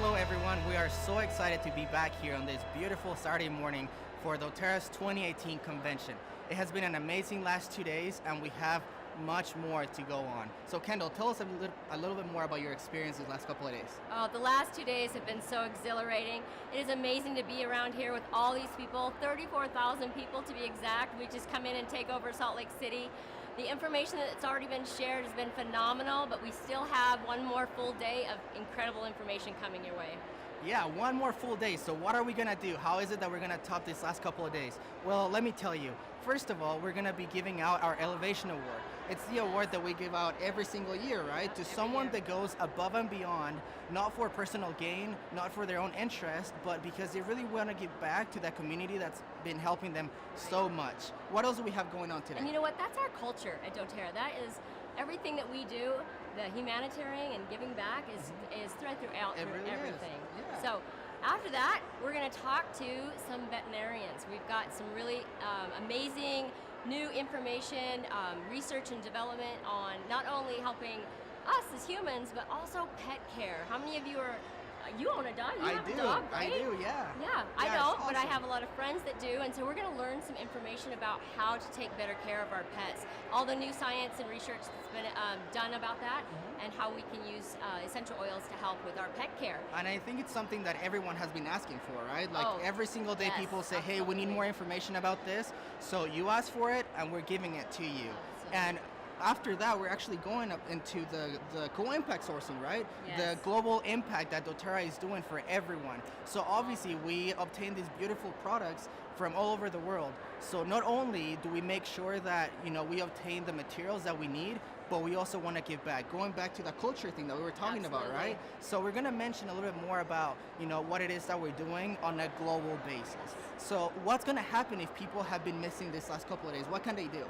Hello everyone, we are so excited to be back here on this beautiful Saturday morning for doTERRA's 2018 convention. It has been an amazing last 2 days and we have much more to go on. So Kendall, tell us a little bit more about your experience these last couple of days. Oh, the last 2 days have been so exhilarating. It is amazing to be around here with all these people, 34,000 people to be exact. We just come in and take over Salt Lake City. The information that's already been shared has been phenomenal, but we still have one more full day of incredible information coming your way. Yeah, one more full day. So what are we gonna do? How is it that we're gonna top this last couple of days? Well, let me tell you. First of all, we're gonna be giving out our Elevation Award. It's the award that we give out every single year, right? Yep, to someone that goes above and beyond, not for personal gain, not for their own interest, but because they really wanna give back to that community that's been helping them so much. What else do we have going on today? And you know what? That's our culture at doTERRA. That is everything that we do. The humanitarian and giving back is thread throughout really everything. Yeah. So after that, we're going to talk to some veterinarians. We've got some really amazing new information, research and development on not only helping us as humans, but also pet care. How many of you are, you own a dog? You have a dog, right? I do, yeah. Yeah, I don't, awesome. but I have a lot of friends that do, and so we're going to learn some information about how to take better care of our pets. All the new science and research that's been done about that, and how we can use essential oils to help with our pet care. And I think it's something that everyone has been asking for, right? Like every single day yes, people say, hey, we absolutely. need more information about this. So you ask for it and we're giving it to you. And after that, we're actually going up into the co-impact sourcing, right? Yes. The global impact that doTERRA is doing for everyone. So obviously we obtain these beautiful products from all over the world. So not only do we make sure that we obtain the materials that we need, but we also want to give back. Going back to the culture thing that we were talking about, right? So we're going to mention a little bit more about what it is that we're doing on a global basis. So what's going to happen if people have been missing this last couple of days? What can they do?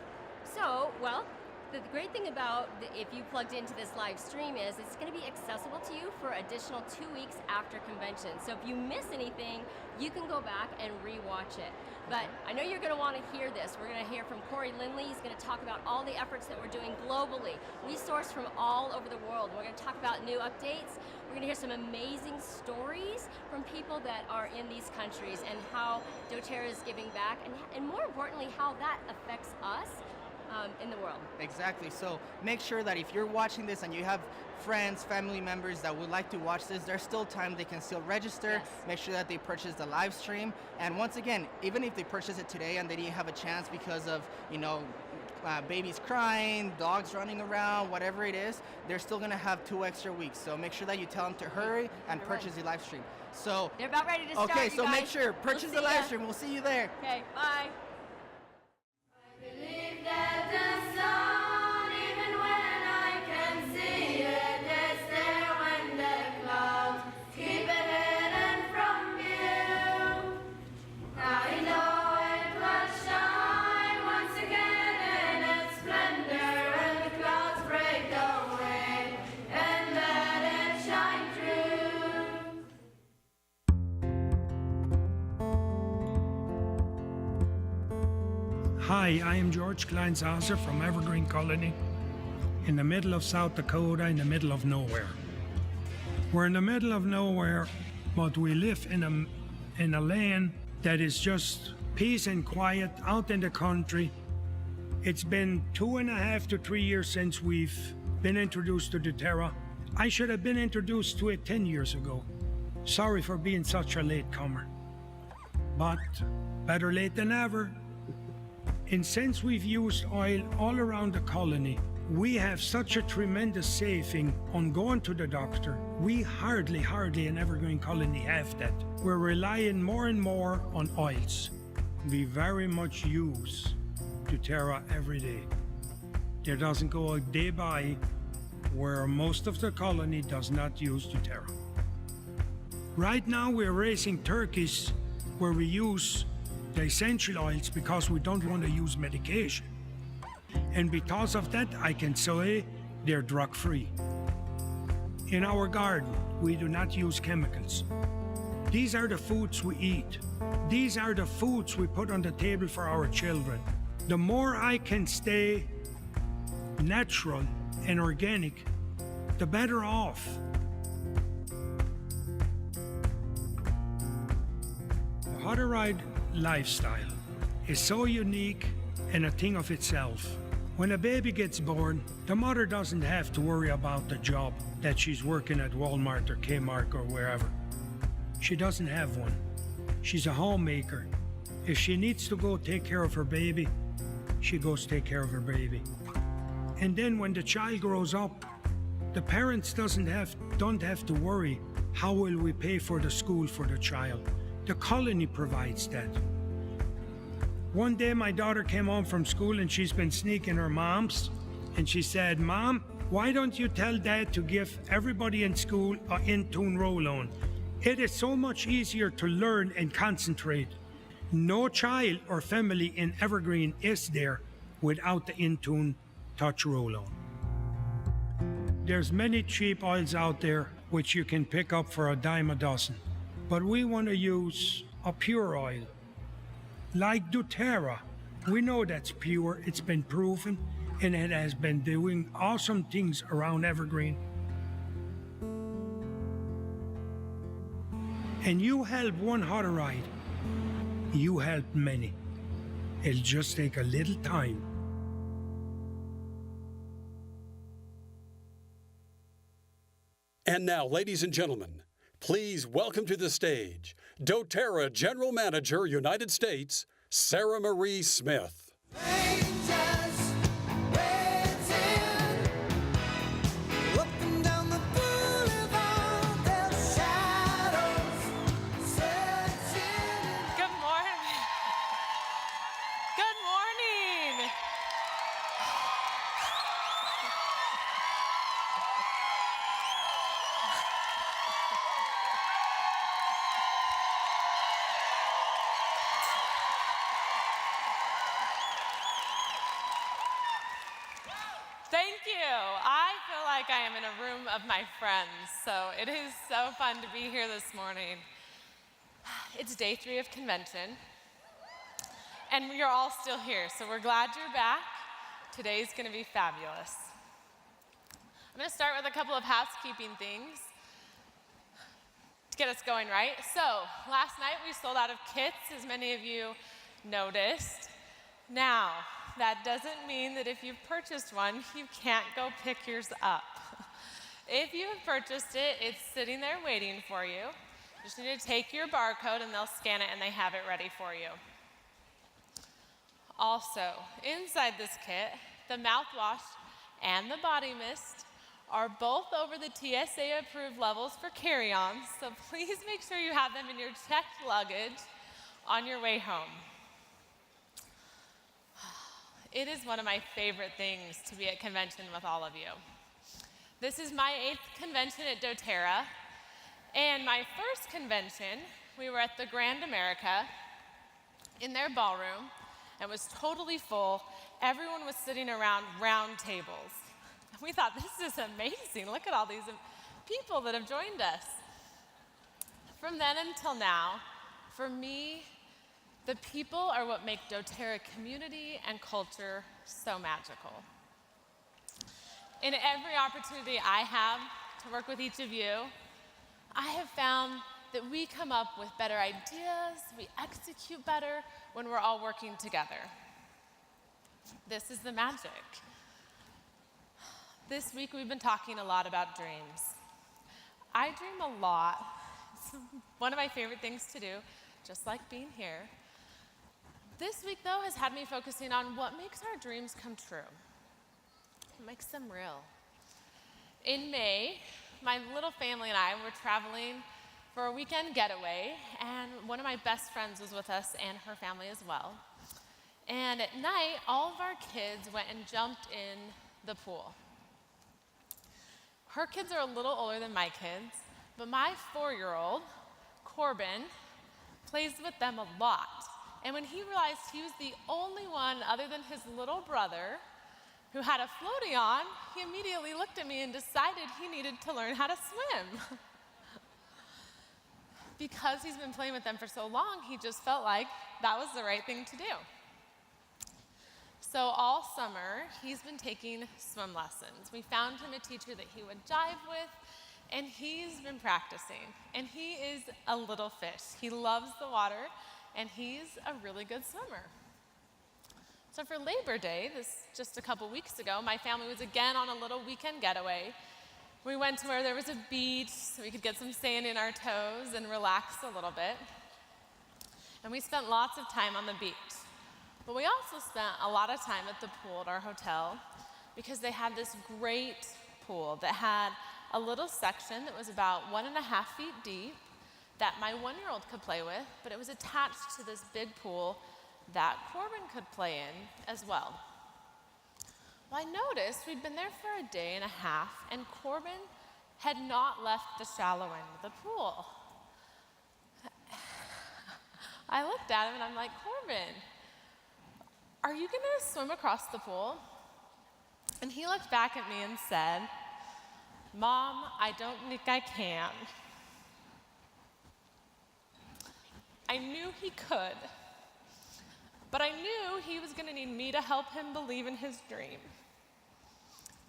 So, well, the great thing about if you plugged into this live stream is it's going to be accessible to you for additional 2 weeks after convention. So if you miss anything, you can go back and re-watch it. But I know you're going to want to hear this. We're going to hear from Corey Lindley. He's going to talk about all the efforts that we're doing globally. We source from all over the world. We're going to talk about new updates. We're going to hear some amazing stories from people that are in these countries and how doTERRA is giving back, and more importantly, how that affects us in the world. Exactly. So make sure that if you're watching this and you have friends, family members that would like to watch this, there's still time. They can still register. Yes. Make sure that they purchase the live stream. And once again, even if they purchase it today and they didn't have a chance because of babies crying, dogs running around, whatever it is, they're still going to have 2 extra weeks. So make sure that you tell them to hurry and purchase the live stream. So they're about ready to start. Okay, you so guys. make sure purchase the live stream. We'll see you there. Okay, bye. That the sun, even when I can see it, is there when the clouds keep it hidden from view. I know it will shine once again in its splendor when the clouds break away and let it shine through. Hi, I am George Kleinshauser from Evergreen Colony in the middle of South Dakota, in the middle of nowhere. We're in the middle of nowhere, but we live in a land that is just peace and quiet out in the country. It's been 2.5 to 3 years since we've been introduced to doTERRA. I should have been introduced to it 10 years ago. Sorry for being such a latecomer, but better late than never. And since we've used oil all around the colony, we have such a tremendous saving on going to the doctor. We hardly in Evergreen Colony have that. We're relying more and more on oils. We very much use doTERRA every day. There doesn't go a day by where most of the colony does not use doTERRA. Right now we're raising turkeys where we use the essential oils because we don't want to use medication. And because of that, I can say they're drug-free. In our garden, we do not use chemicals. These are the foods we eat. These are the foods we put on the table for our children. The more I can stay natural and organic, the better off how to ride lifestyle is so unique and a thing of itself. When a baby gets born, the mother doesn't have to worry about the job that she's working at Walmart or Kmart or wherever. She doesn't have one. She's a homemaker. If she needs to go take care of her baby, she goes take care of her baby. And then when the child grows up, the parents don't have to worry, how will we pay for the school for the child? The colony provides that. One day my daughter came home from school and she's been sneaking her mom's, and she said, "Mom, why don't you tell Dad to give everybody in school an in-tune roll-on? It is so much easier to learn and concentrate." No child or family in Evergreen is there without the in-tune touch roll-on. There's many cheap oils out there which you can pick up for a dime a dozen, but we want to use a pure oil. Like doTERRA, we know that's pure, it's been proven, and it has been doing awesome things around Evergreen. And you help one how to ride, you help many. It'll just take a little time. And now, ladies and gentlemen, please welcome to the stage doTERRA General Manager, United States, Sarah Marie Smith. Thank you. I feel like I am in a room of my friends, so it is so fun to be here this morning. It's day 3 of convention, and we are all still here, so we're glad you're back. Today's going to be fabulous. I'm going to start with a couple of housekeeping things to get us going right. So, last night we sold out of kits, as many of you noticed. Now, that doesn't mean that if you've purchased one, you can't go pick yours up. If you have purchased it, it's sitting there waiting for you. You just need to take your barcode and they'll scan it and they have it ready for you. Also, inside this kit, the mouthwash and the body mist are both over the TSA approved levels for carry-ons, so please make sure you have them in your checked luggage on your way home. It is one of my favorite things to be at convention with all of you. This is my 8th convention at doTERRA, and my first convention, we were at the Grand America in their ballroom. It was totally full. Everyone was sitting around round tables. We thought, this is amazing. Look at all these people that have joined us. From then until now, for me, the people are what make doTERRA community and culture so magical. In every opportunity I have to work with each of you, I have found that we come up with better ideas, we execute better when we're all working together. This is the magic. This week we've been talking a lot about dreams. I dream a lot. It's one of my favorite things to do, just like being here. This week, though, has had me focusing on what makes our dreams come true. What makes them real. In May, my little family and I were traveling for a weekend getaway, and one of my best friends was with us and her family as well. And at night, all of our kids went and jumped in the pool. Her kids are a little older than my kids, but my 4-year-old, Corbin, plays with them a lot. And when he realized he was the only one other than his little brother who had a floaty on, he immediately looked at me and decided he needed to learn how to swim. Because he's been playing with them for so long, he just felt like that was the right thing to do. So all summer, he's been taking swim lessons. We found him a teacher that he would jive with, And he's been practicing, and he is a little fish. He loves the water, and he's a really good swimmer. So for Labor Day, this just a couple weeks ago, my family was again on a little weekend getaway. We went to where there was a beach so we could get some sand in our toes and relax a little bit. And we spent lots of time on the beach. But we also spent a lot of time at the pool at our hotel because they had this great pool that had a little section that was about 1.5 feet deep that my 1-year-old could play with, but it was attached to this big pool that Corbin could play in as well. Well, I noticed we'd been there for a day and a half, and Corbin had not left the shallow end of the pool. I looked at him and I'm like, Corbin, are you gonna swim across the pool? And he looked back at me and said, Mom, I don't think I can. I knew he could, but I knew he was gonna need me to help him believe in his dream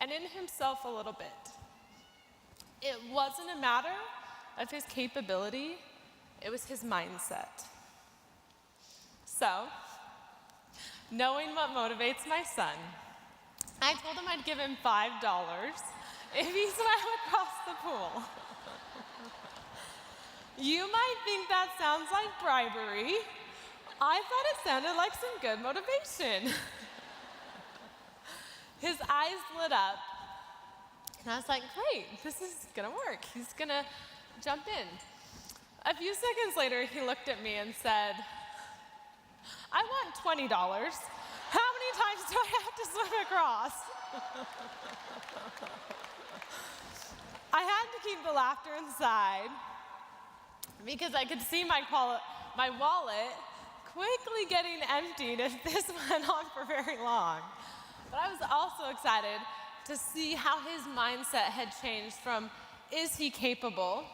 and in himself a little bit. It wasn't a matter of his capability, it was his mindset. So, knowing what motivates my son, I told him I'd give him $5 if he swam across the pool. You might think that sounds like bribery. I thought it sounded like some good motivation. His eyes lit up, and I was like, great, this is gonna work. He's gonna jump in. A few seconds later, he looked at me and said, I want $20. How many times do I have to swim across? I had to keep the laughter inside because I could see my wallet quickly getting emptied if this went on for very long. But I was also excited to see how his mindset had changed from, is he capable?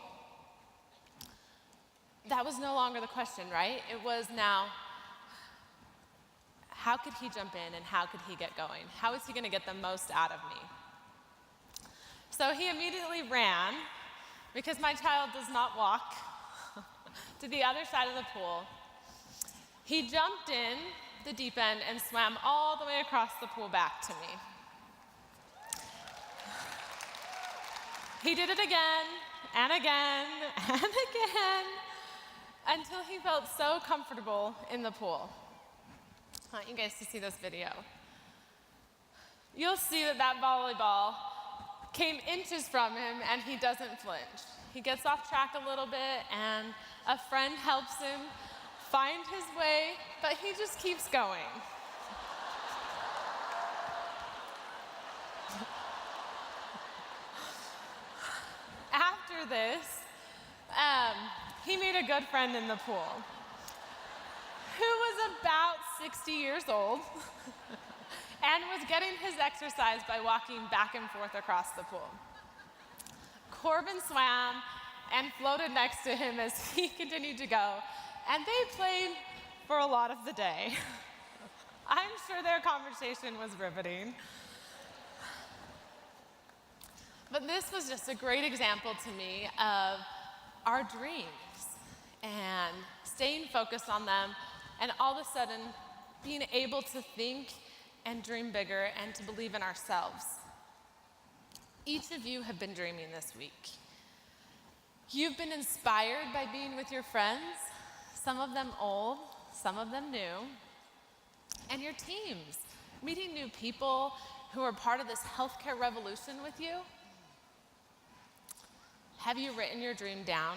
That was no longer the question, right? It was now, how could he jump in and how could he get going? How is he gonna get the most out of me? So he immediately ran, because my child does not walk, to the other side of the pool. He jumped in the deep end and swam all the way across the pool back to me. He did it again, and again, and again, until he felt so comfortable in the pool. I want you guys to see this video. You'll see that volleyball came inches from him and he doesn't flinch. He gets off track a little bit and a friend helps him find his way, but he just keeps going. After this, he made a good friend in the pool who was about 60 years old and was getting his exercise by walking back and forth across the pool. Corbin swam and floated next to him as he continued to go, and they played for a lot of the day. I'm sure their conversation was riveting. But this was just a great example to me of our dreams and staying focused on them, and all of a sudden being able to think and dream bigger and to believe in ourselves. Each of you have been dreaming this week. You've been inspired by being with your friends, some of them old, some of them new, and your teams, meeting new people who are part of this healthcare revolution with you. Have you written your dream down?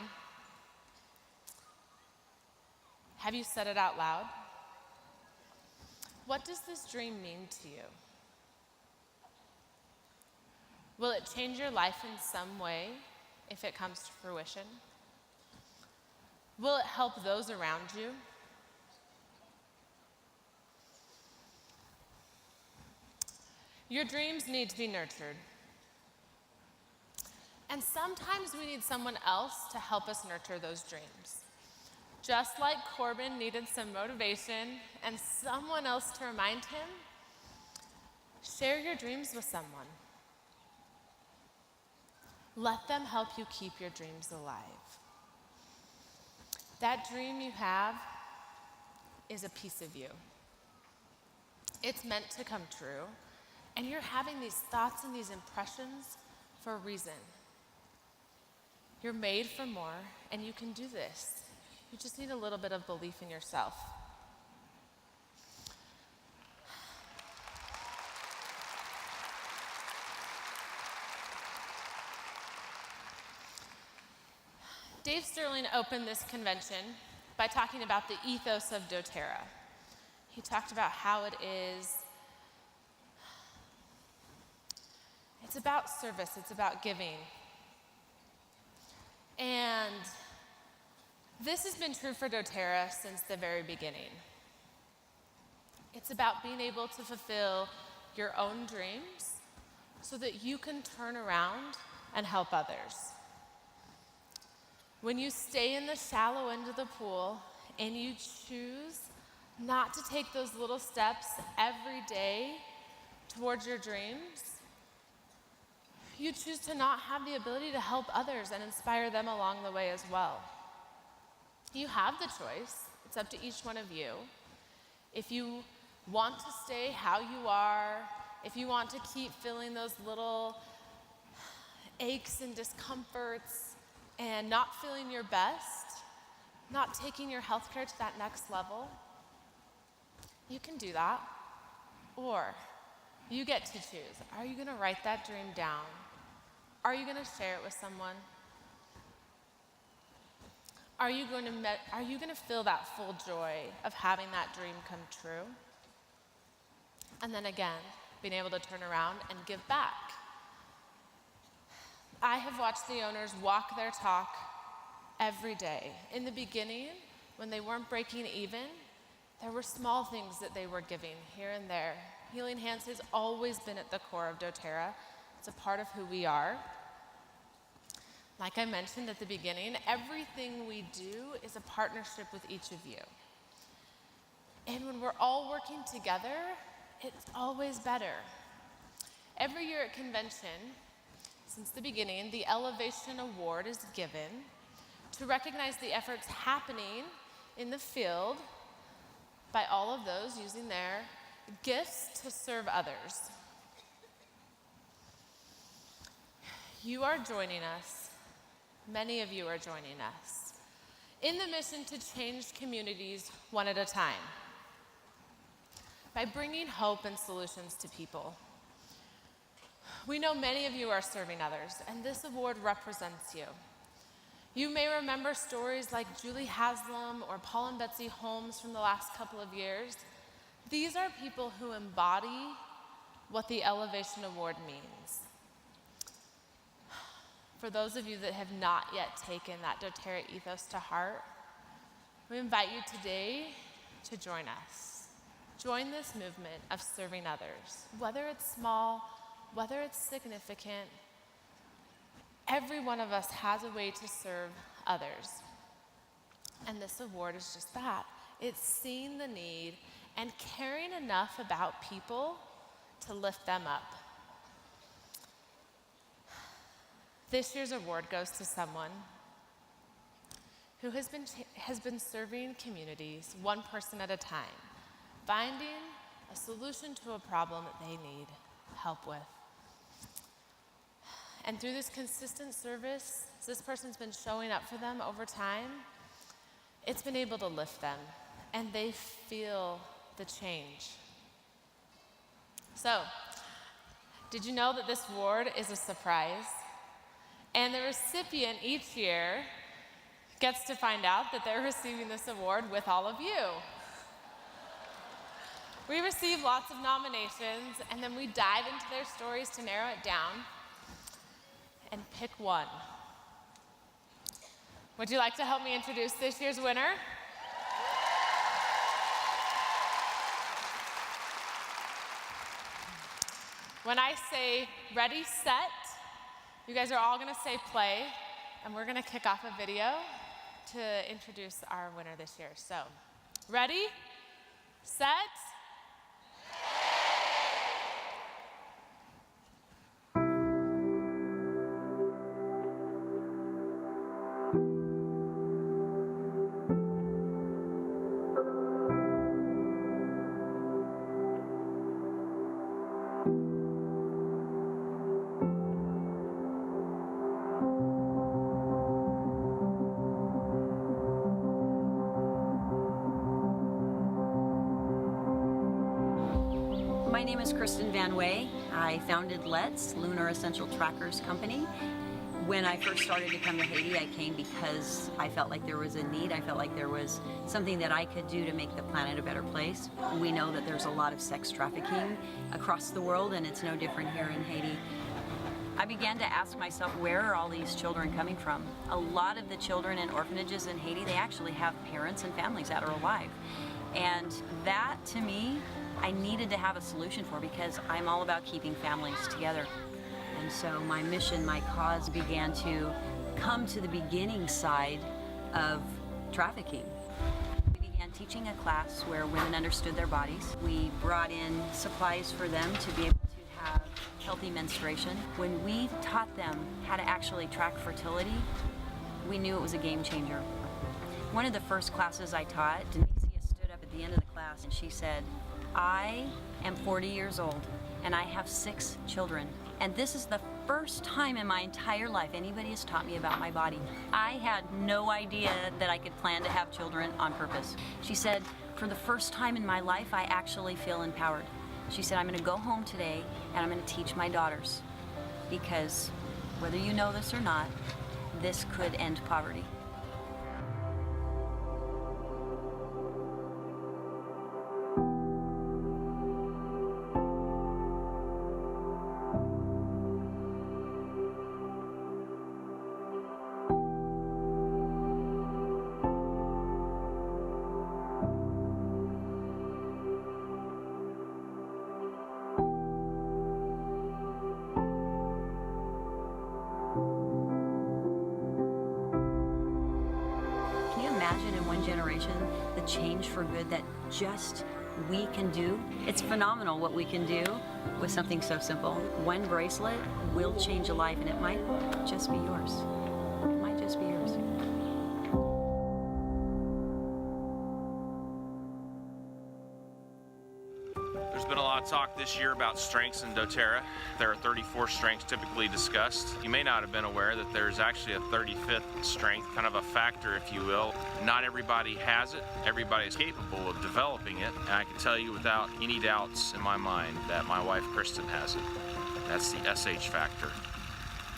Have you said it out loud? What does this dream mean to you? Will it change your life in some way if it comes to fruition? Will it help those around you? Your dreams need to be nurtured. And sometimes we need someone else to help us nurture those dreams. Just like Corbin needed some motivation and someone else to remind him, share your dreams with someone. Let them help you keep your dreams alive. That dream you have is a piece of you. It's meant to come true, and you're having these thoughts and these impressions for a reason. You're made for more, and you can do this. You just need a little bit of belief in yourself. Dave Sterling opened this convention by talking about the ethos of doTERRA. He talked about how it's about service, it's about giving. And this has been true for doTERRA since the very beginning. It's about being able to fulfill your own dreams so that you can turn around and help others. When you stay in the shallow end of the pool and you choose not to take those little steps every day towards your dreams, you choose to not have the ability to help others and inspire them along the way as well. You have the choice. It's up to each one of you. If you want to stay how you are, if you want to keep feeling those little aches and discomforts and not feeling your best, not taking your healthcare to that next level, you can do that. Or you get to choose. Are you going to write that dream down? Are you going to share it with someone? Are you going to feel that full joy of having that dream come true? And then again, being able to turn around and give back. I have watched the owners walk their talk every day. In the beginning, when they weren't breaking even, there were small things that they were giving here and there. Healing Hands has always been at the core of doTERRA. It's a part of who we are. Like I mentioned at the beginning, everything we do is a partnership with each of you. And when we're all working together, it's always better. Every year at convention, since the beginning, the Elevation Award is given to recognize the efforts happening in the field by all of those using their gifts to serve others. You are joining us, many of you are joining us, in the mission to change communities one at a time by bringing hope and solutions to people. We know many of you are serving others, and this award represents you. You may remember stories like Julie Haslam or Paul and Betsy Holmes from the last couple of years. These are people who embody what the Elevation Award means. For those of you that have not yet taken that doTERRA ethos to heart, we invite you today to join us. Join this movement of serving others, whether it's small, whether it's significant. Every one of us has a way to serve others. And this award is just that. It's seeing the need and caring enough about people to lift them up. This year's award goes to someone who has been serving communities one person at a time, finding a solution to a problem that they need help with. And through this consistent service, this person's been showing up for them over time. It's been able to lift them, and they feel the change. So, did you know that this award is a surprise? And the recipient each year gets to find out that they're receiving this award with all of you. We receive lots of nominations, and then we dive into their stories to narrow it down and pick one. Would you like to help me introduce this year's winner? When I say ready, set, you guys are all gonna say play, and we're gonna kick off a video to introduce our winner this year. So, ready, set, My name is Kristen Van Way. I founded Let's, Lunar Essential Trackers Company. When I first started to come to Haiti, I came because I felt like there was a need. I felt like there was something that I could do to make the planet a better place. We know that there's a lot of sex trafficking across the world, and it's no different here in Haiti. I began to ask myself, where are all these children coming from? A lot of the children in orphanages in Haiti, they actually have parents and families that are alive. And that, to me, I needed to have a solution for, because I'm all about keeping families together. And so my mission, my cause began to come to the beginning side of trafficking. We began teaching a class where women understood their bodies. We brought in supplies for them to be able to have healthy menstruation. When we taught them how to actually track fertility, we knew it was a game changer. One of the first classes I taught, Denicia stood up at the end of the class and she said, I am 40 years old and I have 6 children. And this is the first time in my entire life anybody has taught me about my body. I had no idea that I could plan to have children on purpose. She said, for the first time in my life, I actually feel empowered. She said, I'm going to go home today and I'm going to teach my daughters, because whether you know this or not, this could end poverty. Imagine in one generation the change for good that just we can do. It's phenomenal what we can do with something so simple. One bracelet will change a life, and it might just be yours. It might just be yours. There's been a lot of talk this year about strengths in doTERRA. There are 34 strengths typically discussed. You may not have been aware that there's actually a 35th strength, kind of a factor, if you will. Not everybody has it. Everybody is capable of developing it. And I can tell you without any doubts in my mind that my wife, Kristen, has it. That's the SH factor,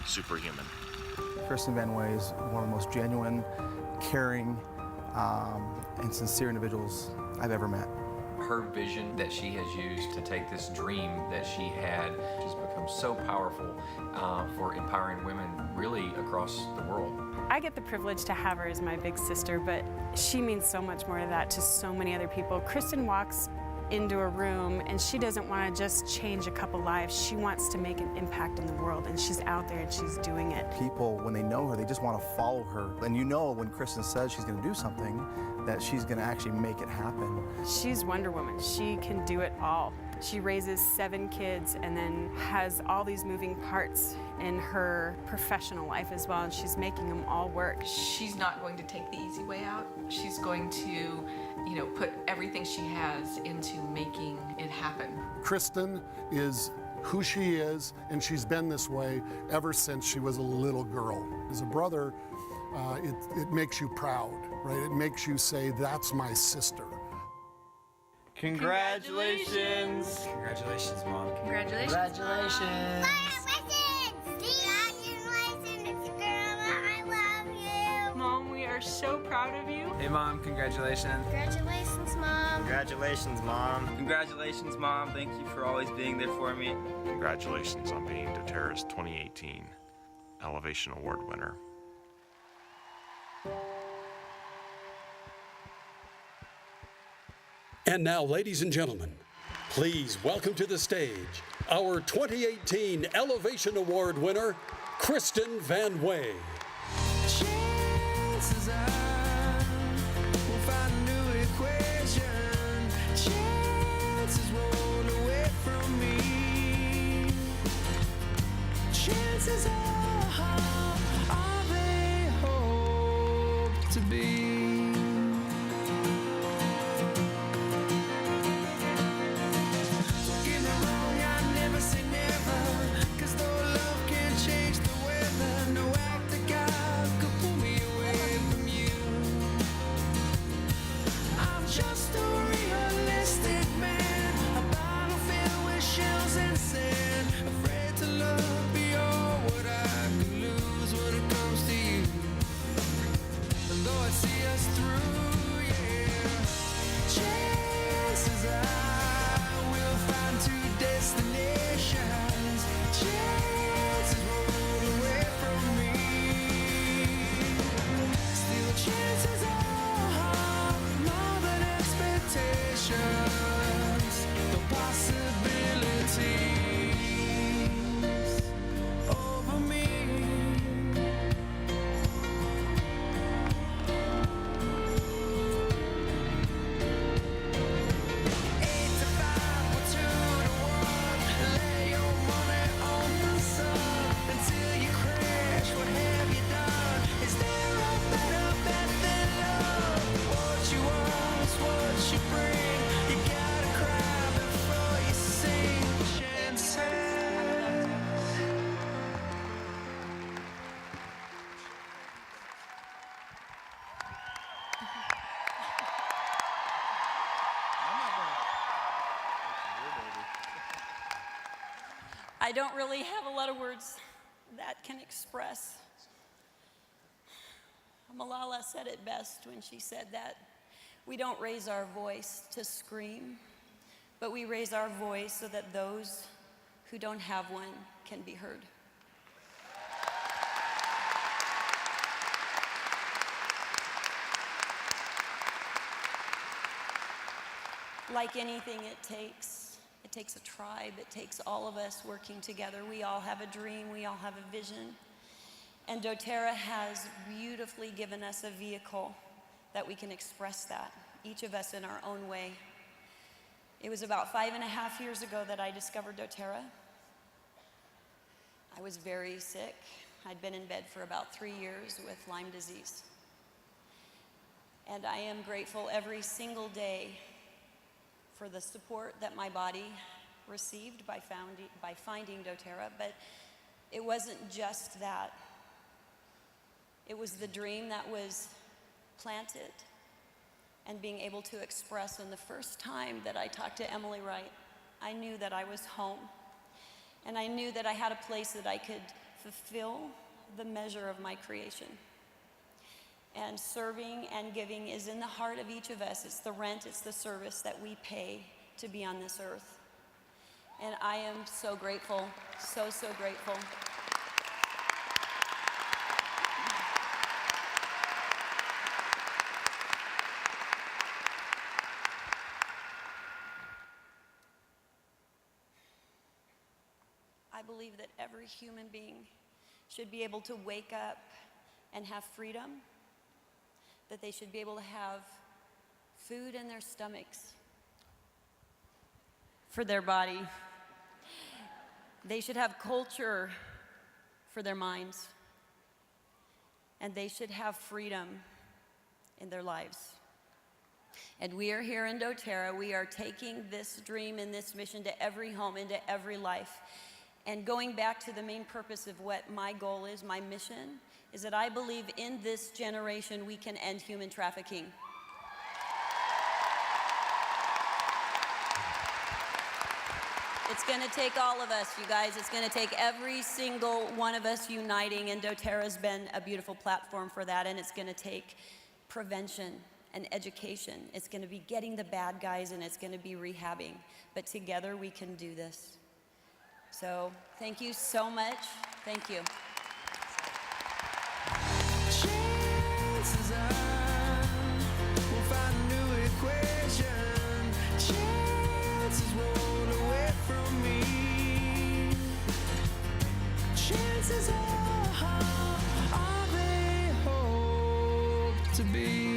superhuman. Kristen Van Way is one of the most genuine, caring, and sincere individuals I've ever met. Her vision that she has used to take this dream that she had has become so powerful for empowering women really across the world. I get the privilege to have her as my big sister, but she means so much more to that to so many other people. Kristen walks into a room and she doesn't want to just change a couple lives. She wants to make an impact in the world, and she's out there and she's doing it. People, when they know her, they just want to follow her. And you know when Kristen says she's going to do something, that she's going to actually make it happen. She's Wonder Woman. She can do it all. She raises 7 kids and then has all these moving parts in her professional life as well, and she's making them all work. She's not going to take the easy way out. She's going to, put everything she has into making it happen. Kristen is who she is, and she's been this way ever since she was a little girl. As a brother, it makes you proud, right? It makes you say, that's my sister. Congratulations! Congratulations, Mom. Congratulations! Congratulations! Mom, we are so proud of you. Hey, Mom, congratulations. Congratulations, Mom. Congratulations, Mom. Congratulations, Mom. Thank you for always being there for me. Congratulations on being doTERRA's 2018 Elevation Award winner. And now, ladies and gentlemen, please welcome to the stage our 2018 Elevation Award winner, Kristen Van Way. Chances are we'll find a new equation. Chances roll away from me. Chances are they hope to be. Say never, 'cause though love can change the weather, no act I don't really have a lot of words that can express. Malala said it best when she said that we don't raise our voice to scream, but we raise our voice so that those who don't have one can be heard. Like anything, it takes a tribe, it takes all of us working together. We all have a dream, we all have a vision. And doTERRA has beautifully given us a vehicle that we can express that, each of us in our own way. It was about 5.5 years ago that I discovered doTERRA. I was very sick. I'd been in bed for about 3 years with Lyme disease. And I am grateful every single day for the support that my body received by finding doTERRA, but it wasn't just that. It was the dream that was planted and being able to express. And the first time that I talked to Emily Wright, I knew that I was home. And I knew that I had a place that I could fulfill the measure of my creation. And serving and giving is in the heart of each of us. It's the rent, it's the service that we pay to be on this earth. And I am so grateful, so, so grateful. I believe that every human being should be able to wake up and have freedom, that they should be able to have food in their stomachs for their body. They should have culture for their minds, and they should have freedom in their lives. And we are here in doTERRA. We are taking this dream and this mission to every home, into every life. And going back to the main purpose of what my goal is, my mission, is that I believe in this generation we can end human trafficking. It's going to take all of us, you guys. It's going to take every single one of us uniting, and doTERRA's been a beautiful platform for that, and it's going to take prevention and education. It's going to be getting the bad guys, and it's going to be rehabbing. But together we can do this. So thank you so much. Thank you. Chances are we'll find a new equation. Chances roll away from me. Chances are they hope to be.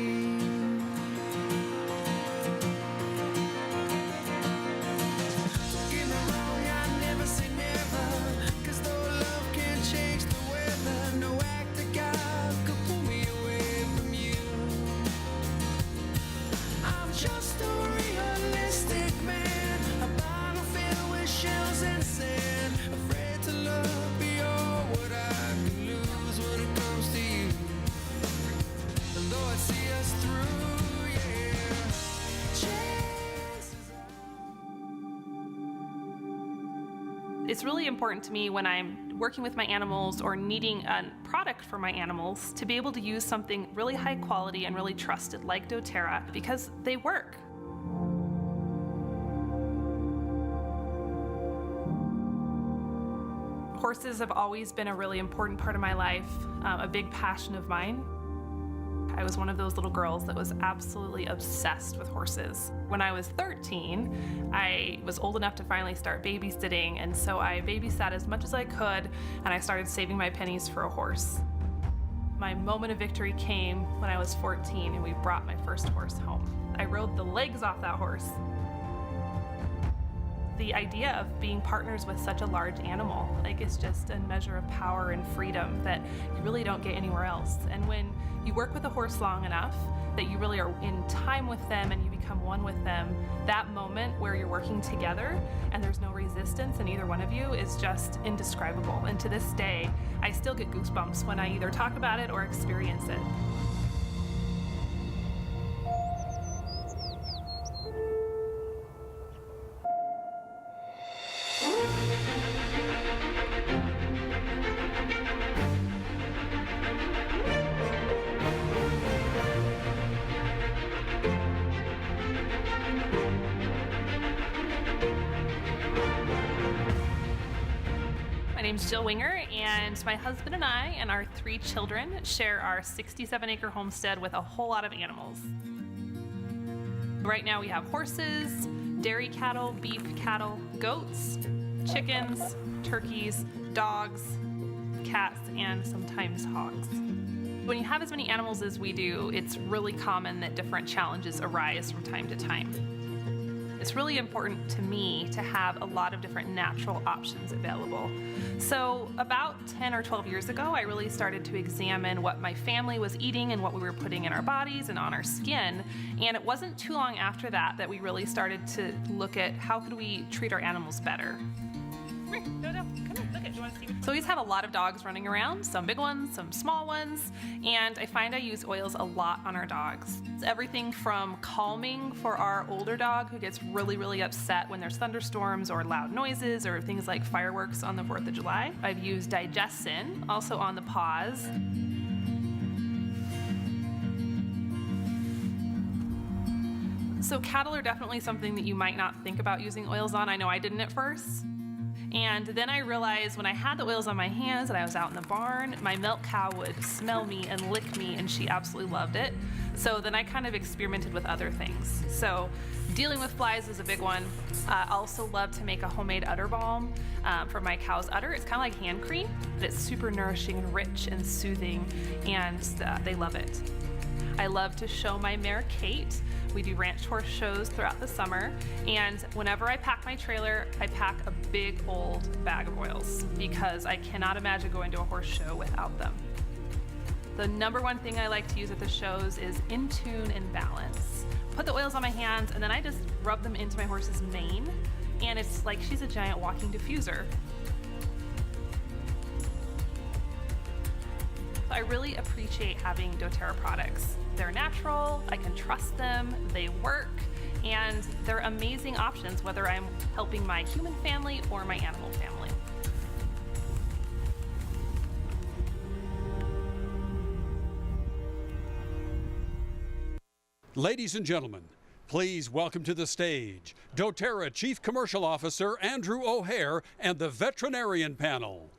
It's really important to me when I'm working with my animals or needing a product for my animals to be able to use something really high quality and really trusted like doTERRA, because they work. Horses have always been a really important part of my life, a big passion of mine. I was one of those little girls that was absolutely obsessed with horses. When I was 13, I was old enough to finally start babysitting, and so I babysat as much as I could, and I started saving my pennies for a horse. My moment of victory came when I was 14 and we brought my first horse home. I rode the legs off that horse. The idea of being partners with such a large animal, like, it's just a measure of power and freedom that you really don't get anywhere else. And when you work with a horse long enough that you really are in time with them and you become one with them, that moment where you're working together and there's no resistance in either one of you is just indescribable. And to this day, I still get goosebumps when I either talk about it or experience it. name's Jill Winger, and my husband and I and our 3 children share our 67-acre homestead with a whole lot of animals. Right now we have horses, dairy cattle, beef cattle, goats, chickens, turkeys, dogs, cats, and sometimes hogs. When you have as many animals as we do, it's really common that different challenges arise from time to time. It's really important to me to have a lot of different natural options available. So about 10 or 12 years ago, I really started to examine what my family was eating and what we were putting in our bodies and on our skin. And it wasn't too long after that that we really started to look at how could we treat our animals better. Come here, Dodo, come here, look at, do you want to see? So we just have a lot of dogs running around, some big ones, some small ones, and I find I use oils a lot on our dogs. It's everything from calming for our older dog who gets really, really upset when there's thunderstorms or loud noises or things like fireworks on the 4th of July. I've used digestin, also on the paws. So cattle are definitely something that you might not think about using oils on. I know I didn't at first. And then I realized when I had the oils on my hands and I was out in the barn, my milk cow would smell me and lick me, and she absolutely loved it. So then I kind of experimented with other things. So dealing with flies is a big one. I also love to make a homemade udder balm for my cow's udder. It's kind of like hand cream, but it's super nourishing and rich and soothing, and they love it. I love to show my mare Kate. We do ranch horse shows throughout the summer, and whenever I pack my trailer, I pack a big old bag of oils because I cannot imagine going to a horse show without them. The number one thing I like to use at the shows is In Tune and Balance. Put the oils on my hands and then I just rub them into my horse's mane, and it's like she's a giant walking diffuser. I really appreciate having doTERRA products. They're natural, I can trust them, they work, and they're amazing options whether I'm helping my human family or my animal family. Ladies and gentlemen, please welcome to the stage doTERRA Chief Commercial Officer Andrew O'Hare and the veterinarian panel.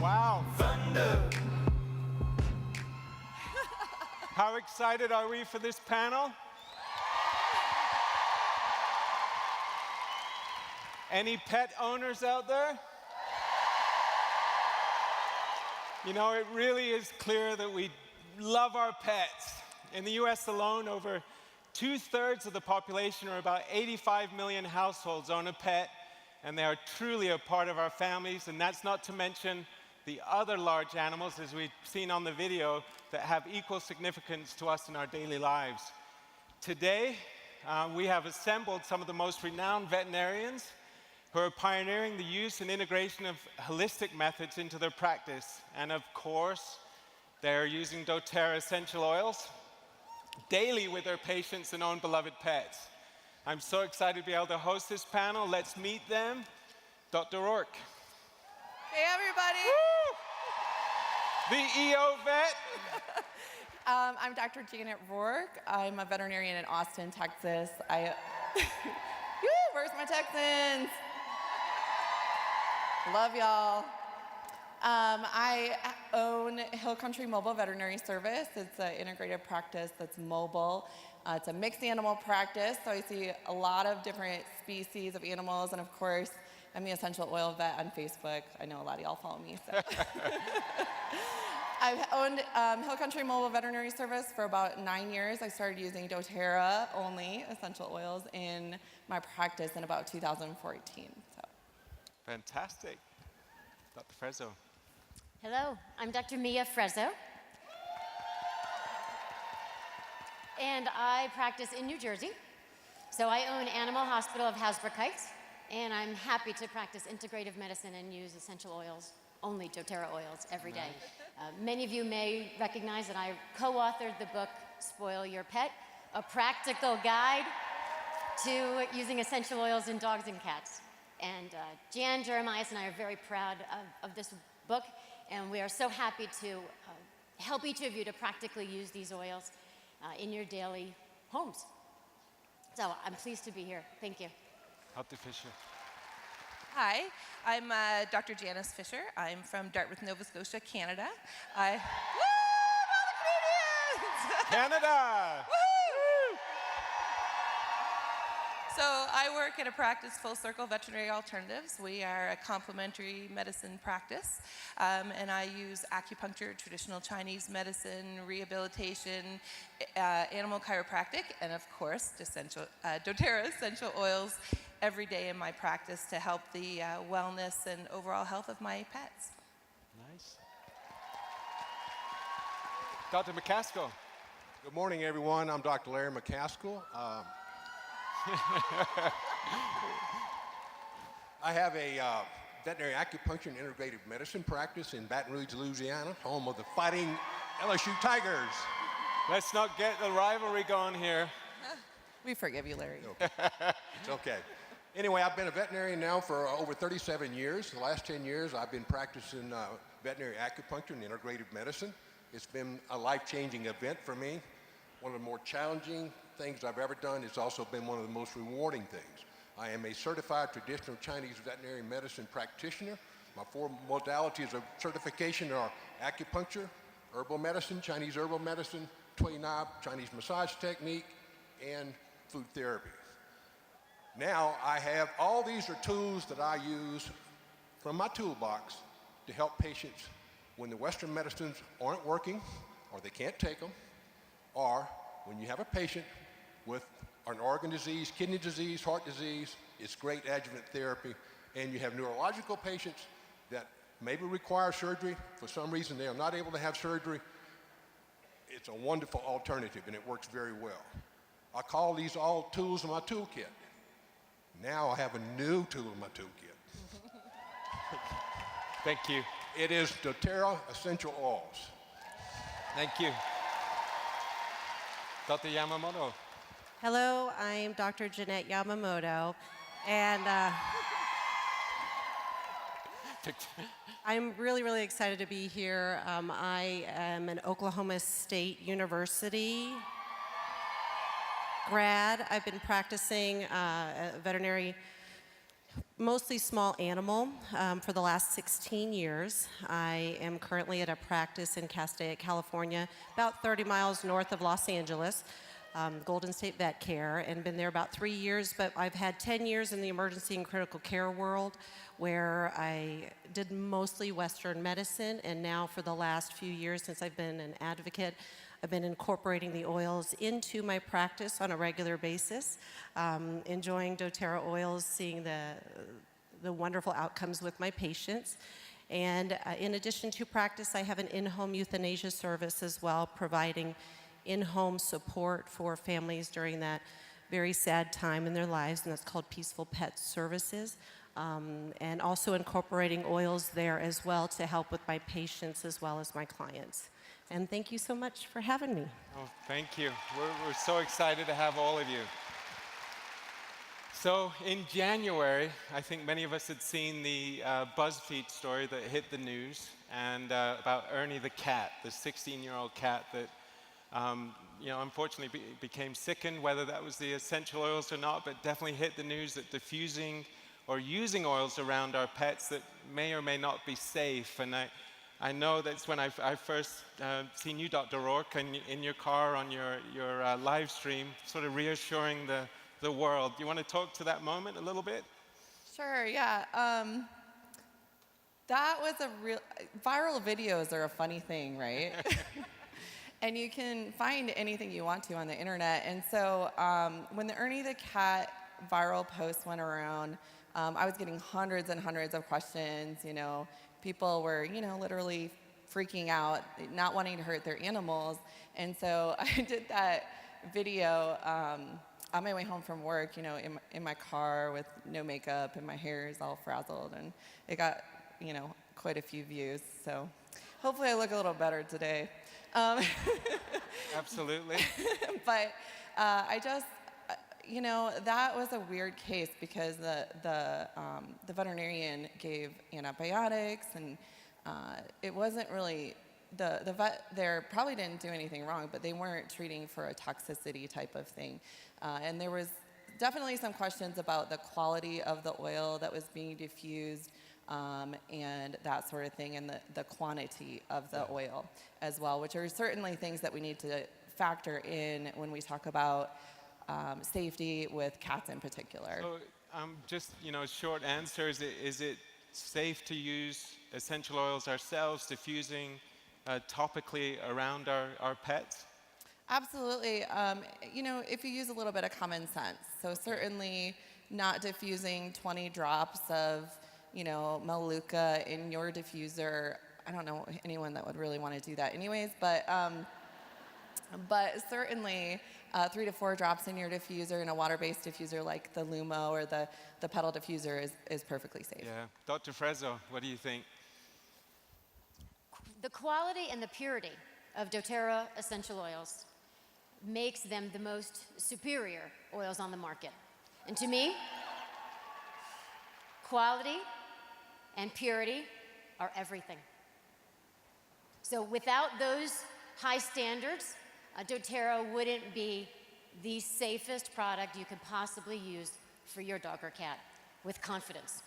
Wow. Thunder. How excited are we for this panel? Any pet owners out there? You know, it really is clear that we love our pets. In the US alone, over 2/3 of the population, or about 85 million households, own a pet, and they are truly a part of our families, and that's not to mention the other large animals, as we've seen on the video, that have equal significance to us in our daily lives. Today, we have assembled some of the most renowned veterinarians who are pioneering the use and integration of holistic methods into their practice. And of course, they're using doTERRA essential oils daily with their patients and own beloved pets. I'm so excited to be able to host this panel. Let's meet them. Dr. Rourke. Hey, everybody. Woo! The EO vet. I'm Dr. Janet Rourke. I'm a veterinarian in Austin, Texas. Where's my Texans? Love y'all. I own Hill Country Mobile Veterinary Service. It's an integrated practice that's mobile. It's a mixed animal practice, so I see a lot of different species of animals, and of course, I'm the Essential Oil Vet on Facebook. I know a lot of y'all follow me, so. I've owned Hill Country Mobile Veterinary Service for about 9 years. I started using doTERRA only essential oils in my practice in about 2014. So. Fantastic. Dr. Frezzo. Hello, I'm Dr. Mia Frezzo. And I practice in New Jersey. So I own Animal Hospital of Hasbrook Heights, and I'm happy to practice integrative medicine and use essential oils, only doTERRA oils, every day. Many of you may recognize that I co-authored the book spoil your pet, a practical guide to using essential oils in dogs and cats. And Jan Jeremias and I are very proud of this book, and we are so happy to help each of you to practically use these oils in your daily homes. So I'm pleased to be here. Thank you. Dr. Fisher. Hi, I'm Dr. Janice Fisher. I'm from Dartmouth, Nova Scotia, Canada. Woo! All the Canadians! Canada! Woo! So I work at a practice, Full Circle Veterinary Alternatives. We are a complementary medicine practice, and I use acupuncture, traditional Chinese medicine, rehabilitation, animal chiropractic, and of course, doTERRA essential oils every day in my practice to help the wellness and overall health of my pets. Nice. Dr. McCaskill. Good morning, everyone. I'm Dr. Larry McCaskill. I have a veterinary acupuncture and integrative medicine practice in Baton Rouge, Louisiana, home of the Fighting LSU Tigers. Let's not get the rivalry going here. We forgive you, Larry. It's okay. Anyway, I've been a veterinarian now for over 37 years. The last 10 years, I've been practicing veterinary acupuncture and integrative medicine. It's been a life-changing event for me. One of the more challenging things I've ever done. It's also been one of the most rewarding things. I am a certified traditional Chinese veterinary medicine practitioner. My 4 modalities of certification are acupuncture, herbal medicine, Chinese herbal medicine, Tui Na, Chinese massage technique, and food therapy. Now I have all these are tools that I use from my toolbox to help patients when the Western medicines aren't working or they can't take them, or when you have a patient with an organ disease, kidney disease, heart disease, it's great adjuvant therapy. And you have neurological patients that maybe require surgery. For some reason, they are not able to have surgery. It's a wonderful alternative, and it works very well. I call these all tools in my toolkit. Now I have a new tool in my toolkit. Thank you. It is doTERRA Essential Oils. Thank you. Dr. Yamamoto. Hello, I'm Dr. Jeanette Yamamoto, and I'm really, really excited to be here. I am an Oklahoma State University grad. I've been practicing veterinary, mostly small animal, for the last 16 years. I am currently at a practice in Castaic, California, about 30 miles north of Los Angeles. Golden State Vet Care, and been there about 3 years, but I've had 10 years in the emergency and critical care world where I did mostly Western medicine, and now for the last few years since I've been an advocate, I've been incorporating the oils into my practice on a regular basis, enjoying doTERRA oils, seeing the wonderful outcomes with my patients. And in addition to practice, I have an in-home euthanasia service as well, providing in-home support for families during that very sad time in their lives, and that's called Peaceful Pet Services, and also incorporating oils there as well to help with my patients as well as my clients. And thank you so much for having me. Oh, thank you. We're so excited to have all of you. So in January, I think many of us had seen the BuzzFeed story that hit the news, and about Ernie the cat, the 16-year-old cat that unfortunately became sickened, whether that was the essential oils or not, but definitely hit the news that diffusing or using oils around our pets that may or may not be safe. And I know that's when I first seen you, Dr. Rourke, in your car on your live stream, sort of reassuring the world. Do you want to talk to that moment a little bit? Sure, yeah. That was a real, viral videos are a funny thing, right? And you can find anything you want to on the internet. And so when the Ernie the cat viral post went around, I was getting hundreds and hundreds of questions. People were, literally freaking out, not wanting to hurt their animals. And so I did that video on my way home from work, in my car with no makeup, and my hair is all frazzled. And it got quite a few views. So hopefully I look a little better today. Absolutely. But I just, that was a weird case because the veterinarian gave antibiotics, and it wasn't really, the vet there probably didn't do anything wrong, but they weren't treating for a toxicity type of thing. And there was definitely some questions about the quality of the oil that was being diffused, and that sort of thing, and the quantity of the oil as well, which are certainly things that we need to factor in when we talk about safety with cats in particular. So, just short answer: is it safe to use essential oils ourselves, diffusing topically around our pets? Absolutely. If you use a little bit of common sense. So certainly not diffusing 20 drops of, Maluka in your diffuser. I don't know anyone that would really want to do that anyways, but certainly 3 to 4 drops in your diffuser in a water-based diffuser like the Lumo or the pedal diffuser is perfectly safe. Yeah. Dr. Frezzo, what do you think? The quality and the purity of doTERRA essential oils makes them the most superior oils on the market. And to me, quality and purity are everything. So without those high standards, doTERRA wouldn't be the safest product you could possibly use for your dog or cat with confidence.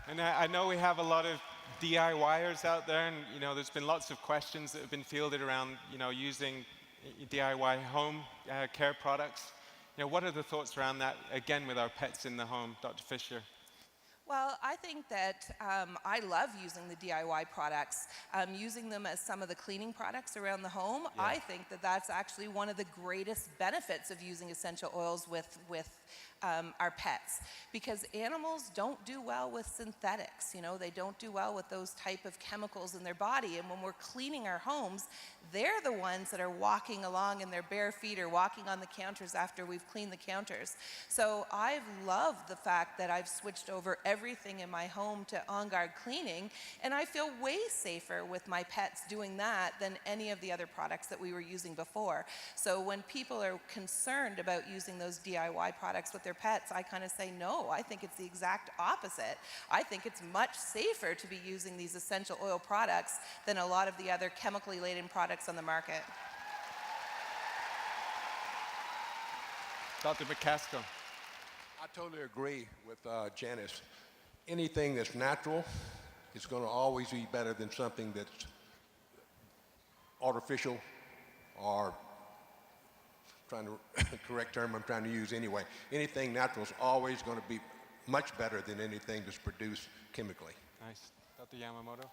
And I know we have a lot of DIYers out there, and there's been lots of questions that have been fielded around using DIY home care products. What are the thoughts around that, again, with our pets in the home, Dr. Fisher? Well, I think that I love using the DIY products, using them as some of the cleaning products around the home. Yeah. I think that that's actually one of the greatest benefits of using essential oils with our pets, because animals don't do well with synthetics. They don't do well with those type of chemicals in their body, and when we're cleaning our homes, they're the ones that are walking along in their bare feet or walking on the counters after we've cleaned the counters. So I've loved the fact that I've switched over everything in my home to On Guard cleaning, and I feel way safer with my pets doing that than any of the other products that we were using before. So when people are concerned about using those DIY products with their pets, I kind of say no. I think it's the exact opposite. I think it's much safer to be using these essential oil products than a lot of the other chemically laden products on the market. Dr. McCaskill. I totally agree with Janice. Anything that's natural is going to always be better than something that's artificial, or trying to correct term I'm trying to use anyway. Anything natural is always going to be much better than anything that's produced chemically. Nice. Dr. Yamamoto?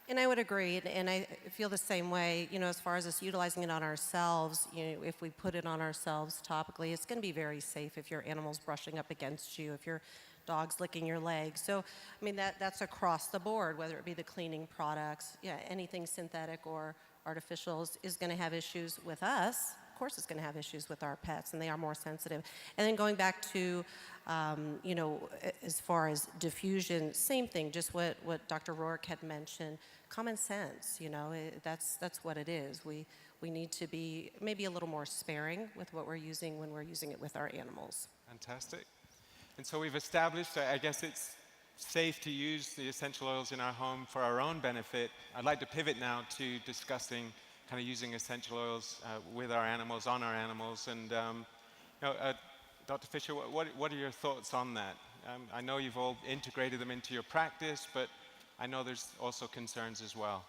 And I would agree, and I feel the same way, as far as us utilizing it on ourselves, if we put it on ourselves topically, it's going to be very safe if your animal's brushing up against you, if your dog's licking your leg. So, that's across the board, whether it be the cleaning products, anything synthetic or artificial is going to have issues with us. Of course it's going to have issues with our pets, and they are more sensitive. And then going back to, as far as diffusion, same thing, just what Dr. Rourke had mentioned, common sense, that's what it is. We need to be maybe a little more sparing with what we're using when we're using it with our animals. Fantastic. And so we've established, I guess it's safe to use the essential oils in our home for our own benefit. I'd like to pivot now to discussing kind of using essential oils with our animals, on our animals. And Dr. Fisher, what are your thoughts on that? I know you've all integrated them into your practice, but I know there's also concerns as well.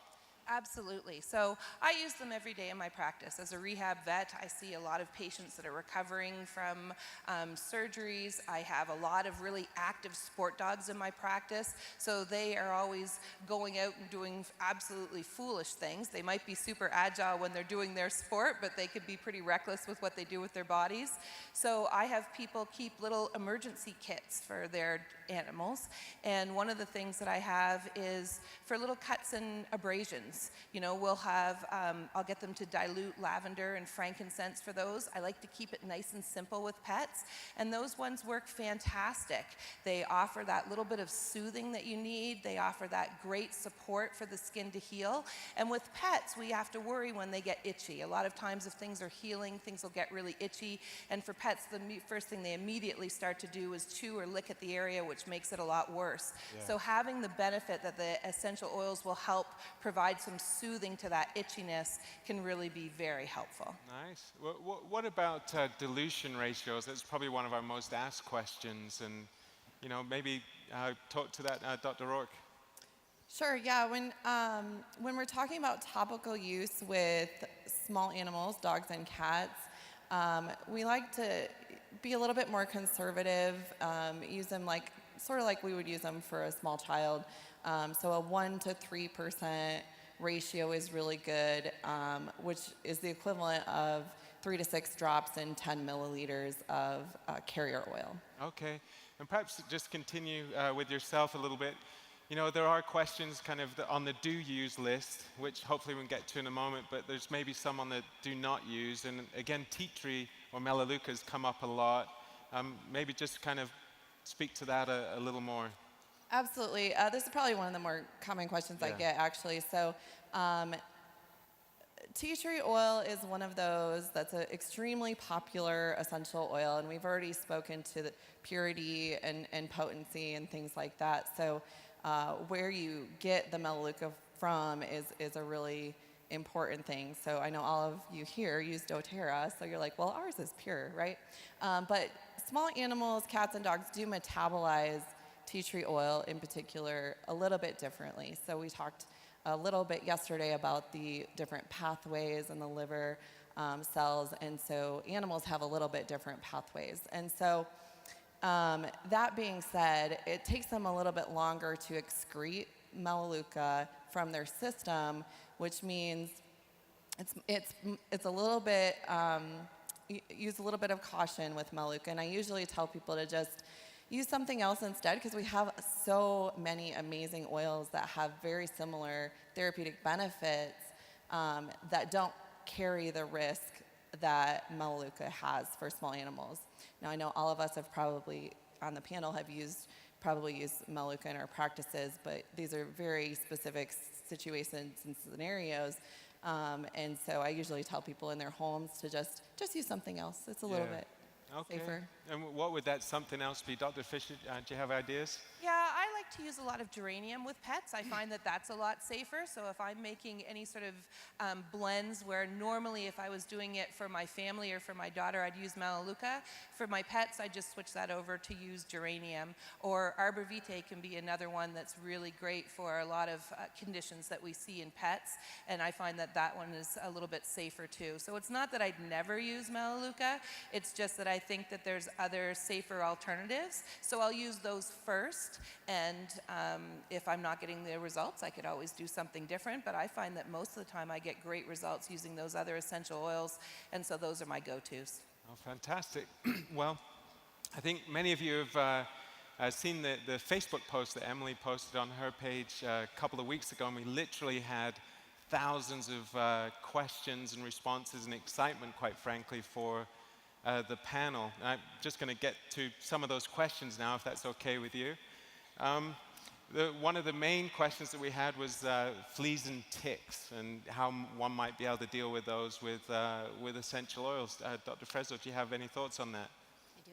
Absolutely. So I use them every day in my practice. As a rehab vet, I see a lot of patients that are recovering from surgeries. I have a lot of really active sport dogs in my practice, so they are always going out and doing absolutely foolish things. They might be super agile when they're doing their sport, but they could be pretty reckless with what they do with their bodies. So I have people keep little emergency kits for their animals. And one of the things that I have is for little cuts and abrasions. You know, we'll have, I'll get them to dilute lavender and frankincense for those. I like to keep it nice and simple with pets, and those ones work fantastic. They offer that little bit of soothing that you need. They offer that great support for the skin to heal. And with pets, we have to worry when they get itchy. A lot of times if things are healing, things will get really itchy. And for pets, the first thing they immediately start to do is chew or lick at the area, which makes it a lot worse. Yeah. So having the benefit that the essential oils will help provide some soothing to that itchiness can really be very helpful. Nice. What about dilution ratios? That's probably one of our most asked questions, and you know, maybe talk to that, Dr. Rourke. Sure, yeah. When we're talking about topical use with small animals, dogs and cats, we like to be a little bit more conservative, use them sort of like we would use them for a small child. So a 1 to 3% ratio is really good, which is the equivalent of 3 to 6 drops in 10 milliliters of carrier oil. Okay, and perhaps just continue with yourself a little bit. You know, there are questions kind of on the do use list, which hopefully we'll get to in a moment, but there's maybe some on the do not use. And again, tea tree or melaleucas come up a lot. Maybe just kind of speak to that a little more. Absolutely. This is probably one of the more common questions I get, actually. So tea tree oil is one of those that's an extremely popular essential oil, and we've already spoken to the purity and potency and things like that. So where you get the melaleuca from is a really important thing. So I know all of you here use doTERRA, so you're like, well, ours is pure, right? But small animals, cats and dogs, do metabolize tea tree oil in particular a little bit differently. So we talked a little bit yesterday about the different pathways in the liver cells, and so animals have a little bit different pathways. And so that being said, it takes them a little bit longer to excrete melaleuca from their system, which means it's a little bit, use a little bit of caution with melaleuca. And I usually tell people to just use something else instead, because we have so many amazing oils that have very similar therapeutic benefits that don't carry the risk that melaleuca has for small animals. Now, I know all of us have probably, on the panel, have probably used melaleuca in our practices, but these are very specific situations and scenarios. And so I usually tell people in their homes to just use something else. It's a little bit safer. And what would that something else be? Dr. Fisher, do you have ideas? Yeah, I like to use a lot of geranium with pets. I find that that's a lot safer. So if I'm making any sort of blends where normally if I was doing it for my family or for my daughter, I'd use melaleuca. For my pets, I just switch that over to use geranium. Or arbor vitae can be another one that's really great for a lot of conditions that we see in pets. And I find that that one is a little bit safer too. So it's not that I'd never use melaleuca. It's just that I think that there's other safer alternatives. So I'll use those first, and if I'm not getting the results, I could always do something different, but I find that most of the time I get great results using those other essential oils, and so those are my go-tos. Oh, fantastic. Well, I think many of you have seen the Facebook post that Emily posted on her page a couple of weeks ago, and we literally had thousands of questions and responses and excitement, quite frankly, for the panel. I'm just going to get to some of those questions now, if that's okay with you. One of the main questions that we had was fleas and ticks, and how one might be able to deal with those with essential oils. Dr. Fresno, do you have any thoughts on that? I do.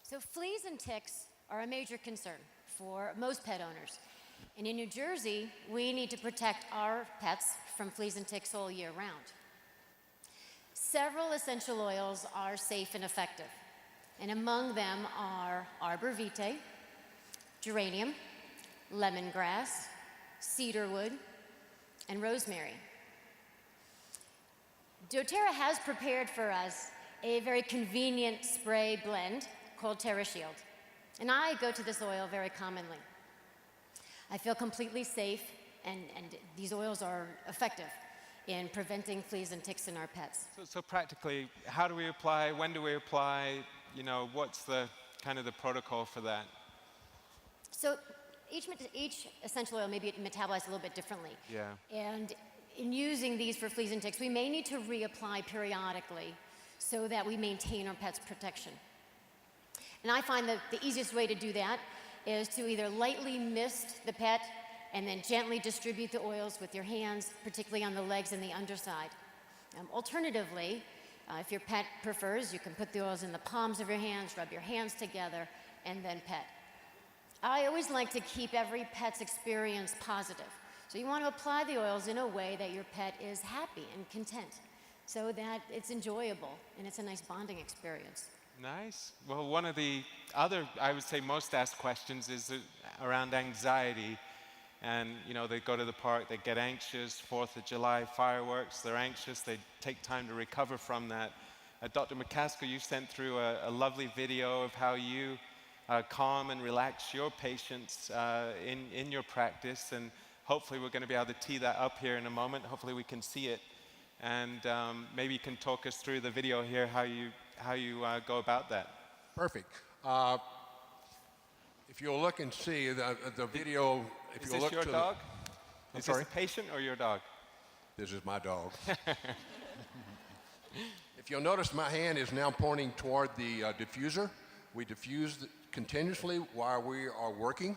So fleas and ticks are a major concern for most pet owners. And in New Jersey, we need to protect our pets from fleas and ticks all year round. Several essential oils are safe and effective, and among them are arbor vitae, geranium, lemongrass, cedarwood, and rosemary. doTERRA has prepared for us a very convenient spray blend called TerraShield, and I go to this oil very commonly. I feel completely safe, and these oils are effective in preventing fleas and ticks in our pets. So practically, how do we apply? When do we apply? You know, what's the kind of the protocol for that? So each essential oil may be metabolized a little bit differently. Yeah. And in using these for fleas and ticks, we may need to reapply periodically so that we maintain our pet's protection. And I find that the easiest way to do that is to either lightly mist the pet and then gently distribute the oils with your hands, particularly on the legs and the underside. Alternatively, if your pet prefers, you can put the oils in the palms of your hands, rub your hands together, and then pet. I always like to keep every pet's experience positive. So you want to apply the oils in a way that your pet is happy and content, so that it's enjoyable and it's a nice bonding experience. Nice. Well, one of the other, I would say, most asked questions is around anxiety. And, you know, they go to the park, they get anxious, 4th of July fireworks, they're anxious, they take time to recover from that. Dr. McCaskill, you sent through a lovely video of how you calm and relax your patients in your practice, and hopefully we're going to be able to tee that up here in a moment. Hopefully we can see it, and maybe you can talk us through the video here, how you go about that. Perfect. If you'll look and see the video, if Is you'll this look your to dog? I'm Is sorry? this a patient or your dog? This is my dog. If you'll notice, my hand is now pointing toward the diffuser. We diffuse continuously while we are working.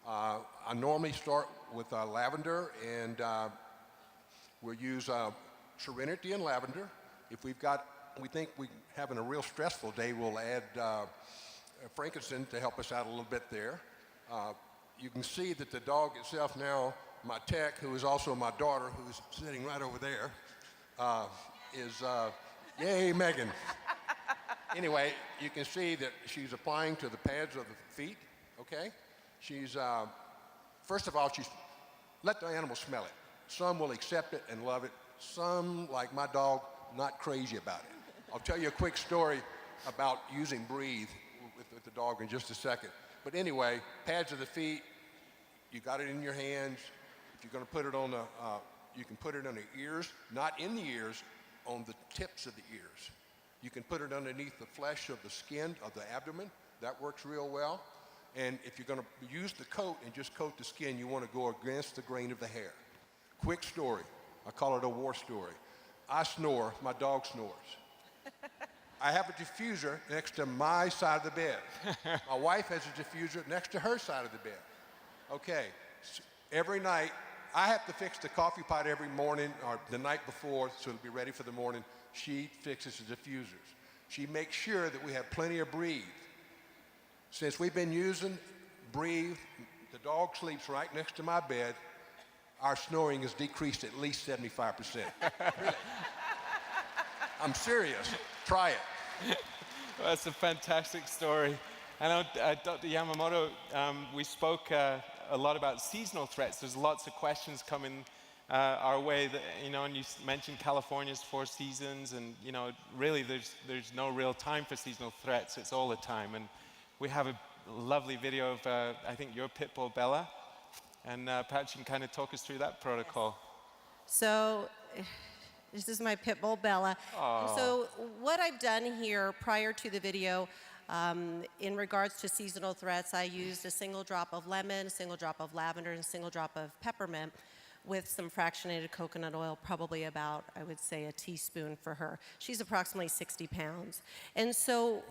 I normally start with lavender, and we'll use Serenity and lavender. If we think we're having a real stressful day, we'll add frankincense to help us out a little bit there. You can see that the dog itself now, my tech, who is also my daughter, who's sitting right over there, yay, Megan. Anyway, you can see that she's applying to the pads of the feet, okay? She's, first of all, let the animal smell it. Some will accept it and love it. Some, like my dog, not crazy about it. I'll tell you a quick story about using Breathe with the dog in just a second. But anyway, pads of the feet, you got it in your hands. If you're going to put it on you can put it on the ears, not in the ears, on the tips of the ears. You can put it underneath the flesh of the skin of the abdomen. That works real well. And if you're going to use the coat and just coat the skin, you want to go against the grain of the hair. Quick story. I call it a war story. I snore, my dog snores. I have a diffuser next to my side of the bed. My wife has a diffuser next to her side of the bed. Okay, so every night, I have to fix the coffee pot every morning or the night before so it'll be ready for the morning. She fixes the diffusers. She makes sure that we have plenty of Breathe. Since we've been using Breathe, the dog sleeps right next to my bed. Our snoring has decreased at least 75%. Really. I'm serious. Try it. Well, that's a fantastic story. I know, Dr. Yamamoto, we spoke a lot about seasonal threats. There's lots of questions coming our way, that, you know, and you mentioned California's 4 seasons, and, you know, really there's no real time for seasonal threats. It's all the time. And we have a lovely video of, I think, your pit bull, Bella, and perhaps you can kind of talk us through that protocol. So, this is my pit bull, Bella. Aww. So what I've done here prior to the video, in regards to seasonal threats, I used a single drop of lemon, a single drop of lavender, and a single drop of peppermint with some fractionated coconut oil, probably about, I would say, a teaspoon for her. She's approximately 60 pounds. And so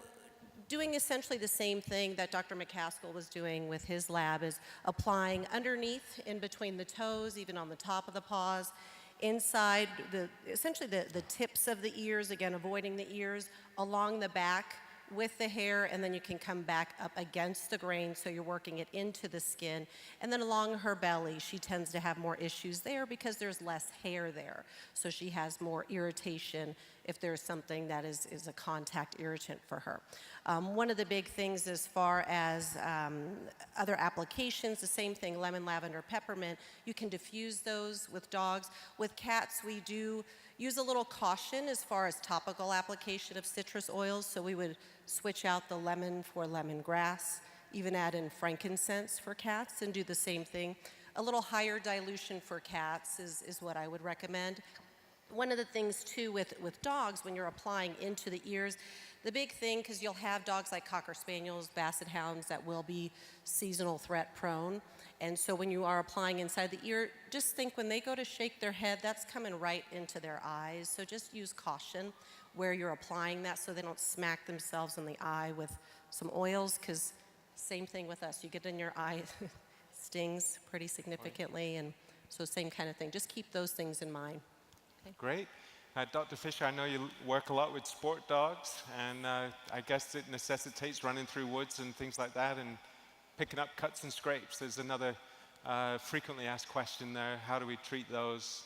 doing essentially the same thing that Dr. McCaskill was doing with his lab is applying underneath, in between the toes, even on the top of the paws, inside, essentially the tips of the ears, again, avoiding the ears, along the back with the hair, and then you can come back up against the grain, so you're working it into the skin. And then along her belly, she tends to have more issues there because there's less hair there. So she has more irritation if there's something that is a contact irritant for her. One of the big things as far as other applications, the same thing, lemon, lavender, peppermint, you can diffuse those with dogs. With cats, we do use a little caution as far as topical application of citrus oils, so we would switch out the lemon for lemongrass, even add in frankincense for cats and do the same thing. A little higher dilution for cats is what I would recommend. One of the things too with dogs, when you're applying into the ears, The big thing, because you'll have dogs like Cocker Spaniels, Basset Hounds that will be seasonal threat prone. And so when you are applying inside the ear, just think when they go to shake their head, that's coming right into their eyes. So just use caution where you're applying that so they don't smack themselves in the eye with some oils, because same thing with us. You get in your eye, stings pretty significantly, and so same kind of thing. Just keep those things in mind. Okay. Great. Dr. Fisher, I know you work a lot with sport dogs, and I guess it necessitates running through woods and things like that and picking up cuts and scrapes. There's another frequently asked question there. How do we treat those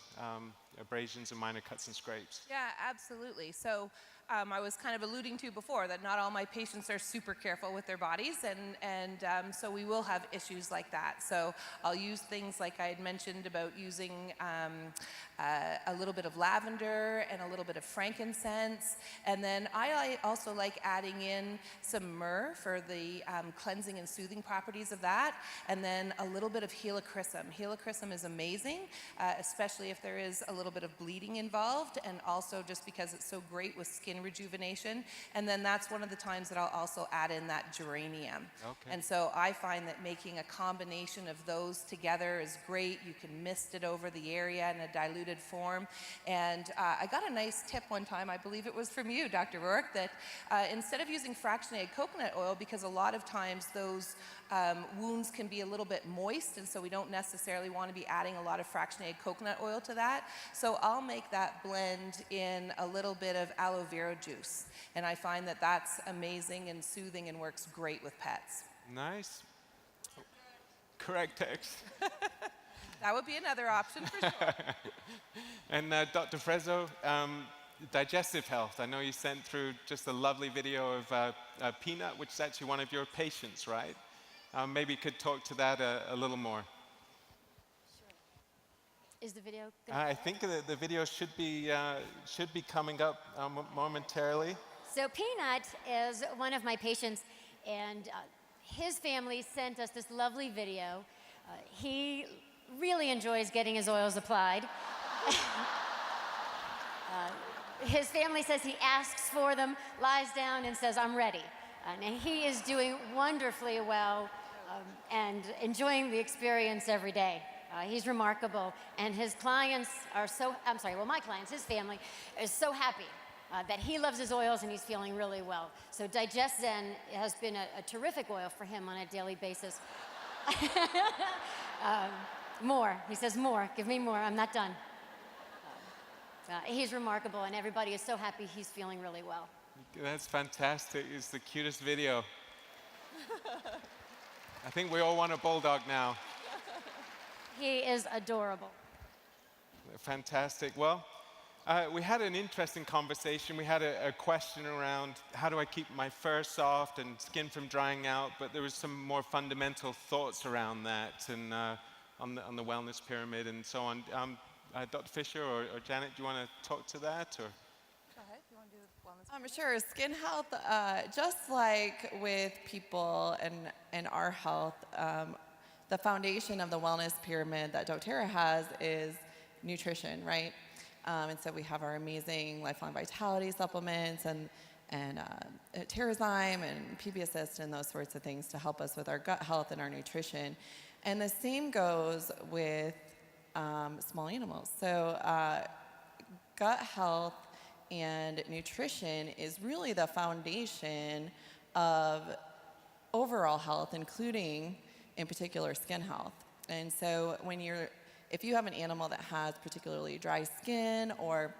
abrasions and minor cuts and scrapes? Yeah, absolutely. So I was kind of alluding to before that not all my patients are super careful with their bodies, and so we will have issues like that. So I'll use things like I had mentioned about using a little bit of lavender and a little bit of frankincense, and then I also like adding in some myrrh for the cleansing and soothing properties of that, and then a little bit of helichrysum. Helichrysum is amazing, especially if there is a little bit of bleeding involved, and also just because it's so great with skin rejuvenation. And then that's one of the times that I'll also add in that geranium. Okay. And so I find that making a combination of those together is great. You can mist it over the area in a diluted form. And I got a nice tip one time, I believe it was from you, Dr. Rourke, that instead of using fractionated coconut oil, because a lot of times those wounds can be a little bit moist, and so we don't necessarily want to be adding a lot of fractionated coconut oil to that. So I'll make that blend in a little bit of aloe vera juice, and I find that that's amazing and soothing and works great with pets. Nice. Correct text. That would be another option for sure. And Dr. Frezzo, digestive health. I know you sent through just a lovely video of Peanut, which is actually one of your patients, right? Maybe you could talk to that a little more. Is the video good? I think the video should be coming up momentarily. So Peanut is one of my patients, and his family sent us this lovely video. He really enjoys getting his oils applied. His family says he asks for them, lies down, and says, "I'm ready." And he is doing wonderfully well and enjoying the experience every day. He's remarkable, and his clients are my clients, his family, is so happy that he loves his oils and he's feeling really well. So Digest Zen has been a terrific oil for him on a daily basis. More, he says, more, give me more, I'm not done. He's remarkable, and everybody is so happy he's feeling really well. That's fantastic. It's the cutest video. I think we all want a bulldog now. He is adorable. Fantastic. Well, we had an interesting conversation. We had a question around how do I keep my fur soft and skin from drying out, but there was some more fundamental thoughts around that and on the wellness pyramid and so on. Dr. Fisher or Janet, do you want to talk to that? Or? Go ahead. You want to do wellness? Sure. Skin health, just like with people and our health, the foundation of the wellness pyramid that doTERRA has is nutrition, right? And so we have our amazing lifelong vitality supplements and Terrazyme and PB Assist and those sorts of things to help us with our gut health and our nutrition. And the same goes with small animals. So gut health and nutrition is really the foundation of overall health, including, in particular, skin health. And so if you have an animal that has particularly dry skin or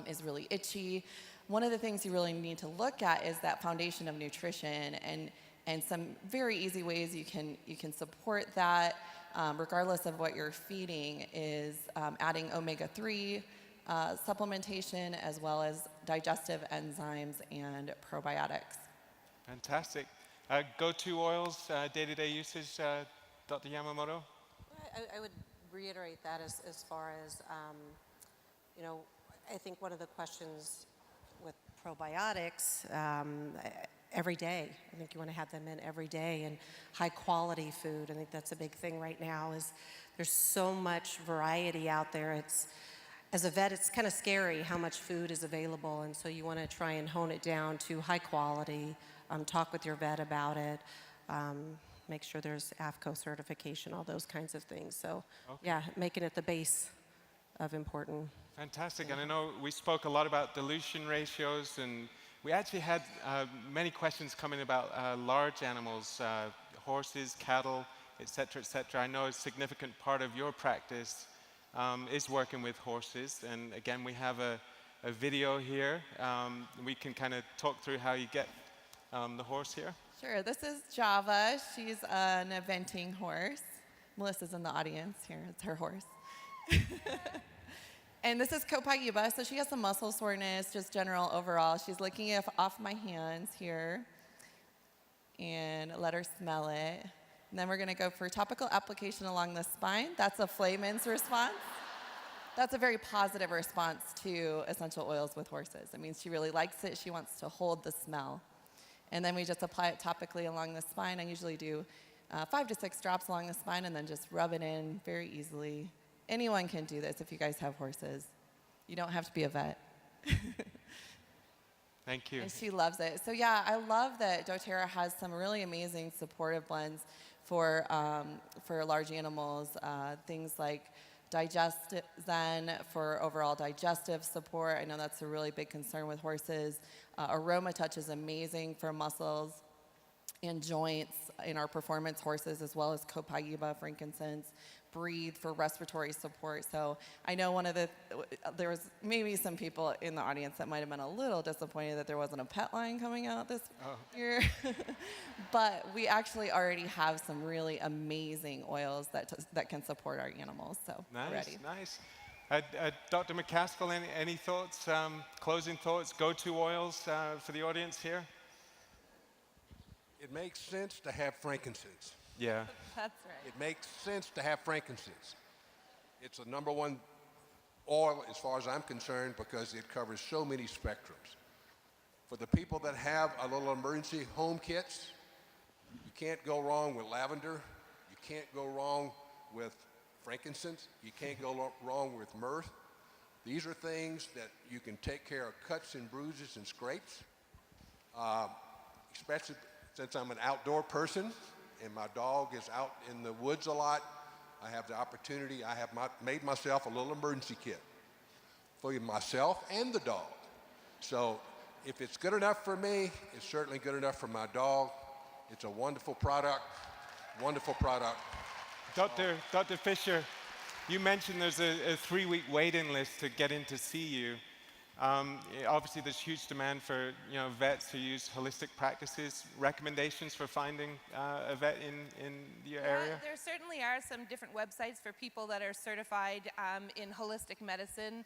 is really itchy, one of the things you really need to look at is that foundation of nutrition, and some very easy ways you can support that, regardless of what you're feeding, is adding omega-3 supplementation, as well as digestive enzymes and probiotics. Fantastic. Go-to oils, day-to-day usage, Dr. Yamamoto? I would reiterate that as far as, I think one of the questions with probiotics, every day. I think you want to have them in every day, and high quality food. I think that's a big thing right now is there's so much variety out there. as a vet, it's kind of scary how much food is available, and so you want to try and hone it down to high quality, talk with your vet about it, make sure there's AFCO certification, all those kinds of things. So, yeah, making it the base of important. Fantastic. And I know we spoke a lot about dilution ratios, and we actually had many questions coming about large animals, horses, cattle, et cetera, I know a significant part of your practice is working with horses. And again, we have a video here. We can kind of talk through how you get the horse here. Sure, this is Java. She's an eventing horse. Melissa's in the audience here. It's her horse. And this is Copayiba, so she has some muscle soreness, just general overall. She's licking it off my hands here. And let her smell it. And then we're gonna go for topical application along the spine. That's a Flayman's response. That's a very positive response to essential oils with horses. It means she really likes it. She wants to hold the smell. And then we just apply it topically along the spine. I usually do 5 to 6 drops along the spine and then just rub it in very easily. Anyone can do this if you guys have horses. You don't have to be a vet. Thank you. And she loves it. So yeah, I love that doTERRA has some really amazing supportive blends for large animals. Things like Zen for overall digestive support. I know that's a really big concern with horses. Aroma Touch is amazing for muscles and joints in our performance horses, as well as Copayiba, frankincense, Breathe for respiratory support. So I know there was maybe some people in the audience that might have been a little disappointed that there wasn't a pet line coming out this year. But we actually already have some really amazing oils that can support our animals. So nice, ready. Nice. Dr. McCaskill, any thoughts, closing thoughts, go-to oils for the audience here? It makes sense to have frankincense. Yeah. That's right. It makes sense to have frankincense. It's the #1 oil as far as I'm concerned because it covers so many spectrums. For the people that have a little emergency home kits, you can't go wrong with lavender. You can't go wrong with frankincense. You can't go wrong with myrrh. These are things that you can take care of cuts and bruises and scrapes, especially since I'm an outdoor person and my dog is out in the woods a lot. I have the opportunity. I have made myself a little emergency kit for myself and the dog. So if it's good enough for me, it's certainly good enough for my dog. It's a wonderful product, wonderful product. Dr. Fisher, you mentioned there's a 3-week waiting list to get in to see you. Obviously, there's huge demand for vets who use holistic practices. Recommendations for finding a vet in your area? There certainly are some different websites for people that are certified in holistic medicine,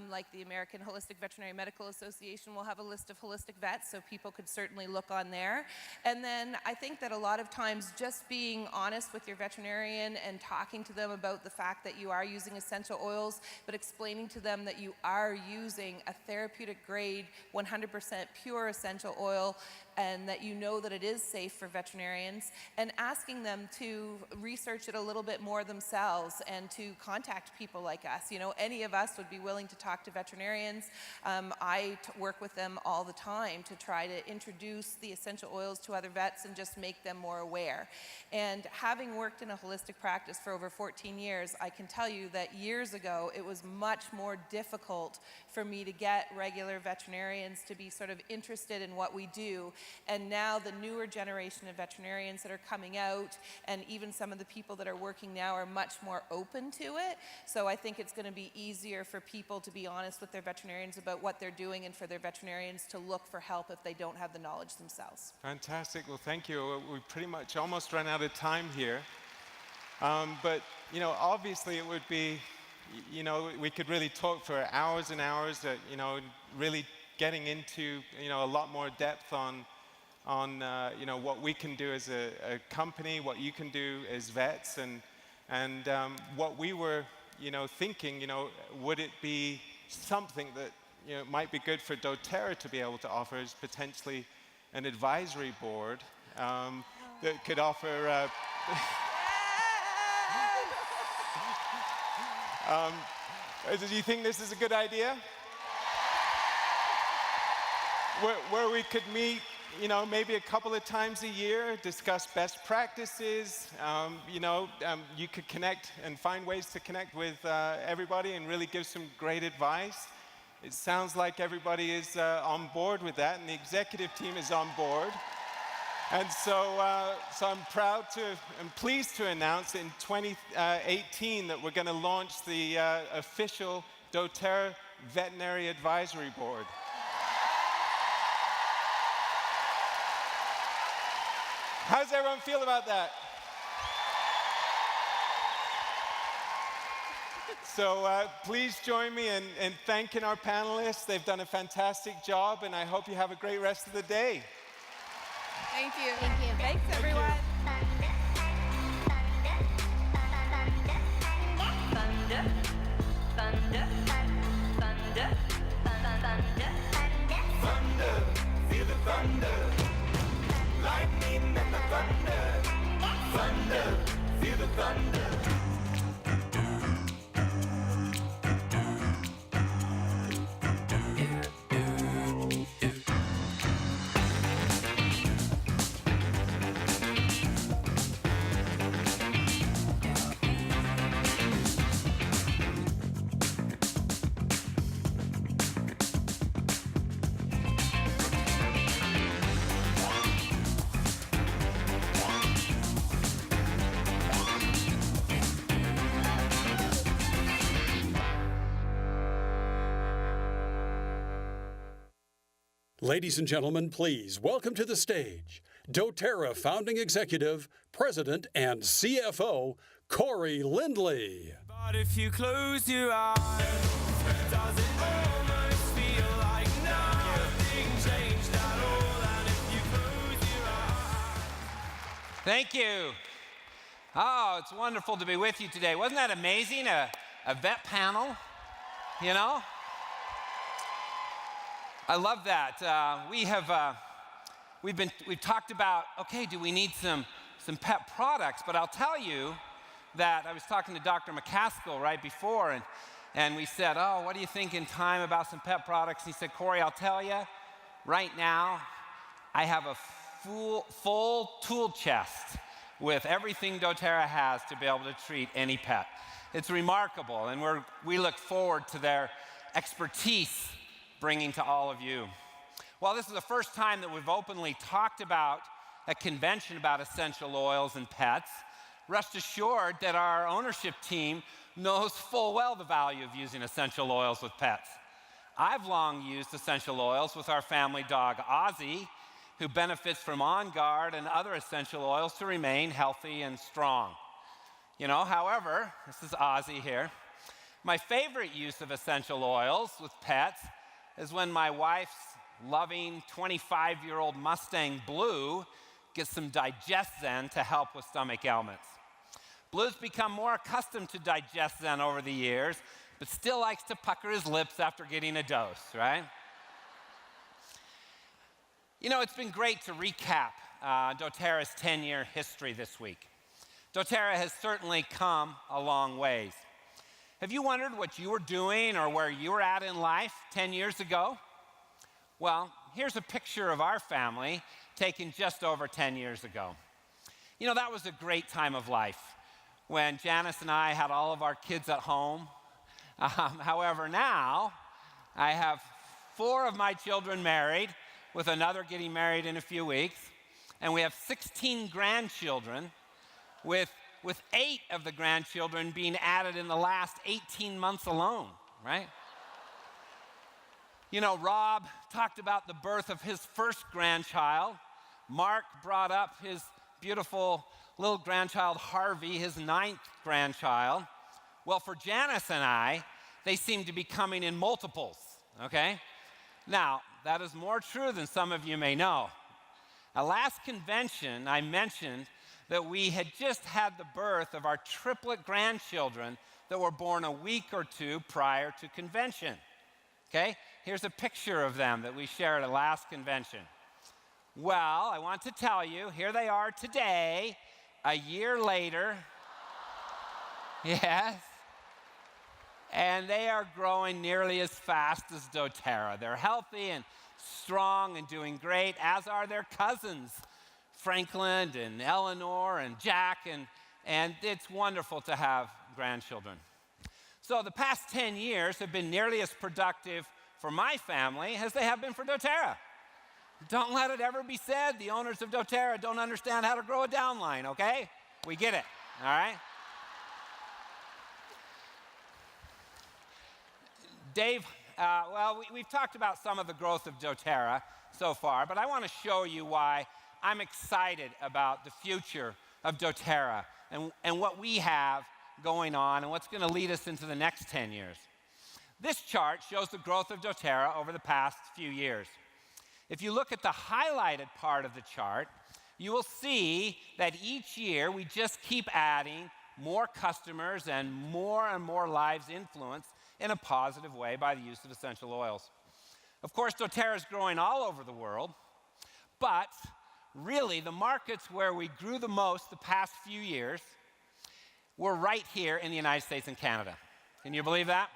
like the American Holistic Veterinary Medical Association will have a list of holistic vets, so people could certainly look on there. And then I think that a lot of times just being honest with your veterinarian and talking to them about the fact that you are using essential oils, but explaining to them that you are using a therapeutic grade, 100% pure essential oil, and that you know that it is safe for veterinarians, and asking them to research it a little bit more themselves and to contact people like us. Any of us would be willing to talk to veterinarians. I work with them all the time to try to introduce the essential oils to other vets and just make them more aware. And having worked in a holistic practice for over 14 years, I can tell you that years ago it was much more difficult for me to get regular veterinarians to be sort of interested in what we do. And now the newer generation of veterinarians that are coming out, and even some of the people that are working now, are much more open to it. So I think it's going to be easier for people to be honest with their veterinarians about what they're doing, and for their veterinarians to look for help if they don't have the knowledge themselves. Fantastic. Well, thank you. We pretty much almost run out of time here. But, obviously it would be, we could really talk for hours and hours, really getting into, a lot more depth on what we can do as a company, what you can do as vets, and what we were, thinking, would it be something that, might be good for doTERRA to be able to offer as potentially an advisory board that could offer Do you think this is a good idea? Where we could meet, maybe a couple of times a year, discuss best practices. You could connect and find ways to connect with everybody and really give some great advice. It sounds like everybody is on board with that, and the executive team is on board. And so I'm pleased to announce in 2018 that we're going to launch the official doTERRA Veterinary Advisory Board. How does everyone feel about that? So please join me in thanking our panelists. They've done a fantastic job, and I hope you have a great rest of the day. Thank you. Thank you. Thanks, everyone. Thunder, thunder, thunder, thunder, thunder, feel the thunder, lightning and the thunder, thunder, feel the thunder. Ladies and gentlemen, please welcome to the stage doTERRA founding executive, president, and CFO, Corey Lindley. But if you close your eyes, does it almost feel like nothing changed at all? And if you close your eyes. Thank you. Oh, it's wonderful to be with you today. Wasn't that amazing? A vet panel, I love that. We've talked about, okay, do we need some pet products? But I'll tell you that I was talking to Dr. McCaskill right before, and we said, oh, what do you think in time about some pet products? And he said, Corey, I'll tell you, right now, I have a full tool chest with everything doTERRA has to be able to treat any pet. It's remarkable, and we look forward to their expertise bringing to all of you. Well, this is the first time that we've openly talked about a convention about essential oils and pets. Rest assured that our ownership team knows full well the value of using essential oils with pets. I've long used essential oils with our family dog, Ozzy, who benefits from On Guard and other essential oils to remain healthy and strong. However, this is Ozzy here. My favorite use of essential oils with pets is when my wife's loving 25-year-old Mustang Blue gets some Digest-Zen to help with stomach ailments. Blue's become more accustomed to Digest-Zen over the years, but still likes to pucker his lips after getting a dose, right? It's been great to recap doTERRA's 10-year history this week. doTERRA has certainly come a long ways. Have you wondered what you were doing or where you were at in life 10 years ago? Well, here's a picture of our family taken just over 10 years ago. That was a great time of life when Janice and I had all of our kids at home. However, now I have 4 of my children married, with another getting married in a few weeks, and we have 16 grandchildren, with 8 of the grandchildren being added in the last 18 months alone, right? Rob talked about the birth of his first grandchild. Mark brought up his beautiful little grandchild, Harvey, his 9th grandchild. Well, for Janice and I, they seem to be coming in multiples, okay? Now, that is more true than some of you may know. At last convention, I mentioned that we had just had the birth of our triplet grandchildren that were born a week or 2 prior to convention. Okay? Here's a picture of them that we shared at last convention. Well, I want to tell you, here they are today, a year later. Yes. and they are growing nearly as fast as doTERRA. They're healthy and strong and doing great, as are their cousins, Franklin and Eleanor and Jack, and it's wonderful to have grandchildren. So the past 10 years have been nearly as productive for my family as they have been for doTERRA. Don't let it ever be said the owners of doTERRA don't understand how to grow a downline, okay? We get it, all right? Dave, we've talked about some of the growth of doTERRA so far, but I want to show you why I'm excited about the future of doTERRA and what we have going on and what's going to lead us into the next 10 years. This chart shows the growth of doTERRA over the past few years. If you look at the highlighted part of the chart, you will see that each year we just keep adding more customers and more lives influenced in a positive way by the use of essential oils. Of course, doTERRA is growing all over the world, but really the markets where we grew the most the past few years were right here in the United States and Canada. Can you believe that?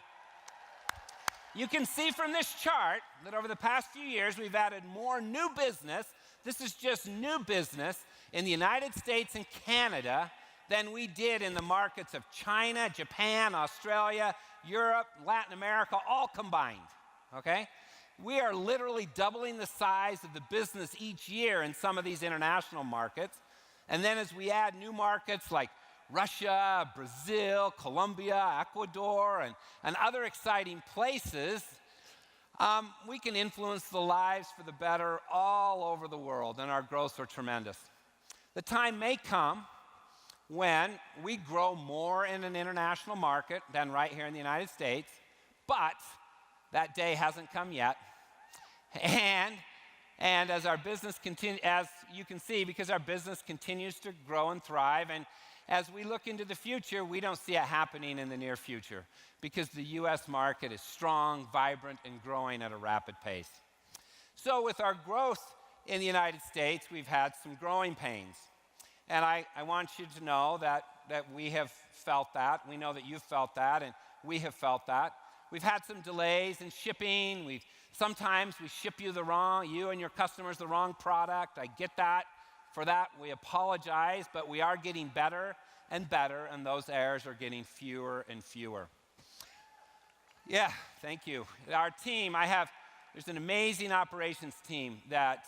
You can see from this chart that over the past few years we've added more new business, this is just new business, in the United States and Canada than we did in the markets of China, Japan, Australia, Europe, Latin America, all combined, okay? We are literally doubling the size of the business each year in some of these international markets. And then as we add new markets like Russia, Brazil, Colombia, Ecuador, and other exciting places, we can influence the lives for the better all over the world, and our growths are tremendous. The time may come when we grow more in an international market than right here in the United States, but that day hasn't come yet. And as our business as you can see, because our business continues to grow and thrive, and as we look into the future, we don't see it happening in the near future because the U.S. market is strong, vibrant, and growing at a rapid pace. So with our growth in the United States, we've had some growing pains. And I want you to know that we have felt that. We know that you've felt that, and we have felt that. We've had some delays in shipping. Sometimes we ship you and your customers the wrong product. I get that. For that, we apologize, but we are getting better and better, and those errors are getting fewer and fewer. Yeah, thank you. Our team, there's an amazing operations team that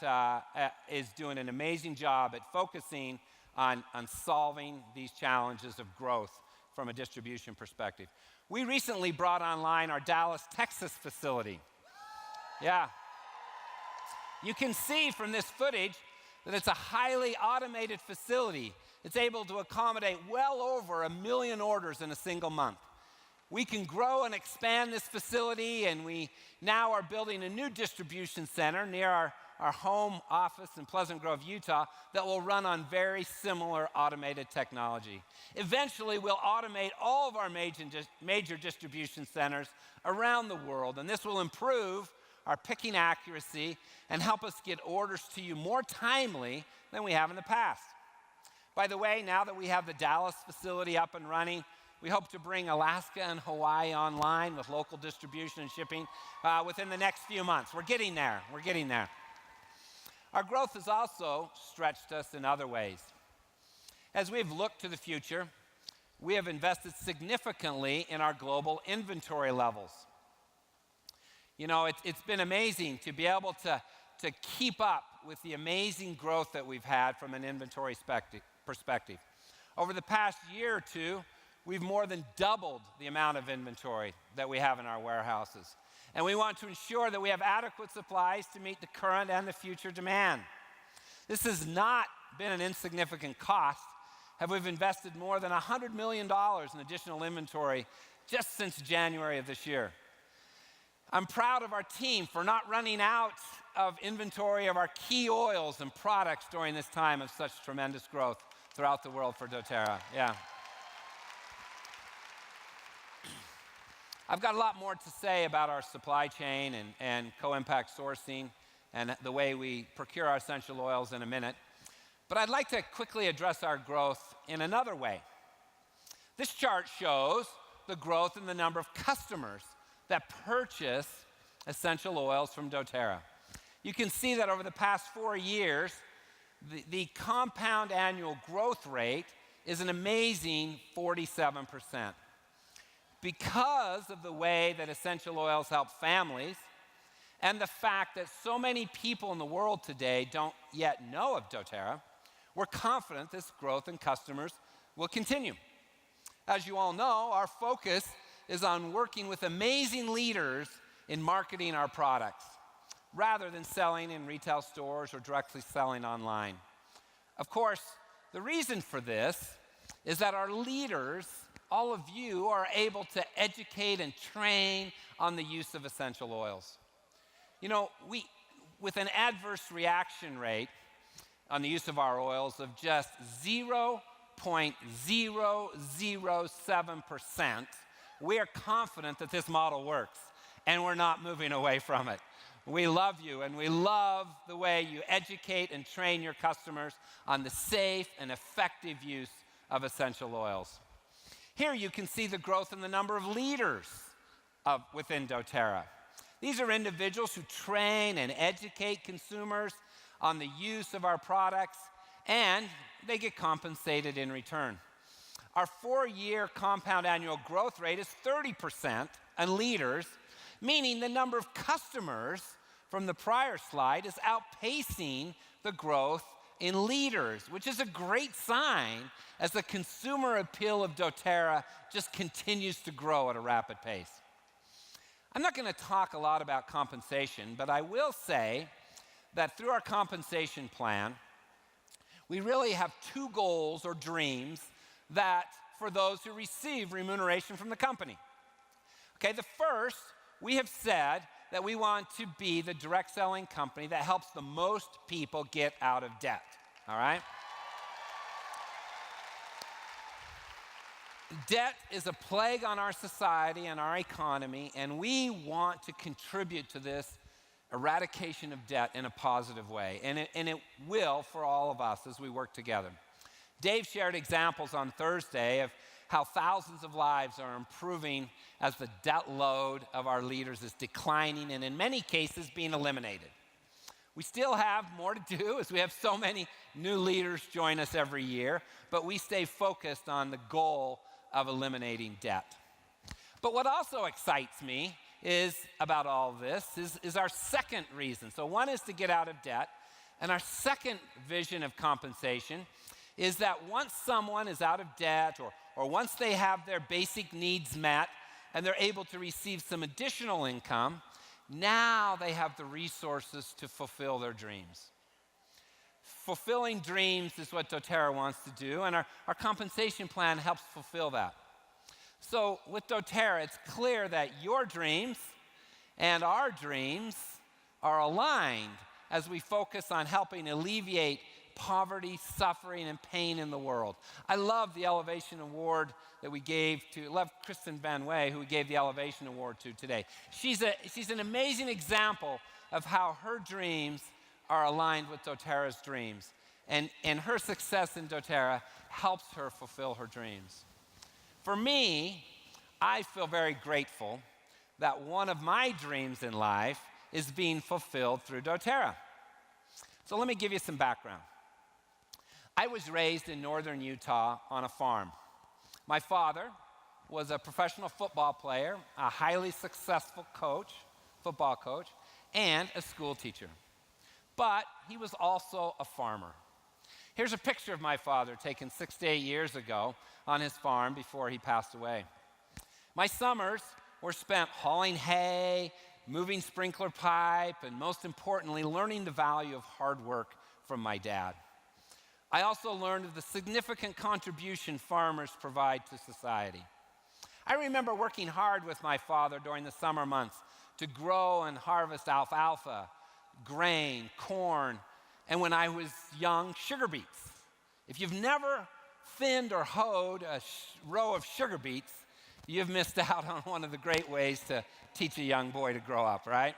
is doing an amazing job at focusing on solving these challenges of growth from a distribution perspective. We recently brought online our Dallas, Texas facility. Yeah. You can see from this footage that it's a highly automated facility. It's able to accommodate well over 1 million orders in a single month. We can grow and expand this facility, and we now are building a new distribution center near our home office in Pleasant Grove, Utah, that will run on very similar automated technology. Eventually, we'll automate all of our major distribution centers around the world, and this will improve our picking accuracy and help us get orders to you more timely than we have in the past. By the way, now that we have the Dallas facility up and running, we hope to bring Alaska and Hawaii online with local distribution and shipping within the next few months. We're getting there. We're getting there. Our growth has also stretched us in other ways. As we've looked to the future, we have invested significantly in our global inventory levels. You know, it's been amazing to be able to keep up with the amazing growth that we've had from an inventory perspective. Over the past year or two, we've more than doubled the amount of inventory that we have in our warehouses. And we want to ensure that we have adequate supplies to meet the current and the future demand. This has not been an insignificant cost, as we've invested more than $100 million in additional inventory just since January of this year. I'm proud of our team for not running out of inventory of our key oils and products during this time of such tremendous growth throughout the world for doTERRA. Yeah. I've got a lot more to say about our supply chain and co-impact sourcing and the way we procure our essential oils in a minute. But I'd like to quickly address our growth in another way. This chart shows the growth in the number of customers that purchase essential oils from doTERRA. You can see that over the past 4 years, the compound annual growth rate is an amazing 47%. Because of the way that essential oils help families and the fact that so many people in the world today don't yet know of doTERRA, we're confident this growth in customers will continue. As you all know, our focus is on working with amazing leaders in marketing our products, rather than selling in retail stores or directly selling online. Of course, the reason for this is that our leaders, all of you, are able to educate and train on the use of essential oils. You know, with an adverse reaction rate on the use of our oils of just 0.007%, we are confident that this model works, and we're not moving away from it. We love you, and we love the way you educate and train your customers on the safe and effective use of essential oils. Here you can see the growth in the number of leaders within doTERRA. These are individuals who train and educate consumers on the use of our products, and they get compensated in return. Our 4-year compound annual growth rate is 30% on leaders, meaning the number of customers from the prior slide is outpacing the growth in leaders, which is a great sign as the consumer appeal of doTERRA just continues to grow at a rapid pace. I'm not going to talk a lot about compensation, but I will say that through our compensation plan, we really have 2 goals or dreams that for those who receive remuneration from the company. Okay, the first, we have said that we want to be the direct selling company that helps the most people get out of debt, all right? Debt is a plague on our society and our economy, and we want to contribute to this eradication of debt in a positive way, and it will for all of us as we work together. Dave shared examples on Thursday of how thousands of lives are improving as the debt load of our leaders is declining and in many cases being eliminated. We still have more to do as we have so many new leaders join us every year, but we stay focused on the goal of eliminating debt. But what also excites me is about all of this is our second reason. So one is to get out of debt, and our second vision of compensation is that once someone is out of debt or once they have their basic needs met and they're able to receive some additional income, now they have the resources to fulfill their dreams. Fulfilling dreams is what doTERRA wants to do, and our compensation plan helps fulfill that. So with doTERRA, it's clear that your dreams and our dreams are aligned as we focus on helping alleviate poverty, suffering, and pain in the world. I love the Elevation Award that we gave to, love Kristen Van Wey, who we gave the Elevation Award to today. She's an amazing example of how her dreams are aligned with doTERRA's dreams. And her success in doTERRA helps her fulfill her dreams. For me, I feel very grateful that one of my dreams in life is being fulfilled through doTERRA. So let me give you some background. I was raised in northern Utah on a farm. My father was a professional football player, a highly successful coach, football coach, and a school teacher. But he was also a farmer. Here's a picture of my father taken 6 to 8 years ago on his farm before he passed away. My summers were spent hauling hay, moving sprinkler pipe, and most importantly, learning the value of hard work from my dad. I also learned of the significant contribution farmers provide to society. I remember working hard with my father during the summer months to grow and harvest alfalfa, grain, corn, and when I was young, sugar beets. If you've never thinned or hoed a row of sugar beets, you've missed out on one of the great ways to teach a young boy to grow up, right?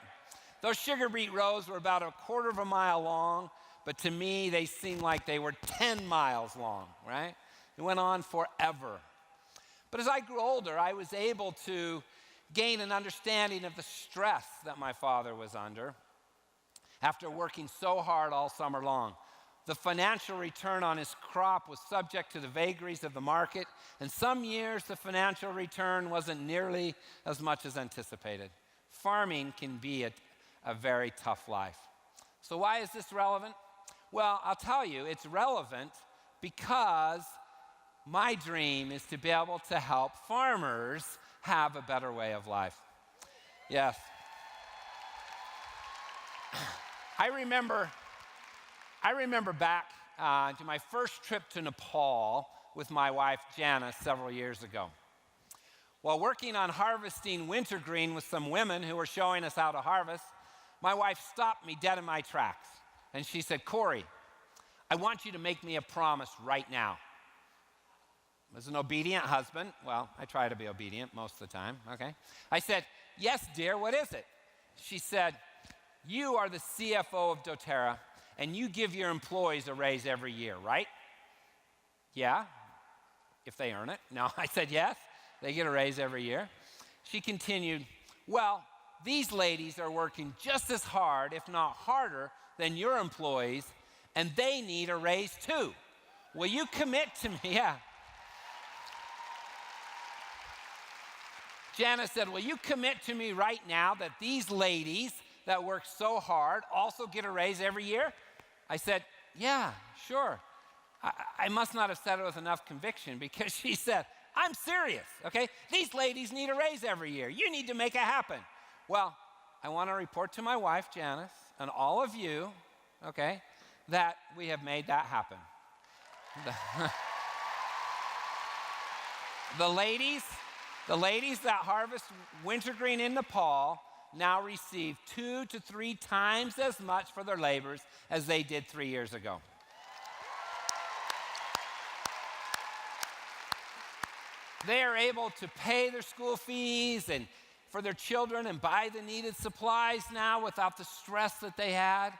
Those sugar beet rows were about 1/4 of a mile long, but to me, they seemed like they were 10 miles long, right? It went on forever. But as I grew older, I was able to gain an understanding of the stress that my father was under after working so hard all summer long. The financial return on his crop was subject to the vagaries of the market, and some years the financial return wasn't nearly as much as anticipated. Farming can be a very tough life. So why is this relevant? Well, I'll tell you, it's relevant because my dream is to be able to help farmers have a better way of life. Yes. I remember back to my first trip to Nepal with my wife Janice several years ago. While working on harvesting wintergreen with some women who were showing us how to harvest, my wife stopped me dead in my tracks. And she said, "Corey, I want you to make me a promise right now." As an obedient husband, well, I try to be obedient most of the time, okay? I said, "Yes, dear, what is it?" She said, "You are the CFO of doTERRA, and you give your employees a raise every year, right?" "Yeah, if they earn it." No, I said, "Yes, they get a raise every year." She continued, "Well, these ladies are working just as hard, if not harder, than your employees, and they need a raise too. Will you commit to me?" Yeah. Janice said, "Will you commit to me right now that these ladies that work so hard also get a raise every year?" I said, "Yeah, sure." I must not have said it with enough conviction because she said, "I'm serious, okay? These ladies need a raise every year. You need to make it happen." Well, I want to report to my wife, Janice, and all of you, okay, that we have made that happen. The ladies that harvest wintergreen in Nepal now receive 2 to 3 times as much for their labors as they did 3 years ago. They are able to pay their school fees and for their children and buy the needed supplies now without the stress that they had.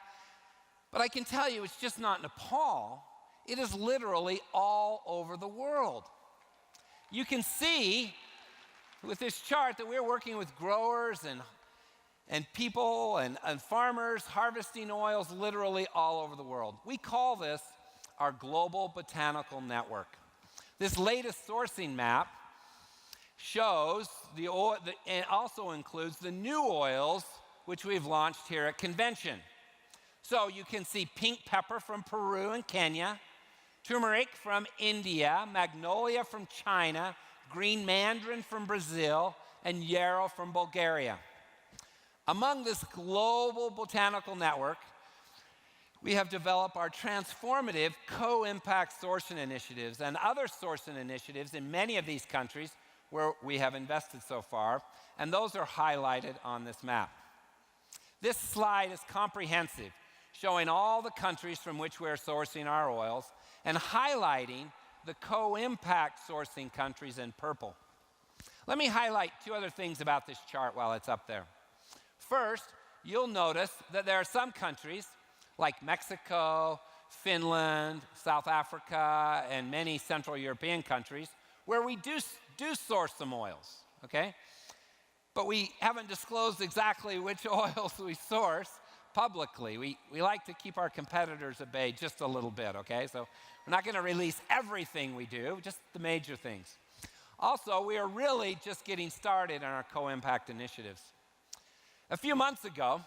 But I can tell you, it's just not Nepal. It is literally all over the world. You can see with this chart that we're working with growers and people and farmers harvesting oils literally all over the world. We call this our Global Botanical Network. This latest sourcing map shows the oil, and also includes the new oils which we've launched here at Convention. So you can see pink pepper from Peru and Kenya, turmeric from India, magnolia from China, green mandarin from Brazil, and yarrow from Bulgaria. Among this global botanical network, we have developed our transformative co-impact sourcing initiatives and other sourcing initiatives in many of these countries where we have invested so far, and those are highlighted on this map. This slide is comprehensive, showing all the countries from which we are sourcing our oils and highlighting the co-impact sourcing countries in purple. Let me highlight 2 other things about this chart while it's up there. First, you'll notice that there are some countries like Mexico, Finland, South Africa, and many Central European countries where we do source some oils, okay? But we haven't disclosed exactly which oils we source publicly. We like to keep our competitors at bay just a little bit, okay? So we're not going to release everything we do, just the major things. Also, we are really just getting started in our co-impact initiatives. A few months ago,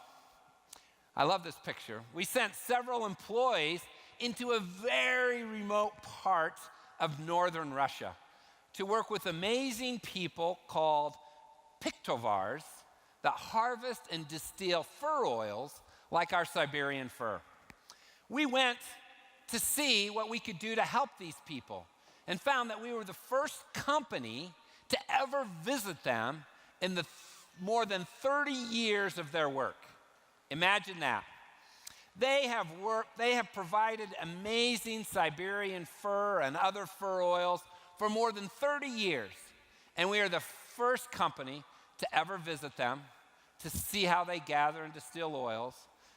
I love this picture, we sent several employees into a very remote part of northern Russia to work with amazing people called pictovars that harvest and distill fur oils like our Siberian fir. We went to see what we could do to help these people and found that we were the first company to ever visit them in the more than 30 years of their work. Imagine that. They have provided amazing Siberian fir and other fir oils for more than 30 years. And we are the first company to ever visit them, to see how they gather and distill oils,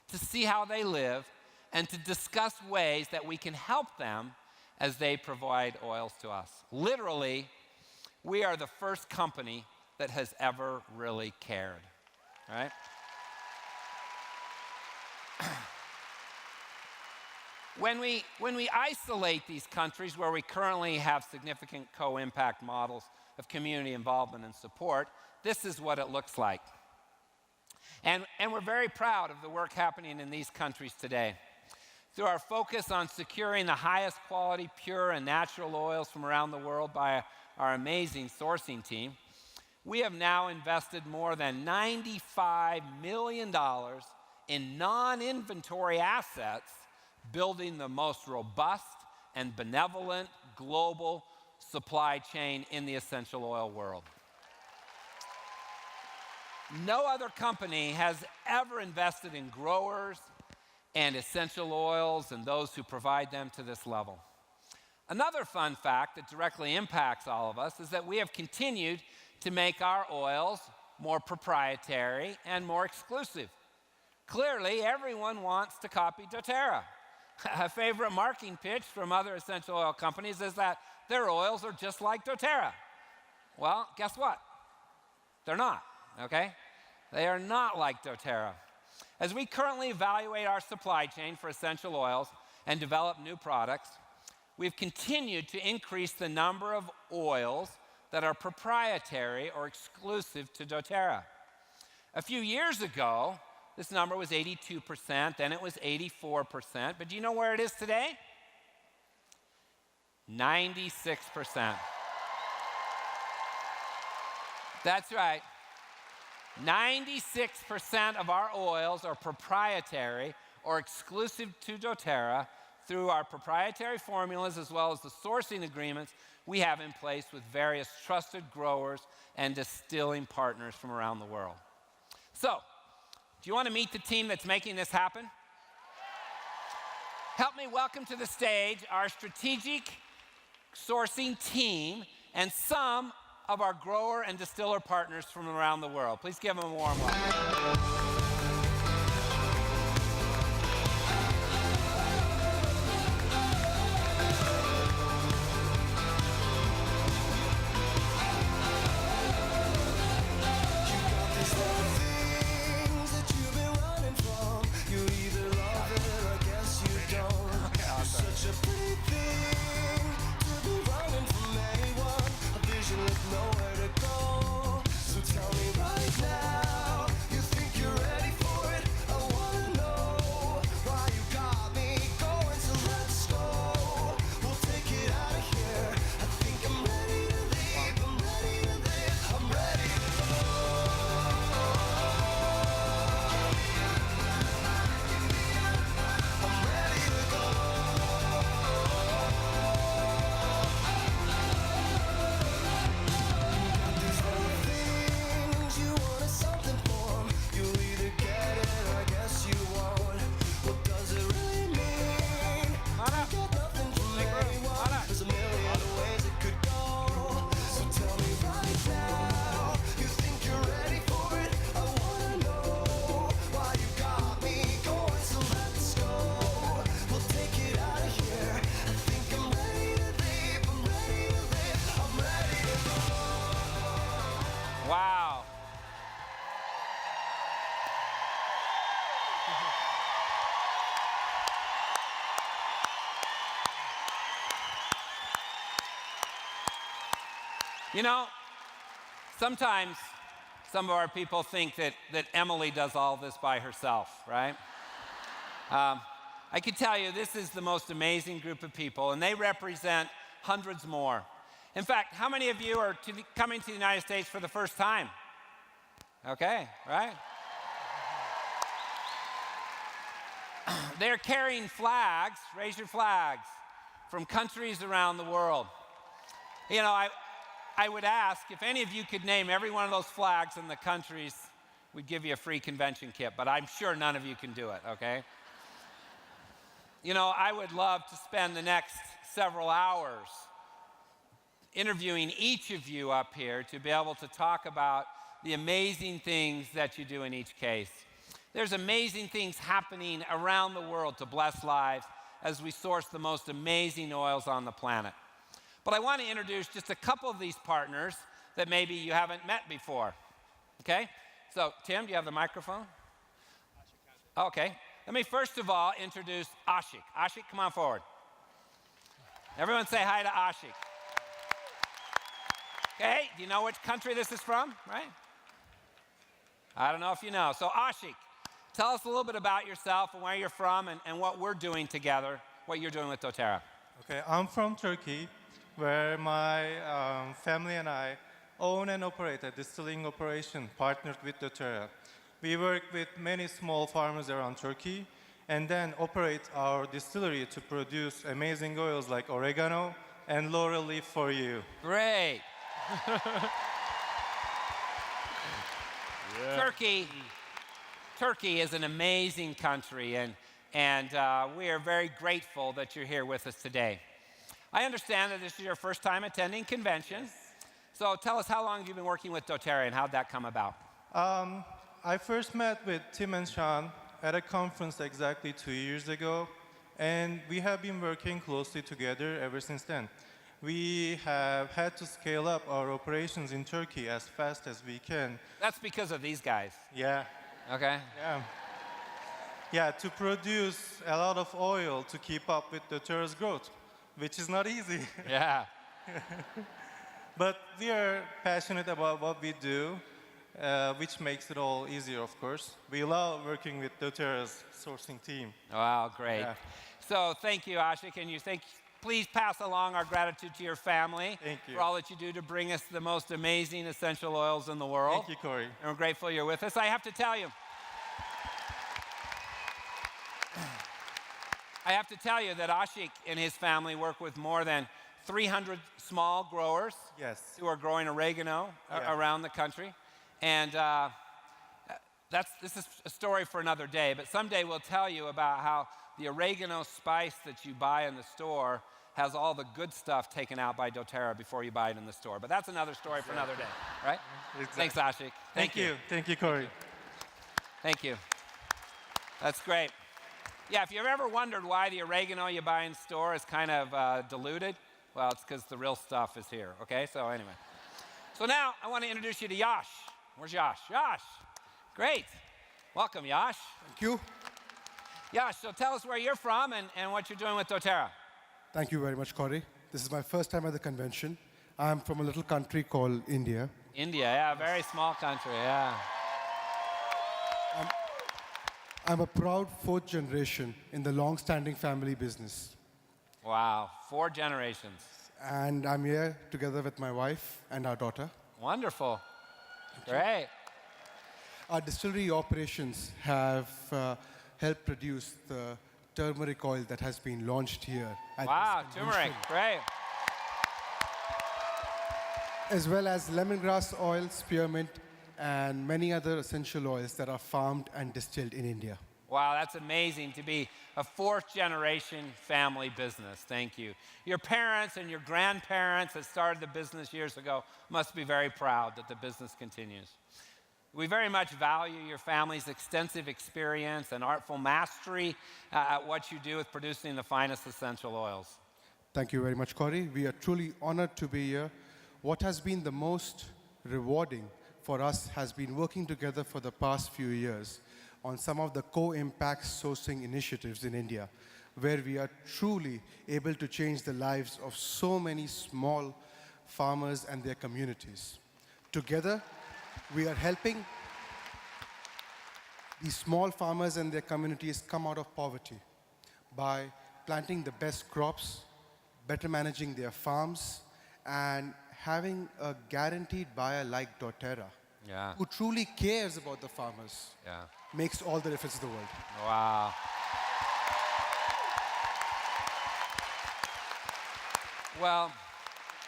to see how they live, and to discuss ways that we can help them as they provide oils to us. Literally, we are the first company that has ever really cared, right? When we isolate these countries where we currently have significant co-impact models of community involvement and support, this is what it looks like. And we're very proud of the work happening in these countries today. Through our focus on securing the highest quality, pure, and natural oils from around the world by our amazing sourcing team, we have now invested more than $95 million in non-inventory assets, building the most robust and benevolent global supply chain in the essential oil world. No other company has ever invested in growers and essential oils and those who provide them to this level. Another fun fact that directly impacts all of us is that we have continued to make our oils more proprietary and more exclusive. Clearly, everyone wants to copy doTERRA. A favorite marketing pitch from other essential oil companies is that their oils are just like doTERRA. Well, guess what? They're not, okay? They are not like doTERRA. As we currently evaluate our supply chain for essential oils and develop new products, we've continued to increase the number of oils that are proprietary or exclusive to doTERRA. A few years ago, this number was 82%, then it was 84%, but do you know where it is today? 96%. That's right. 96% of our oils are proprietary or exclusive to doTERRA through our proprietary formulas as well as the sourcing agreements we have in place with various trusted growers and distilling partners from around the world. So, do you want to meet the team that's making this happen? Help me welcome to the stage our strategic sourcing team and some of our grower and distiller partners from around the world. Please give them a warm welcome. Wow. You know, sometimes some of our people think that Emily does all this by herself, right? I can tell you this is the most amazing group of people, and they represent hundreds more. In fact, how many of you are coming to the United States for the first time? Okay, right? They're carrying flags, raise your flags, from countries around the world. You know, I would ask if any of you could name every one of those flags in the countries, we'd give you a free convention kit, but I'm sure none of you can do it, okay? You know, I would love to spend the next several hours interviewing each of you up here to be able to talk about the amazing things that you do in each case. There's amazing things happening around the world to bless lives as we source the most amazing oils on the planet. But I want to introduce just a couple of these partners that maybe you haven't met before, okay? So, Tim, do you have the microphone? Okay. Let me first of all introduce Ashik. Ashik, come on forward. Everyone say hi to Ashik. Okay, do you know which country this is from, right? I don't know if you know. So Ashik, tell us a little bit about yourself and where you're from and what we're doing together, what you're doing with doTERRA. Okay, I'm from Turkey, where my family and I own and operate a distilling operation partnered with doTERRA. We work with many small farmers around Turkey and then operate our distillery to produce amazing oils like oregano and laurel leaf for you. Great. Turkey is an amazing country, and we are very grateful that you're here with us today. I understand that this is your first time attending convention, so tell us how long have you been working with doTERRA and how'd that come about? I first met with Tim and Sean at a conference exactly 2 years ago, and we have been working closely together ever since then. We have had to scale up our operations in Turkey as fast as we can. That's because of these guys. Yeah. Okay. Yeah. Yeah, to produce a lot of oil to keep up with doTERRA's growth, which is not easy. Yeah. But we are passionate about what we do, which makes it all easier, of course. We love working with doTERRA's sourcing team. Wow, great. Yeah. So thank you, Ashik, and please pass along our gratitude to your family for all that you do to bring us the most amazing essential oils in the world. Thank you, Corey. And we're grateful you're with us. I have to tell you that Ashik and his family work with more than 300 small growers who are growing oregano around the country. And this is a story for another day, but someday we'll tell you about how the oregano spice that you buy in the store has all the good stuff taken out by doTERRA before you buy it in the store. But that's another story for another day, right? Exactly. Thanks, Ashik. Thank you. Thank you, Corey. Thank you. That's great. Yeah, if you've ever wondered why the oregano you buy in the store is kind of diluted, well, it's because the real stuff is here, okay? So anyway. So now I want to introduce you to Yash. Where's Yash? Yash. Great. Welcome, Yash. Thank you. Yash, so tell us where you're from and what you're doing with doTERRA. Thank you very much, Corey. This is my first time at the convention. I'm from a little country called India. India, yeah, very small country, yeah. I'm a proud fourth generation in the long-standing family business. Wow, 4 generations. And I'm here together with my wife and our daughter. Wonderful. Great. Our distillery operations have helped produce the turmeric oil that has been launched here. Wow, turmeric, great. As well as lemongrass oil, spearmint, and many other essential oils that are farmed and distilled in India. Wow, that's amazing to be a 4th generation family business. Thank you. Your parents and your grandparents that started the business years ago must be very proud that the business continues. We very much value your family's extensive experience and artful mastery at what you do with producing the finest essential oils. Thank you very much, Corey. We are truly honored to be here. What has been the most rewarding for us has been working together for the past few years on some of the co-impact sourcing initiatives in India, where we are truly able to change the lives of so many small farmers and their communities. Together, we are helping these small farmers and their communities come out of poverty by planting the best crops, better managing their farms, and having a guaranteed buyer like doTERRA, who truly cares about the farmers, makes all the difference in the world. Wow. Well,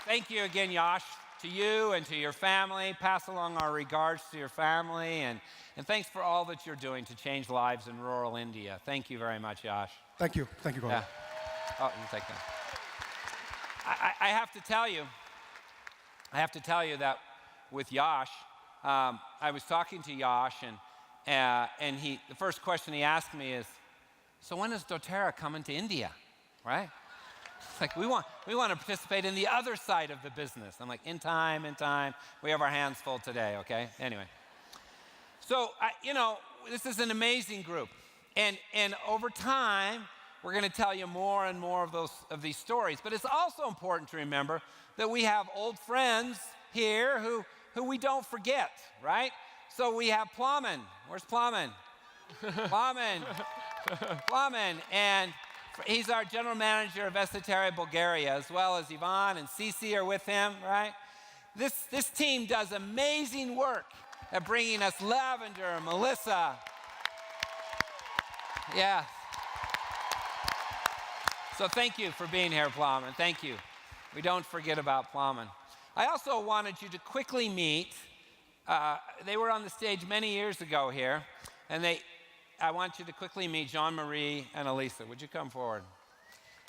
thank you again, Yash, to you and to your family. Pass along our regards to your family, and thanks for all that you're doing to change lives in rural India. Thank you very much, Yash. Thank you. Thank you, Corey. Yeah. Oh, you take that. I have to tell you that with Yash, I was talking to Yash, and the first question he asked me is, so when is doTERRA coming to India, right? It's like we want to participate in the other side of the business. I'm like, in time. We have our hands full today, okay? Anyway. So, this is an amazing group. And over time, we're going to tell you more and more of these stories. But it's also important to remember that we have old friends here who we don't forget, right? So we have Plamen. Where's Plamen? Plamen. And he's our general manager of Esoteria Bulgaria, as well as Ivan and Cici are with him, right? This team does amazing work at bringing us Lavender, Melissa. Yeah. So thank you for being here, Plamen. Thank you. We don't forget about Plamen. I also wanted you to quickly meet. They were on the stage many years ago here, and I want you to quickly meet Jean-Marie and Elisa. Would you come forward?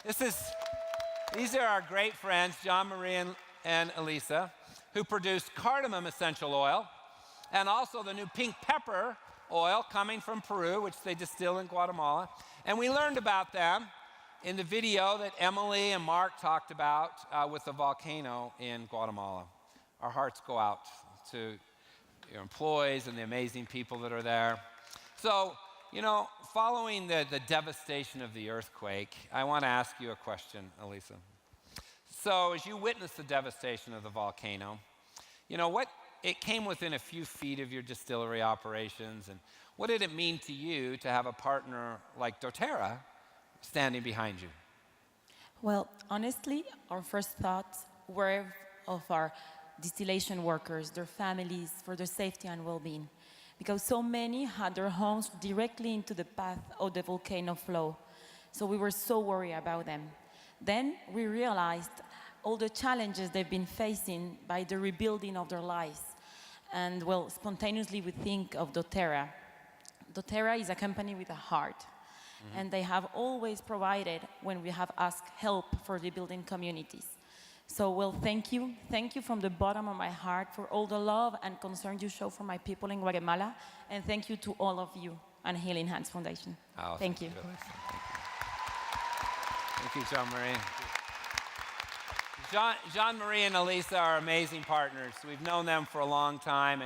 These are our great friends, Jean-Marie and Elisa, who produce cardamom essential oil, and also the new pink pepper oil coming from Peru, which they distill in Guatemala. And we learned about them in the video that Emily and Mark talked about with the volcano in Guatemala. Our hearts go out to your employees and the amazing people that are there. So, following the devastation of the earthquake, I want to ask you a question, Elisa. So, as you witnessed the devastation of the volcano, it came within a few feet of your distillery operations, and what did it mean to you to have a partner like doTERRA standing behind you? Well, honestly, our first thoughts were of our distillation workers, their families, for their safety and well-being, because so many had their homes directly into the path of the volcano flow. So we were so worried about them. Then we realized all the challenges they've been facing by the rebuilding of their lives. And well, spontaneously we think of doTERRA. doTERRA is a company with a heart. And they have always provided when we have asked help for rebuilding communities. So, well, thank you. Thank you from the bottom of my heart for all the love and concern you show for my people in Guatemala. And thank you to all of you and Healing Hands Foundation. Oh, thank you. Thank you, Jean-Marie. Jean-Marie and Elisa are amazing partners. We've known them for a long time.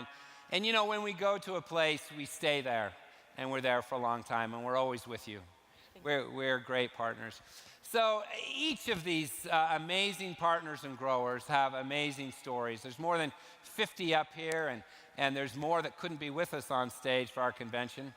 And when we go to a place, we stay there. And we're there for a long time, and we're always with you. We're great partners. So each of these amazing partners and growers have amazing stories. There's more than 50 up here, and there's more that couldn't be with us on stage for our convention.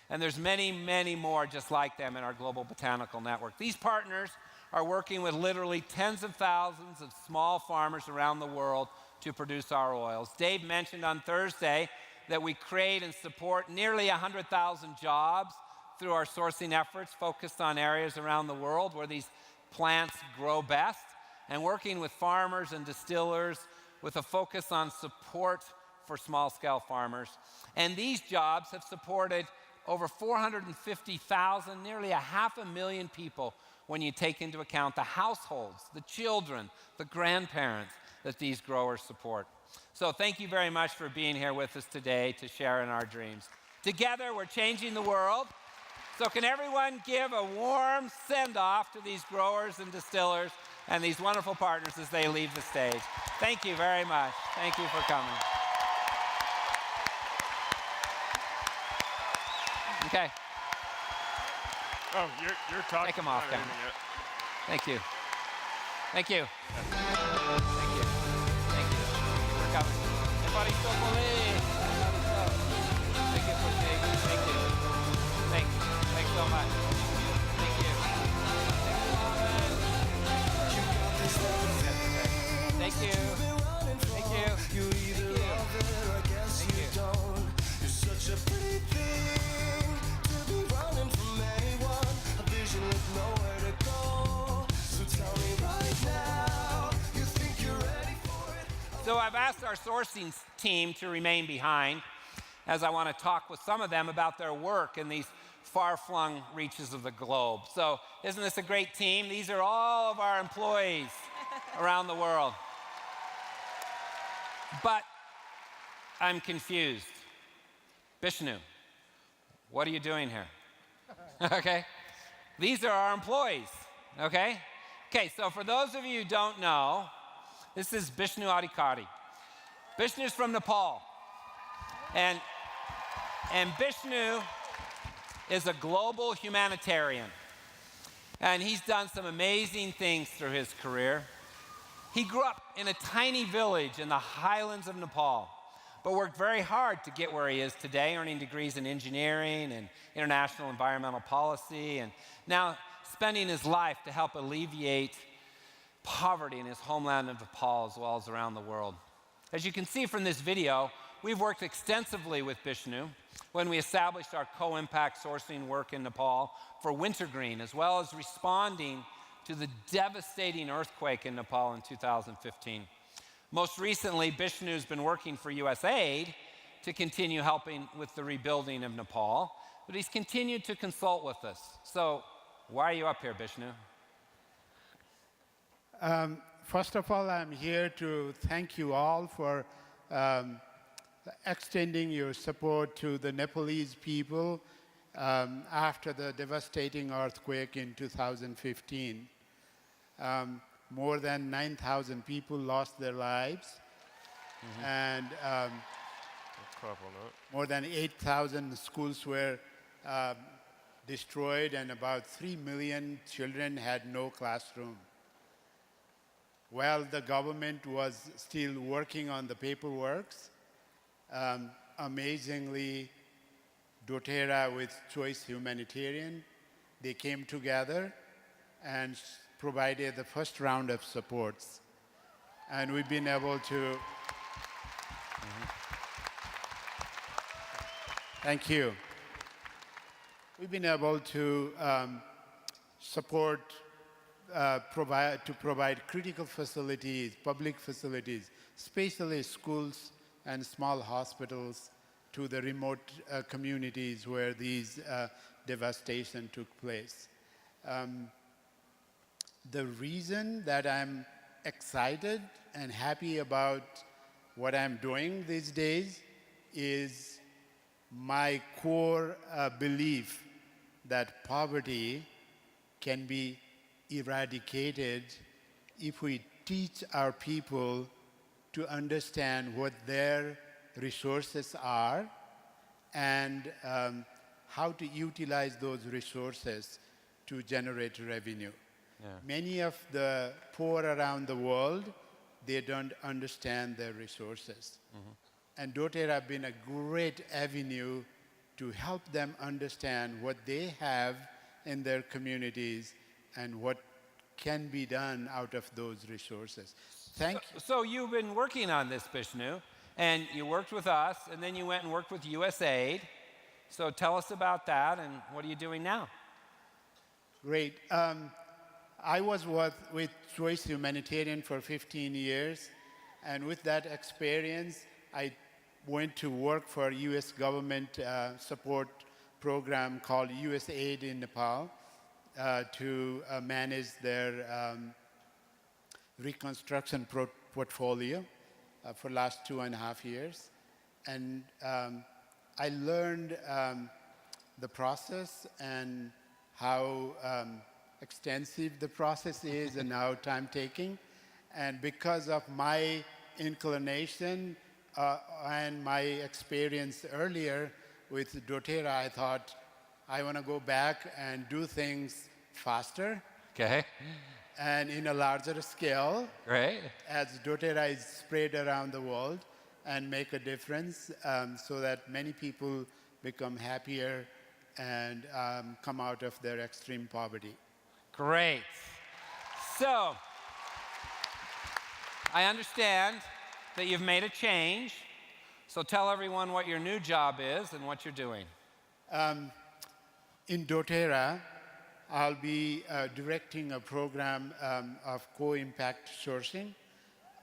And there's many, many more just like them in our Global Botanical Network. These partners are working with literally tens of thousands of small farmers around the world to produce our oils. Dave mentioned on Thursday that we create and support nearly 100,000 jobs through our sourcing efforts focused on areas around the world where these plants grow best, and working with farmers and distillers with a focus on support for small-scale farmers. And these jobs have supported over 450,000, nearly 500,000 people when you take into account the households, the children, the grandparents that these growers support. So thank you very much for being here with us today to share in our dreams. Together, we're changing the world. So can everyone give a warm send-off to these growers and distillers and these wonderful partners as they leave the stage. Thank you very much. Thank you for coming. Okay. Oh, you're talking. Take them off, Kevin. Thank you. Thank you. Everybody still believe. Thank you for being here. Thank you. Thanks so much. Thank you. Thank you. Thank you. Thank you. You're such a pretty thing to be running from anyone. A vision with nowhere to go. So tell me right now, you think you're ready for it? So I've asked our sourcing team to remain behind as I want to talk with some of them about their work in these far-flung reaches of the globe. So isn't this a great team? These are all of our employees around the world. But I'm confused. Bishnu, what are you doing here? Okay? These are our employees, okay? Okay, so for those of you who don't know, this is Bishnu Adhikari. Bishnu's from Nepal. And Bishnu is a global humanitarian. And he's done some amazing things through his career. He grew up in a tiny village in the highlands of Nepal, but worked very hard to get where he is today, earning degrees in engineering and international environmental policy, and now spending his life to help alleviate poverty in his homeland of Nepal as well as around the world. As you can see from this video, we've worked extensively with Bishnu when we established our co-impact sourcing work in Nepal for wintergreen, as well as responding to the devastating earthquake in Nepal in 2015. Most recently, Bishnu's been working for USAID to continue helping with the rebuilding of Nepal, but he's continued to consult with us. So why are you up here, Bishnu? First of all, I'm here to thank you all for extending your support to the Nepalese people after the devastating earthquake in 2015. More than 9,000 people lost their lives, and more than 8,000 schools were destroyed, and about 3 million children had no classroom. While the government was still working on the paperwork, amazingly, doTERRA with Choice Humanitarian, they came together and provided the first round of supports. And we've been able to, thank you. We've been able to support, provide critical facilities, public facilities, especially schools and small hospitals to the remote communities where these devastation took place. The reason that I'm excited and happy about what I'm doing these days is my core belief that poverty can be eradicated if we teach our people to understand what their resources are and how to utilize those resources to generate revenue. Yeah. Many of the poor around the world, they don't understand their resources. And doTERRA have been a great avenue to help them understand what they have in their communities and what can be done out of those resources. Thank you. So you've been working on this, Bishnu, and you worked with us, and then you went and worked with USAID. So tell us about that, and what are you doing now? Great. I was with Choice Humanitarian for 15 years, and with that experience, I went to work for U.S. government support program called USAID in Nepal to manage their reconstruction portfolio for the last 2.5 years. And I learned the process and how extensive the process is and how time-taking. And because of my inclination and my experience earlier with doTERRA, I thought I want to go back and do things faster. Okay. And in a larger scale. Great. As doTERRA is spread around the world and make a difference so that many people become happier and come out of their extreme poverty. Great. So, I understand that you've made a change. So tell everyone what your new job is and what you're doing. In doTERRA, I'll be directing a program of co-impact sourcing.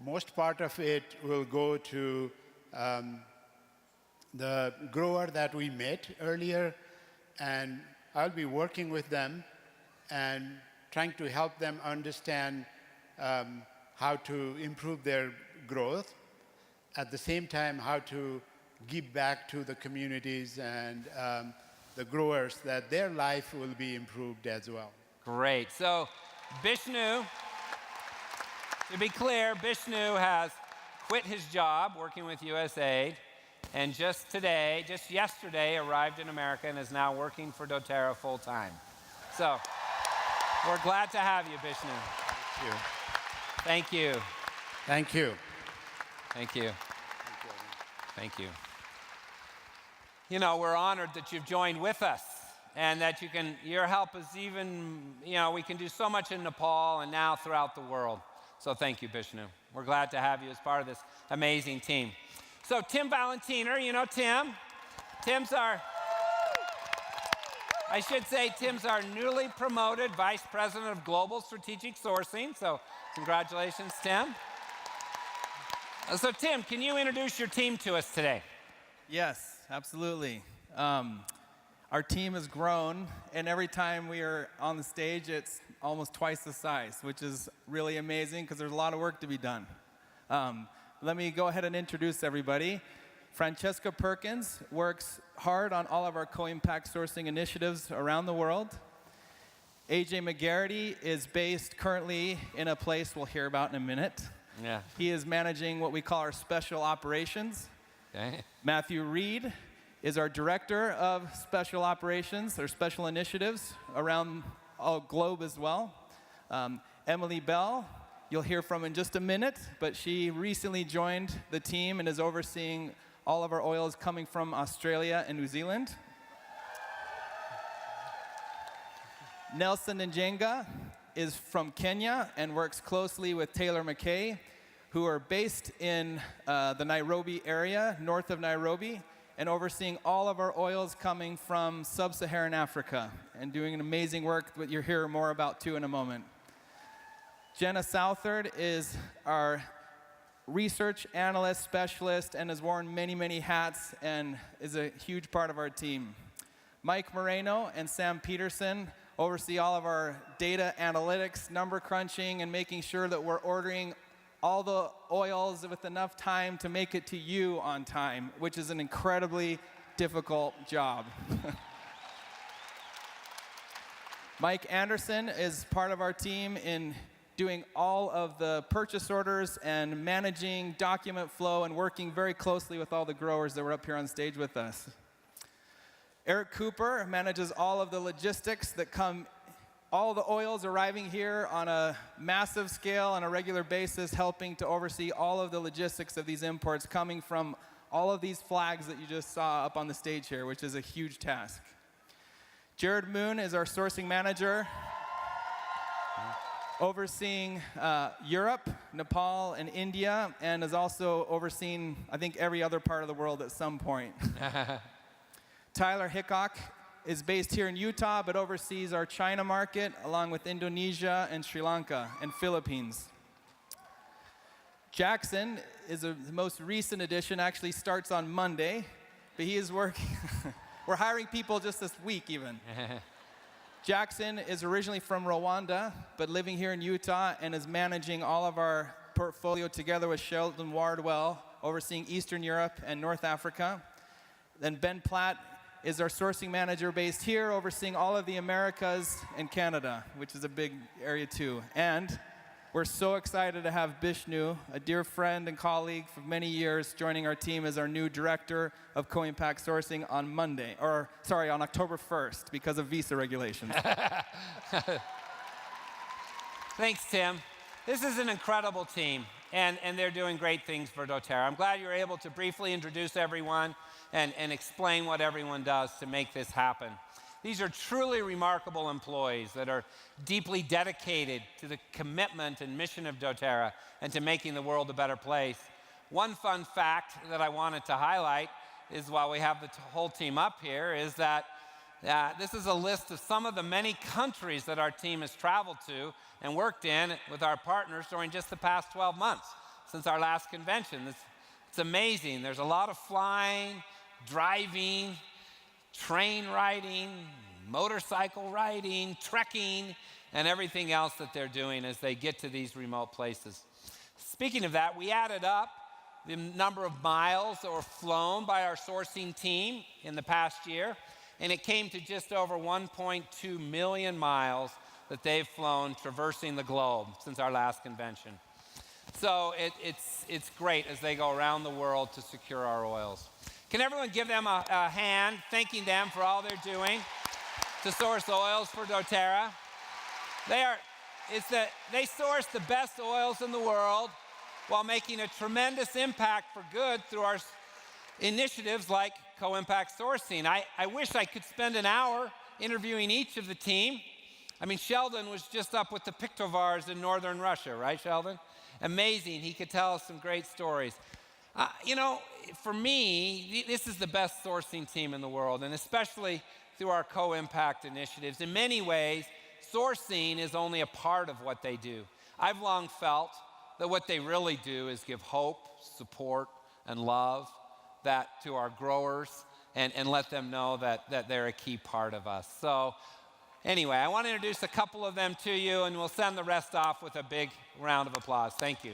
Most part of it will go to the grower that we met earlier, and I'll be working with them and trying to help them understand how to improve their growth, at the same time how to give back to the communities and the growers that their life will be improved as well. Great. So Bishnu, to be clear, Bishnu has quit his job working with USAID and just yesterday, arrived in America and is now working for doTERRA full time. So we're glad to have you, Bishnu. Thank you. Thank you. Thank you. Thank you. You know, we're honored that you've joined with us and that your help is even, we can do so much in Nepal and now throughout the world. So thank you, Bishnu. We're glad to have you as part of this amazing team. So Tim Valentiner, you know Tim. Tim's our newly promoted Vice President of Global Strategic Sourcing. So congratulations, Tim. So Tim, can you introduce your team to us today? Yes, absolutely. Our team has grown, and every time we are on the stage, it's almost twice the size, which is really amazing because there's a lot of work to be done. Let me go ahead and introduce everybody. Francesca Perkins works hard on all of our co-impact sourcing initiatives around the world. AJ McGarity is based currently in a place we'll hear about in a minute. Yeah. He is managing what we call our special operations. Okay. Matthew Reed is our director of special operations or special initiatives around the globe as well. Emily Bell, you'll hear from in just a minute, but she recently joined the team and is overseeing all of our oils coming from Australia and New Zealand. Nelson Njenga is from Kenya and works closely with Taylor McKay, who are based in the Nairobi area, north of Nairobi, and overseeing all of our oils coming from sub-Saharan Africa and doing an amazing work that you'll hear more about too in a moment. Jenna Southard is our research analyst specialist and has worn many, many hats and is a huge part of our team. Mike Moreno and Sam Peterson oversee all of our data analytics, number crunching, and making sure that we're ordering all the oils with enough time to make it to you on time, which is an incredibly difficult job. Mike Anderson is part of our team in doing all of the purchase orders and managing document flow and working very closely with all the growers that were up here on stage with us. Eric Cooper manages all of the logistics that come, all the oils arriving here on a massive scale on a regular basis, helping to oversee all of the logistics of these imports coming from all of these flags that you just saw up on the stage here, which is a huge task. Jared Moon is our sourcing manager, overseeing Europe, Nepal, and India, and is also overseeing, I think, every other part of the world at some point. Tyler Hickok is based here in Utah, but oversees our China market, along with Indonesia and Sri Lanka and Philippines. Jackson is the most recent addition, actually starts on Monday, but he is working. We're hiring people just this week even. Jackson is originally from Rwanda, but living here in Utah and is managing all of our portfolio together with Sheldon Wardwell, overseeing Eastern Europe and North Africa. Then Ben Platt is our sourcing manager based here, overseeing all of the Americas and Canada, which is a big area too. And we're so excited to have Bishnu, a dear friend and colleague for many years, joining our team as our new director of co-impact sourcing on on October 1st because of visa regulations. Thanks, Tim. This is an incredible team, and they're doing great things for doTERRA. I'm glad you're able to briefly introduce everyone and explain what everyone does to make this happen. These are truly remarkable employees that are deeply dedicated to the commitment and mission of doTERRA and to making the world a better place. One fun fact that I wanted to highlight is, while we have the whole team up here, is that this is a list of some of the many countries that our team has traveled to and worked in with our partners during just the past 12 months since our last convention. It's amazing. There's a lot of flying, driving, train riding, motorcycle riding, trekking, and everything else that they're doing as they get to these remote places. Speaking of that, we added up the number of miles that were flown by our sourcing team in the past year, and it came to just over 1.2 million miles that they've flown traversing the globe since our last convention. So it's great as they go around the world to secure our oils. Can everyone give them a hand, thanking them for all they're doing to source oils for doTERRA? They source the best oils in the world while making a tremendous impact for good through our initiatives like co-impact sourcing. I wish I could spend an hour interviewing each of the team. I mean, Sheldon was just up with the Pictovars in northern Russia, right, Sheldon? Amazing. He could tell us some great stories. For me, this is the best sourcing team in the world, and especially through our co-impact initiatives. In many ways, sourcing is only a part of what they do. I've long felt that what they really do is give hope, support, and love to our growers and let them know that they're a key part of us. So anyway, I want to introduce a couple of them to you, and we'll send the rest off with a big round of applause. Thank you.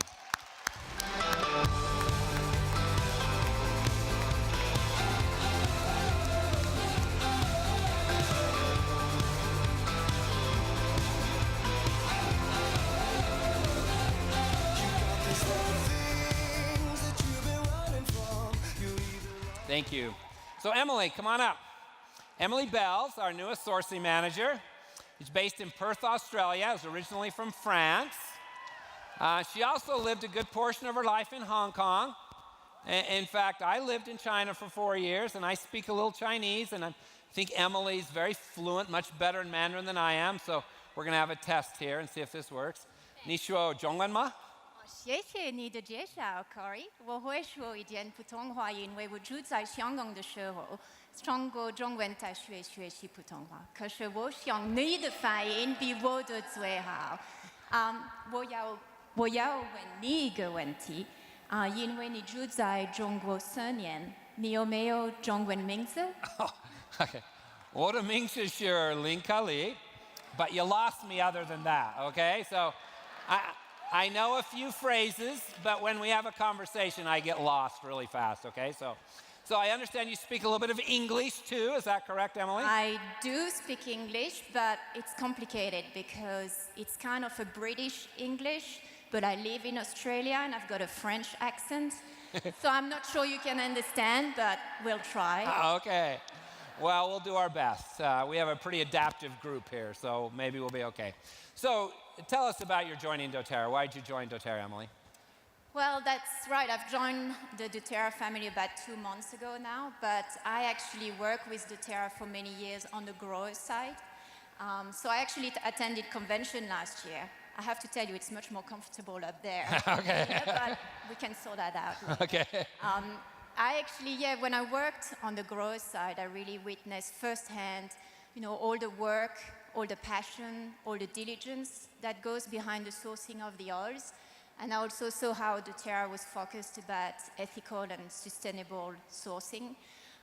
Thank you. So Emily, come on up. Emily Bells, our newest sourcing manager. She's based in Perth, Australia, is originally from France. She also lived a good portion of her life in Hong Kong. In fact, I lived in China for 4 years, and I speak a little Chinese, and I think Emily's very fluent, much better in Mandarin than I am, so we're going to have a test here and see if this works. 你说中文吗？谢谢你的介绍 Corey。我会说一点普通话，因为我住在香港的时候，通过中文在学习普通话。可是我想你的发音比我的最好。我要问你一个问题，因为你住在中国4年，你有没有中文名字？ Okay. 我的名字是林可丽, but you lost me other than that, okay? So I know a few phrases, but when we have a conversation, I get lost really fast, okay? So I understand you speak a little bit of English too, is that correct, Emily? I do speak English, but it's complicated because it's kind of a British English, but I live in Australia and I've got a French accent. So I'm not sure you can understand, but we'll try. Okay. Well, we'll do our best. We have a pretty adaptive group here, so maybe we'll be okay. So tell us about your joining doTERRA. Why did you join doTERRA, Emily? Well, that's right. I've joined the doTERRA family about 2 months ago now, but I actually worked with doTERRA for many years on the grower side. So I actually attended convention last year. I have to tell you, it's much more comfortable up there. Okay. Yeah, but we can sort that out later. Okay. When I worked on the grower side, I really witnessed firsthand, all the work, all the passion, all the diligence that goes behind the sourcing of the oils. And I also saw how doTERRA was focused about ethical and sustainable sourcing.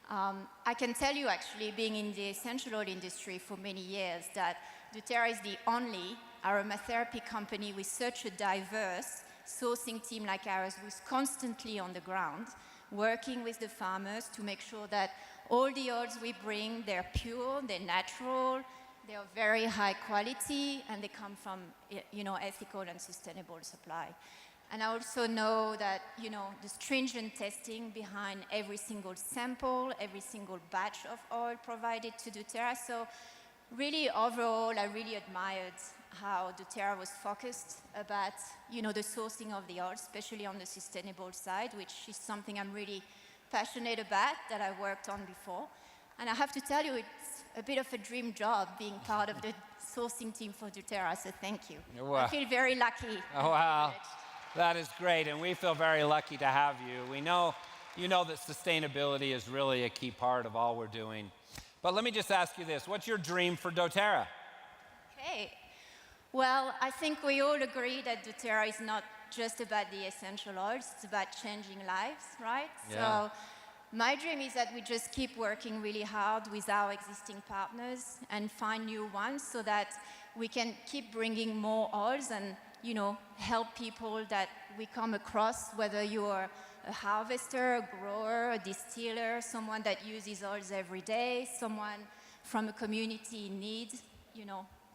I can tell you, actually, being in the essential oil industry for many years, that doTERRA is the only aromatherapy company with such a diverse sourcing team like ours, who's constantly on the ground, working with the farmers to make sure that all the oils we bring, they're pure, they're natural, they are very high quality, and they come from, ethical and sustainable supply. And I also know that, the stringent testing behind every single sample, every single batch of oil provided to doTERRA. So really, overall, I really admired how doTERRA was focused about, the sourcing of the oil, especially on the sustainable side, which is something I'm really passionate about, that I worked on before. And I have to tell you, it's a bit of a dream job being part of the sourcing team for doTERRA, so thank you. Wow. I feel very lucky. Oh, wow. That is great, and we feel very lucky to have you. We know that sustainability is really a key part of all we're doing. But let me just ask you this. What's your dream for doTERRA? Okay. Well, I think we all agree that doTERRA is not just about the essential oils, it's about changing lives, right? Yeah. So my dream is that we just keep working really hard with our existing partners and find new ones so that we can keep bringing more oils and, help people that we come across, whether you're a harvester, a grower, a distiller, someone that uses oils every day, someone from a community in need,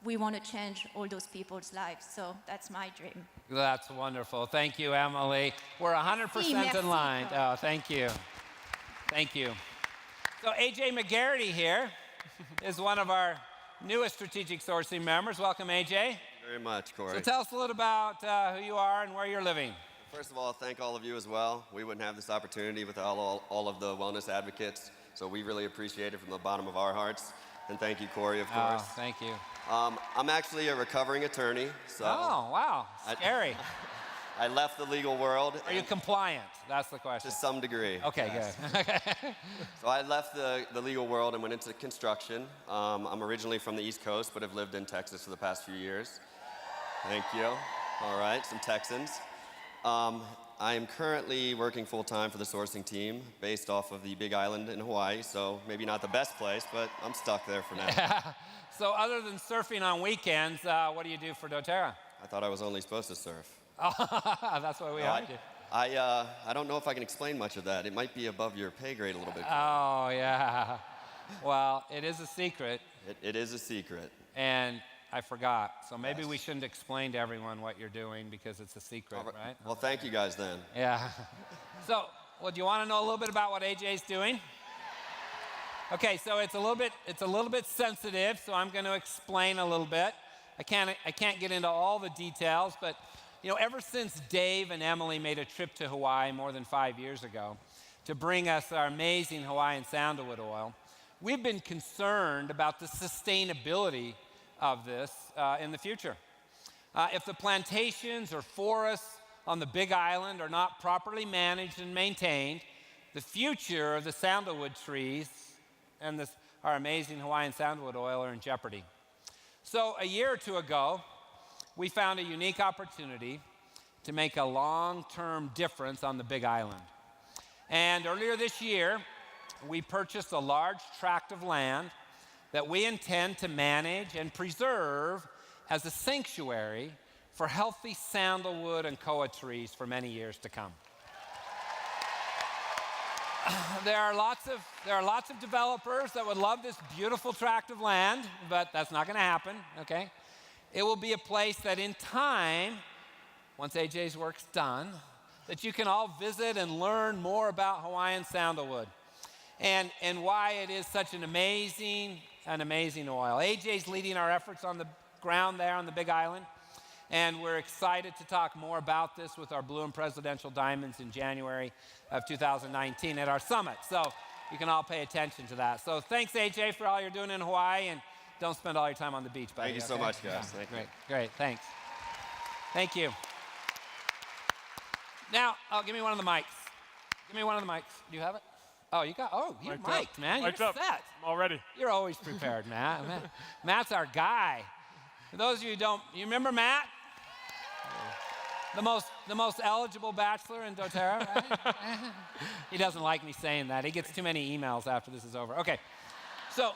we want to change all those people's lives. So that's my dream. That's wonderful. Thank you, Emily. We're 100% Merci, in line. Oh, thank you. Thank you. So AJ McGarity here is one of our newest strategic sourcing members. Welcome, AJ. Thank you very much, Corey. So tell us a little about who you are and where you're living. First of all, thank all of you as well. We wouldn't have this opportunity without all of the wellness advocates, so we really appreciate it from the bottom of our hearts. And thank you, Corey, of course. Oh, thank you. I'm actually a recovering attorney, so... Oh, wow, scary. I left the legal world. Are you compliant? That's the question. To some degree. Okay, yes. good. So I left the legal world and went into construction. I'm originally from the East Coast, but have lived in Texas for the past few years. Thank you. All right, some Texans. I am currently working full-time for the sourcing team based off of the Big Island in Hawaii, so maybe not the best place, but I'm stuck there for now. So other than surfing on weekends, what do you do for doTERRA? I thought I was only supposed to surf. That's why we hired you. I don't know if I can explain much of that. It might be above your pay grade a little bit. Oh, yeah. Well, it is a secret. It is a secret. And I forgot. So maybe we shouldn't explain to everyone what you're doing because it's a secret, right? Well, thank you guys then. Yeah. So, well, do you want to know a little bit about what AJ's doing? Okay, so it's a little bit sensitive, so I'm going to explain a little bit. I can't get into all the details, but you know, ever since Dave and Emily made a trip to Hawaii more than 5 years ago to bring us our amazing Hawaiian sandalwood oil, we've been concerned about the sustainability of this in the future. If the plantations or forests on the Big Island are not properly managed and maintained, the future of the sandalwood trees and our amazing Hawaiian sandalwood oil are in jeopardy. So a year or two ago, we found a unique opportunity to make a long-term difference on the Big Island. And earlier this year, we purchased a large tract of land that we intend to manage and preserve as a sanctuary for healthy sandalwood and koa trees for many years to come. There are lots of developers that would love this beautiful tract of land, but that's not going to happen, okay? It will be a place that in time, once AJ's work's done, that you can all visit and learn more about Hawaiian sandalwood and why it is such an amazing oil. AJ's leading our efforts on the ground there on the Big Island, and we're excited to talk more about this with our Blue and Presidential Diamonds in January of 2019 at our summit. So you can all pay attention to that. So thanks, AJ, for all you're doing in Hawaii, and don't spend all your time on the beach, buddy. Thank you so much, guys. Thank you. Great, thanks. Thank you. Now, give me one of the mics. Give me one of the mics. Do you have it? Oh, you're mic'd, man. You're set. I'm all ready. You're always prepared, Matt. Matt's our guy. For those of you who don't, you remember Matt? The most eligible bachelor in doTERRA, right? He doesn't like me saying that. He gets too many emails after this is over. Okay, so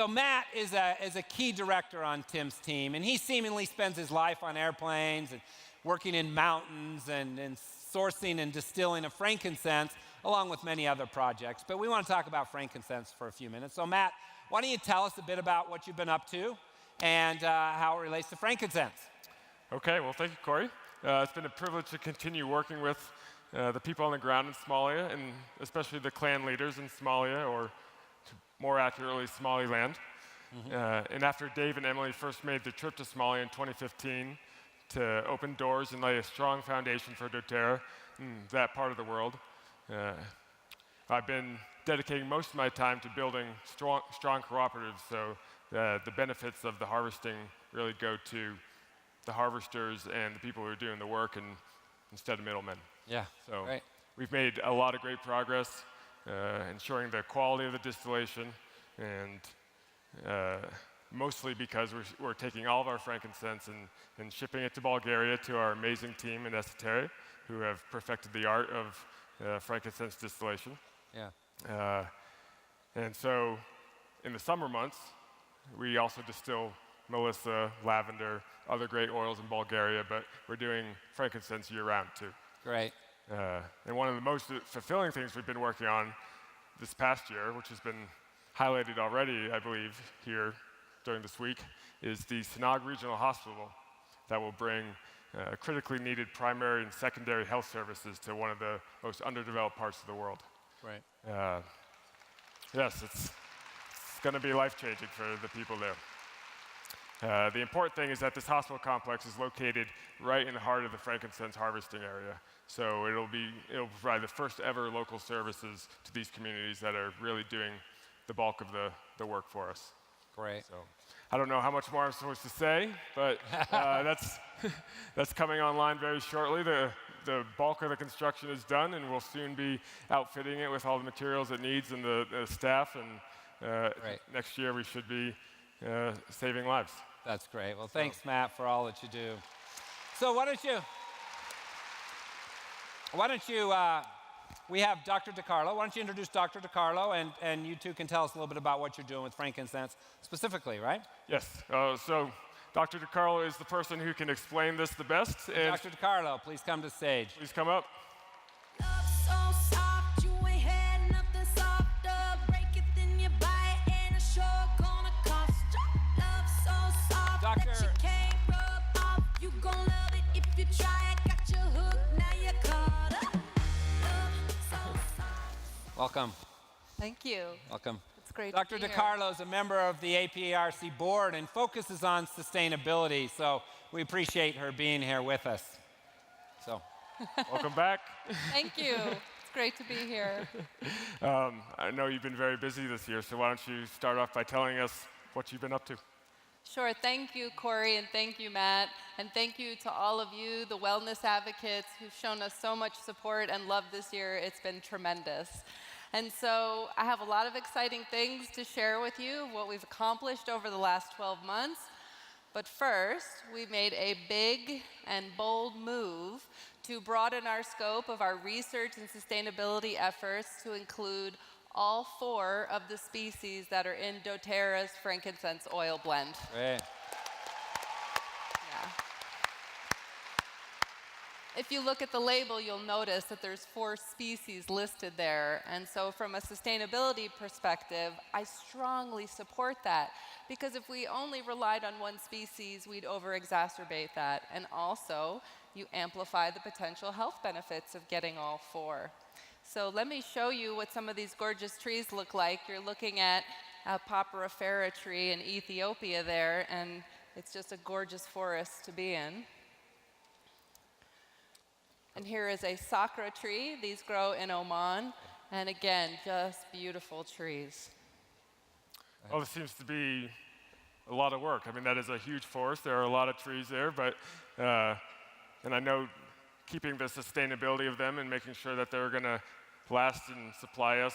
Matt is a key director on Tim's team, and he seemingly spends his life on airplanes and working in mountains and sourcing and distilling of frankincense, along with many other projects. But we want to talk about frankincense for a few minutes. So Matt, why don't you tell us a bit about what you've been up to and how it relates to frankincense? Okay, well, thank you, Corey. It's been a privilege to continue working with the people on the ground in Somalia, and especially the clan leaders in Somalia, or more accurately, Somaliland. And after Dave and Emily first made the trip to Somalia in 2015 to open doors and lay a strong foundation for doTERRA in that part of the world, I've been dedicating most of my time to building strong cooperatives, so the benefits of the harvesting really go to the harvesters and the people who are doing the work, and instead of middlemen. Yeah, so right. We've made a lot of great progress ensuring the quality of the distillation, and mostly because we're taking all of our frankincense and shipping it to Bulgaria to our amazing team in Esoteric, who have perfected the art of frankincense distillation. Yeah. And so in the summer months, we also distill Melissa, lavender, other great oils in Bulgaria, but we're doing frankincense year-round too. Great. And one of the most fulfilling things we've been working on this past year, which has been highlighted already, I believe, here during this week, is the Sanag Regional Hospital that will bring critically needed primary and secondary health services to one of the most underdeveloped parts of the world. Right. Yes, it's going to be life-changing for the people there. The important thing is that this hospital complex is located right in the heart of the frankincense harvesting area. So it'll provide the first ever local services to these communities that are really doing the bulk of the work for us. Great. So I don't know how much more I'm supposed to say, but that's coming online very shortly. The bulk of the construction is done, and we'll soon be outfitting it with all the materials it needs and the staff. And next year we should be saving lives. That's great. Well, thanks, Matt, for all that you do. So why don't you, we have Dr. DiCarlo. Why don't you introduce Dr. DiCarlo, and you two can tell us a little bit about what you're doing with frankincense specifically, right? Yes. So Dr. DiCarlo is the person who can explain this the best. And Dr. DiCarlo, please come to the stage. Please come up. Welcome. Thank you. Welcome. It's great Dr. to be here. DiCarlo is a member of the APRC board and focuses on sustainability, so we appreciate her being here with us. So, welcome back. Thank you. It's great to be here. I know you've been very busy this year, so why don't you start off by telling us what you've been up to? Sure. Thank you, Corey, and thank you, Matt. And thank you to all of you, the wellness advocates, who've shown us so much support and love this year. It's been tremendous. And so I have a lot of exciting things to share with you, what we've accomplished over the last 12 months. But first, we made a big and bold move to broaden our scope of our research and sustainability efforts to include all 4 of the species that are in doTERRA's frankincense oil blend. Great. Yeah. If you look at the label, you'll notice that there's 4 species listed there. And so from a sustainability perspective, I strongly support that. Because if we only relied on one species, we'd over-exacerbate that. And also, you amplify the potential health benefits of getting all 4. So let me show you what some of these gorgeous trees look like. You're looking at a Papyrifera tree in Ethiopia there, and it's just a gorgeous forest to be in. And here is a sakura tree. These grow in Oman, and again, just beautiful trees. Well, this seems to be a lot of work. I mean, that is a huge forest. There are a lot of trees there, but, and I know keeping the sustainability of them and making sure that they're going to last and supply us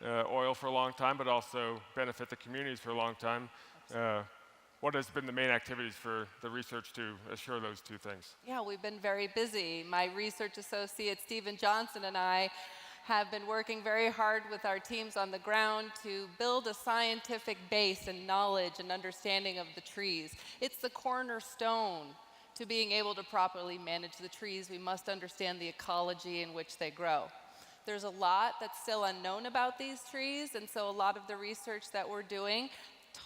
oil for a long time, but also benefit the communities for a long time. What has been the main activities for the research to assure those 2 things? Yeah, we've been very busy. My research associate, Stephen Johnson, and I have been working very hard with our teams on the ground to build a scientific base and knowledge and understanding of the trees. It's the cornerstone to being able to properly manage the trees. We must understand the ecology in which they grow. There's a lot that's still unknown about these trees, and so a lot of the research that we're doing,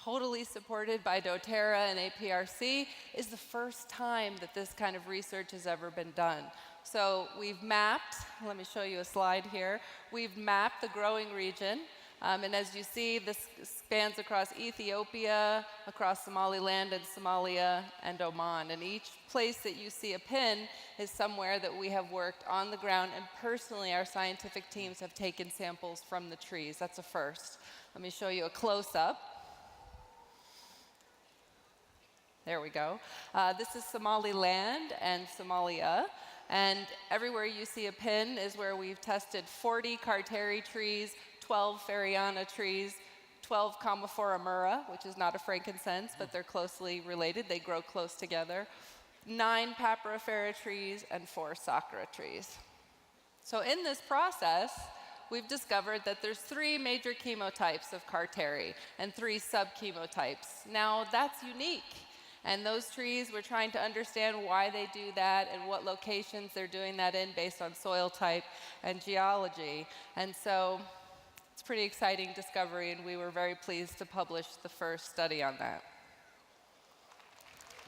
totally supported by doTERRA and APRC, is the first time that this kind of research has ever been done. So we've mapped, let me show you a slide here, we've mapped the growing region, and as you see, this spans across Ethiopia, across Somaliland and Somalia, and Oman. And each place that you see a pin is somewhere that we have worked on the ground, and personally, our scientific teams have taken samples from the trees. That's a first. Let me show you a close-up. There we go. This is Somaliland and Somalia. And everywhere you see a pin is where we've tested 40 Carteri trees, 12 Feriana trees, 12 Commiphora myrrha, which is not a frankincense, but they're closely related. They grow close together. 9 Papyrifera trees and 4 sakura trees. So in this process, we've discovered that there's 3 major chemotypes of Carteri and 3 subchemotypes. Now, that's unique. And those trees, we're trying to understand why they do that and what locations they're doing that in based on soil type and geology. And so it's a pretty exciting discovery, and we were very pleased to publish the first study on that.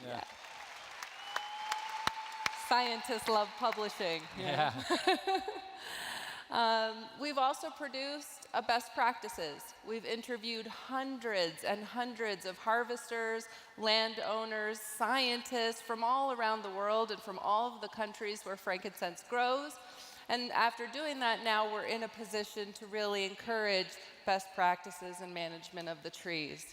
Yeah. Scientists love publishing. Yeah. We've also produced best practices. We've interviewed hundreds and hundreds of harvesters, landowners, scientists from all around the world and from all of the countries where frankincense grows. And after doing that, now we're in a position to really encourage best practices and management of the trees.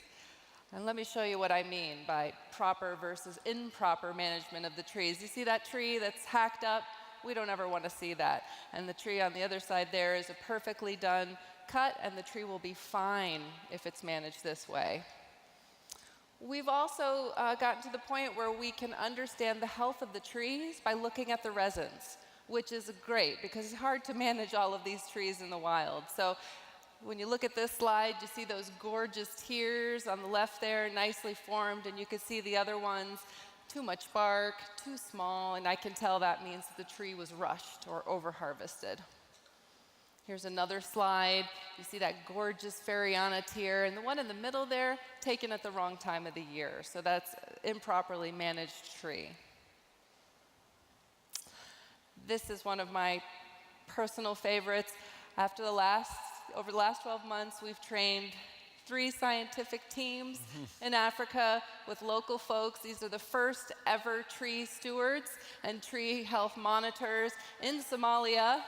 And let me show you what I mean by proper versus improper management of the trees. You see that tree that's hacked up? We don't ever want to see that. And the tree on the other side there is a perfectly done cut, and the tree will be fine if it's managed this way. We've also gotten to the point where we can understand the health of the trees by looking at the resins, which is great because it's hard to manage all of these trees in the wild. So when you look at this slide, you see those gorgeous tiers on the left there, nicely formed, and you can see the other ones, too much bark, too small, and I can tell that means the tree was rushed or over-harvested. Here's another slide. You see that gorgeous Feriana tier, and the one in the middle there, taken at the wrong time of the year. So that's improperly managed tree. This is one of my personal favorites. Over the last 12 months, we've trained 3 scientific teams in Africa with local folks. These are the first ever tree stewards and tree health monitors in Somalia.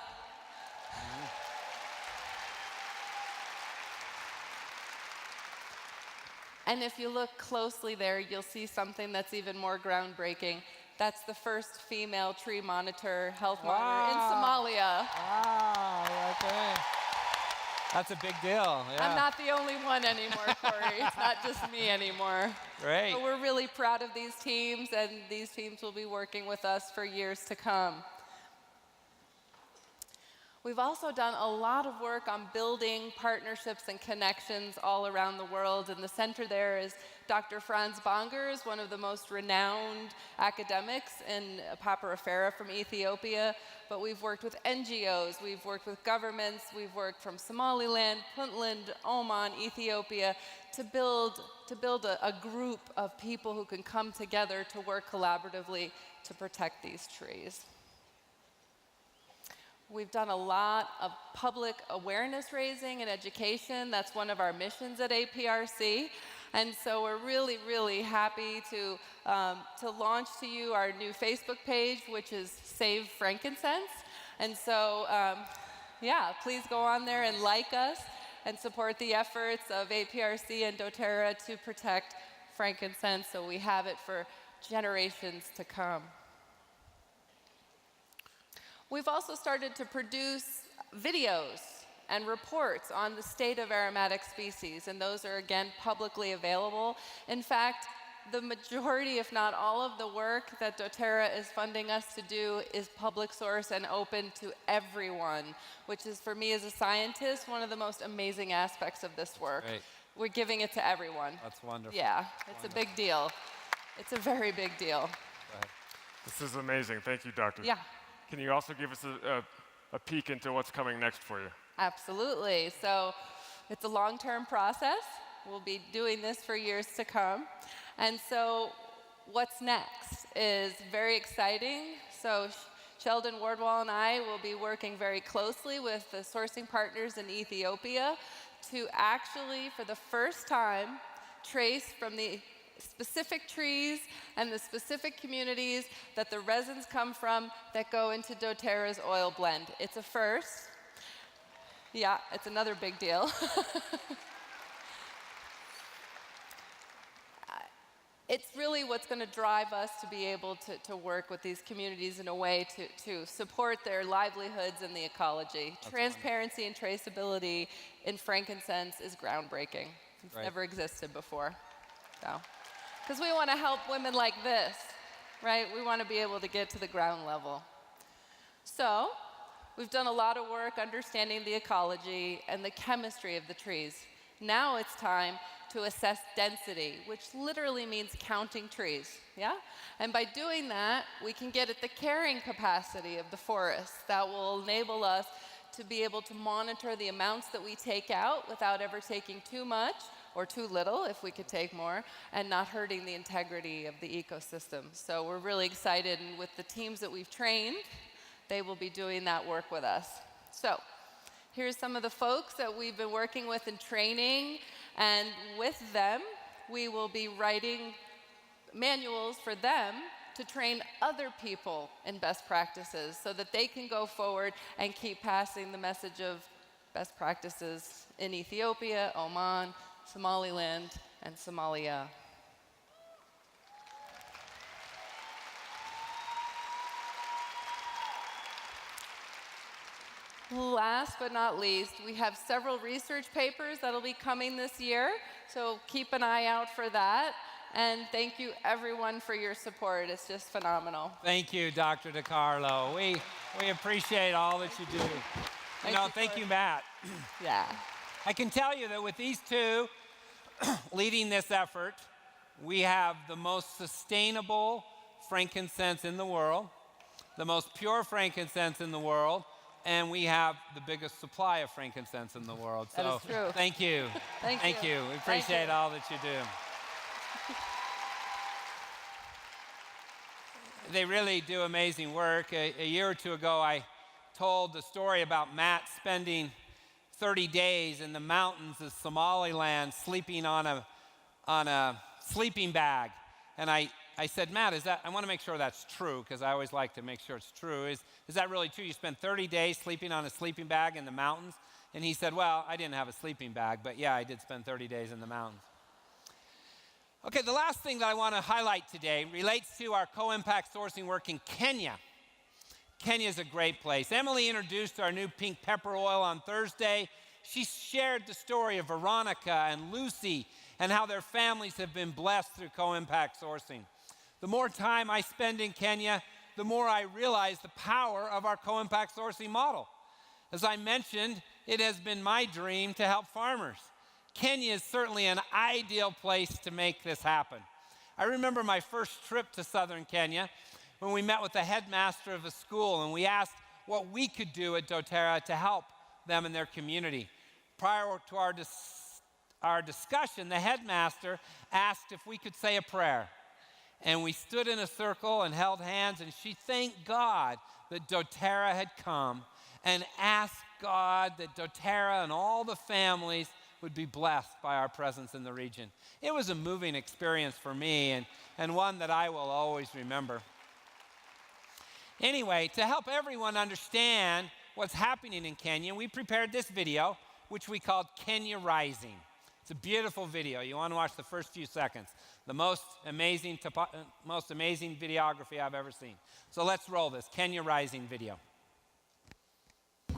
And if you look closely there, you'll see something that's even more groundbreaking. That's the first female tree monitor, health monitor in Somalia. Wow, okay. That's a big deal. Yeah. I'm not the only one anymore, Corey. It's not just me anymore. Great. But we're really proud of these teams, and these teams will be working with us for years to come. We've also done a lot of work on building partnerships and connections all around the world. In the center there is Dr. Franz Bangers, one of the most renowned academics in Papyrifera from Ethiopia. But we've worked with NGOs, we've worked with governments, we've worked from Somaliland, Puntland, Oman, Ethiopia, to build a group of people who can come together to work collaboratively to protect these trees. We've done a lot of public awareness raising and education. That's one of our missions at APRC. And so we're really, really happy to launch to you our new Facebook page, which is Save Frankincense. And so, yeah, please go on there and like us and support the efforts of APRC and doTERRA to protect frankincense so we have it for generations to come. We've also started to produce videos and reports on the state of aromatic species, and those are, again, publicly available. In fact, the majority, if not all of the work that doTERRA is funding us to do is public source and open to everyone, which is, for me as a scientist, one of the most amazing aspects of this work. Great. We're giving it to everyone. That's wonderful. Yeah, it's a big deal. It's a very big deal. This is amazing. Thank you, Doctor. Yeah. Can you also give us a peek into what's coming next for you? Absolutely. So it's a long-term process. We'll be doing this for years to come. And so what's next is very exciting. So Sheldon Wardwell and I will be working very closely with the sourcing partners in Ethiopia to actually, for the first time, trace from the specific trees and the specific communities that the resins come from that go into doTERRA's oil blend. It's a first. Yeah, it's another big deal. It's really what's going to drive us to be able to work with these communities in a way to support their livelihoods and the ecology. That's Transparency and traceability in frankincense is groundbreaking. It's Right. never existed before. So, because we want to help women like this, right? We want to be able to get to the ground level. So, we've done a lot of work understanding the ecology and the chemistry of the trees. Now it's time to assess density, which literally means counting trees, yeah? And by doing that, we can get at the carrying capacity of the forest that will enable us to be able to monitor the amounts that we take out without ever taking too much or too little if we could take more, and not hurting the integrity of the ecosystem. So we're really excited, and with the teams that we've trained, they will be doing that work with us. So here's some of the folks that we've been working with and training, and with them, we will be writing manuals for them to train other people in best practices so that they can go forward and keep passing the message of best practices in Ethiopia, Oman, Somaliland, and Somalia. Last but not least, we have several research papers that'll be coming this year, so keep an eye out for that. And thank you, everyone, for your support. It's just phenomenal. Thank you, Dr. DiCarlo. We appreciate all that you do. Thank you, Matt. Yeah. I can tell you that with these two leading this effort, we have the most sustainable frankincense in the world, the most pure frankincense in the world, and we have the biggest supply of frankincense in the world. That is true. Thank you. Thank you. We appreciate all that you do. They really do amazing work. A year or two ago, I told the story about Matt spending 30 days in the mountains of Somaliland sleeping on a sleeping bag. And I said, Matt, I want to make sure that's true, because I always like to make sure it's true. Is that really true? You spent 30 days sleeping on a sleeping bag in the mountains? And he said, well, I didn't have a sleeping bag, but yeah, I did spend 30 days in the mountains. Okay, the last thing that I want to highlight today relates to our co-impact sourcing work in Kenya. Kenya is a great place. Emily introduced our new pink pepper oil on Thursday. She shared the story of Veronica and Lucy and how their families have been blessed through co-impact sourcing. The more time I spend in Kenya, the more I realize the power of our co-impact sourcing model. As I mentioned, it has been my dream to help farmers. Kenya is certainly an ideal place to make this happen. I remember my first trip to southern Kenya when we met with the headmaster of a school and we asked what we could do at doTERRA to help them in their community. Prior to our discussion, the headmaster asked if we could say a prayer. And we stood in a circle and held hands, and she thanked God that doTERRA had come and asked God that doTERRA and all the families would be blessed by our presence in the region. It was a moving experience for me and one that I will always remember. Anyway, to help everyone understand what's happening in Kenya, we prepared this video, which we called Kenya Rising. It's a beautiful video. You want to watch the first few seconds. The most amazing videography I've ever seen. So let's roll this Kenya Rising video.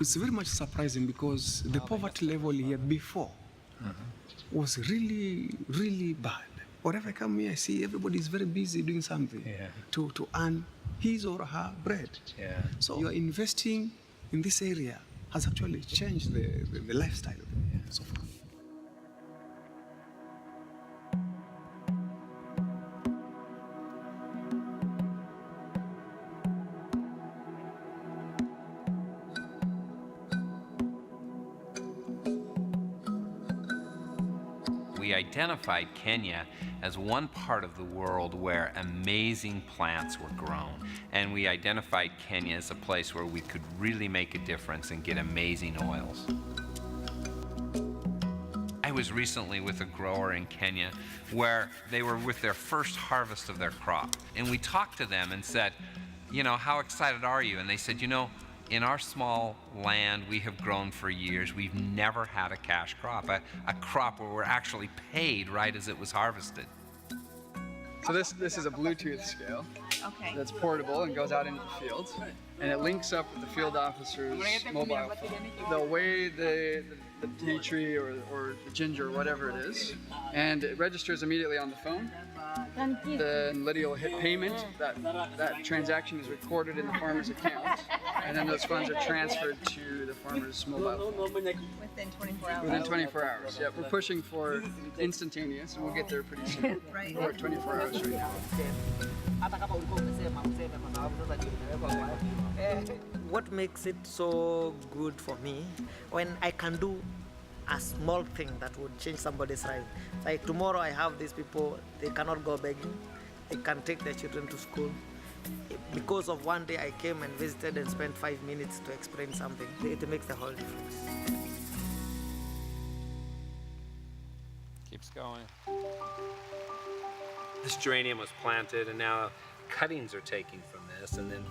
It's very much surprising because the poverty level here before was really, really bad. Whenever I come here, I see everybody is very busy doing something to earn his or her bread. So your investing in this area has actually changed the lifestyle so far. We identified Kenya as one part of the world where amazing plants were grown. And we identified Kenya as a place where we could really make a difference and get amazing oils. I was recently with a grower in Kenya where they were with their first harvest of their crop. And we talked to them and said, you know, how excited are you? And they said, you know, in our small land we have grown for years, we've never had a cash crop, a crop where we're actually paid right as it was harvested. So this is a Bluetooth scale that's portable and goes out into the fields, and it links up with the field officer's mobile phone. They'll weigh the tea tree or the ginger or whatever it is, and it registers immediately on the phone. Then Lydia will hit payment. That transaction is recorded in the farmer's account, and then those funds are transferred to the farmer's mobile phone. Within 24 hours. Within 24 hours, yeah. We're pushing for instantaneous, and we'll get there pretty soon. Right. We're at 24 hours right now. What makes it so good for me, when I can do a small thing that would change somebody's life. Like tomorrow I have these people, they cannot go begging, they can take their children to school. Because of one day I came and visited and spent 5 minutes to explain something, it makes the whole difference. Keeps going. This geranium was planted, and now cuttings are taken from this and then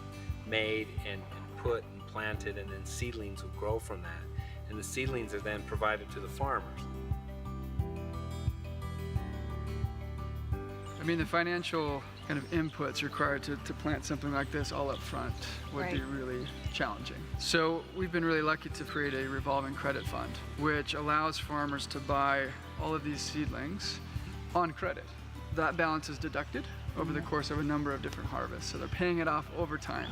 made and put and planted, and then seedlings will grow from that. And the seedlings are then provided to the farmers. I mean, the financial kind of inputs required to plant something like this all up front would be really challenging. So we've been really lucky to create a revolving credit fund, which allows farmers to buy all of these seedlings on credit. That balance is deducted over the course of a number of different harvests. So they're paying it off over time,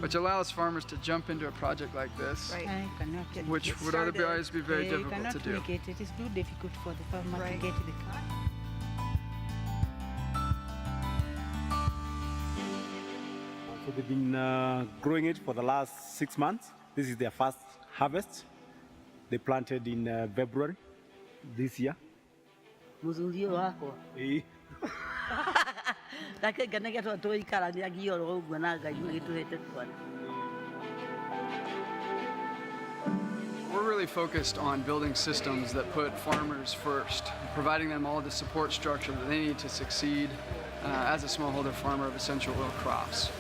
which allows farmers to jump into a project like this, which would otherwise be very difficult to do. It is too difficult for the farmer to get the car. So they've been growing it for the last 6 months. This is their first harvest. They planted in February this year. We're really focused on building systems that put farmers first, providing them all the support structure that they need to succeed as a smallholder farmer of essential oil crops.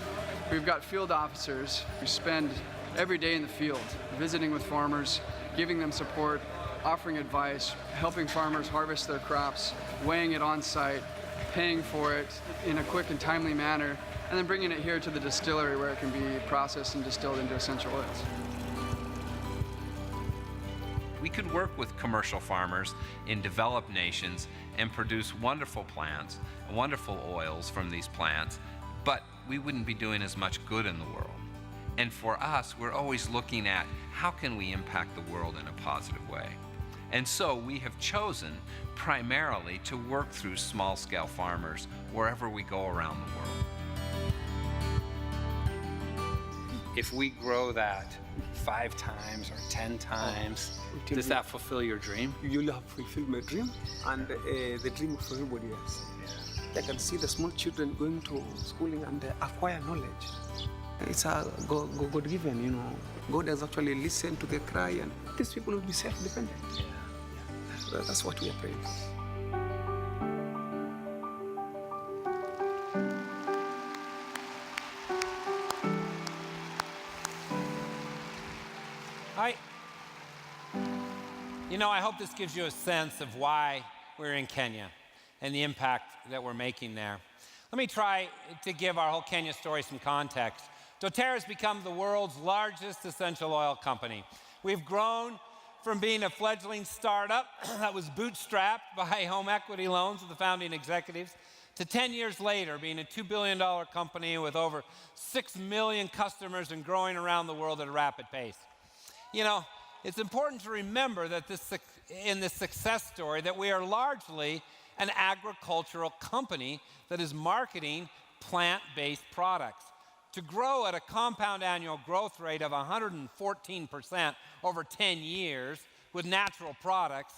We've got field officers who spend every day in the field, visiting with farmers, giving them support, offering advice, helping farmers harvest their crops, weighing it on site, paying for it in a quick and timely manner, and then bringing it here to the distillery where it can be processed and distilled into essential oils. We could work with commercial farmers in developed nations and produce wonderful plants, wonderful oils from these plants, but we wouldn't be doing as much good in the world. And for us, we're always looking at how can we impact the world in a positive way. And so we have chosen primarily to work through small-scale farmers wherever we go around the world. If we grow that 5 times or 10 times, does that fulfill your dream? You have fulfilled my dream and the dream of everybody else. I can see the small children going to schooling and acquire knowledge. It's a God-given, you know. God has actually listened to their cry, and these people will be self-dependent. That's what we are praying for. I hope this gives you a sense of why we're in Kenya and the impact that we're making there. Let me try to give our whole Kenya story some context. doTERRA has become the world's largest essential oil company. We've grown from being a fledgling startup that was bootstrapped by home equity loans of the founding executives to 10 years later being a $2 billion company with over 6 million customers and growing around the world at a rapid pace. It's important to remember that in this success story that we are largely an agricultural company that is marketing plant-based products. To grow at a compound annual growth rate of 114% over 10 years with natural products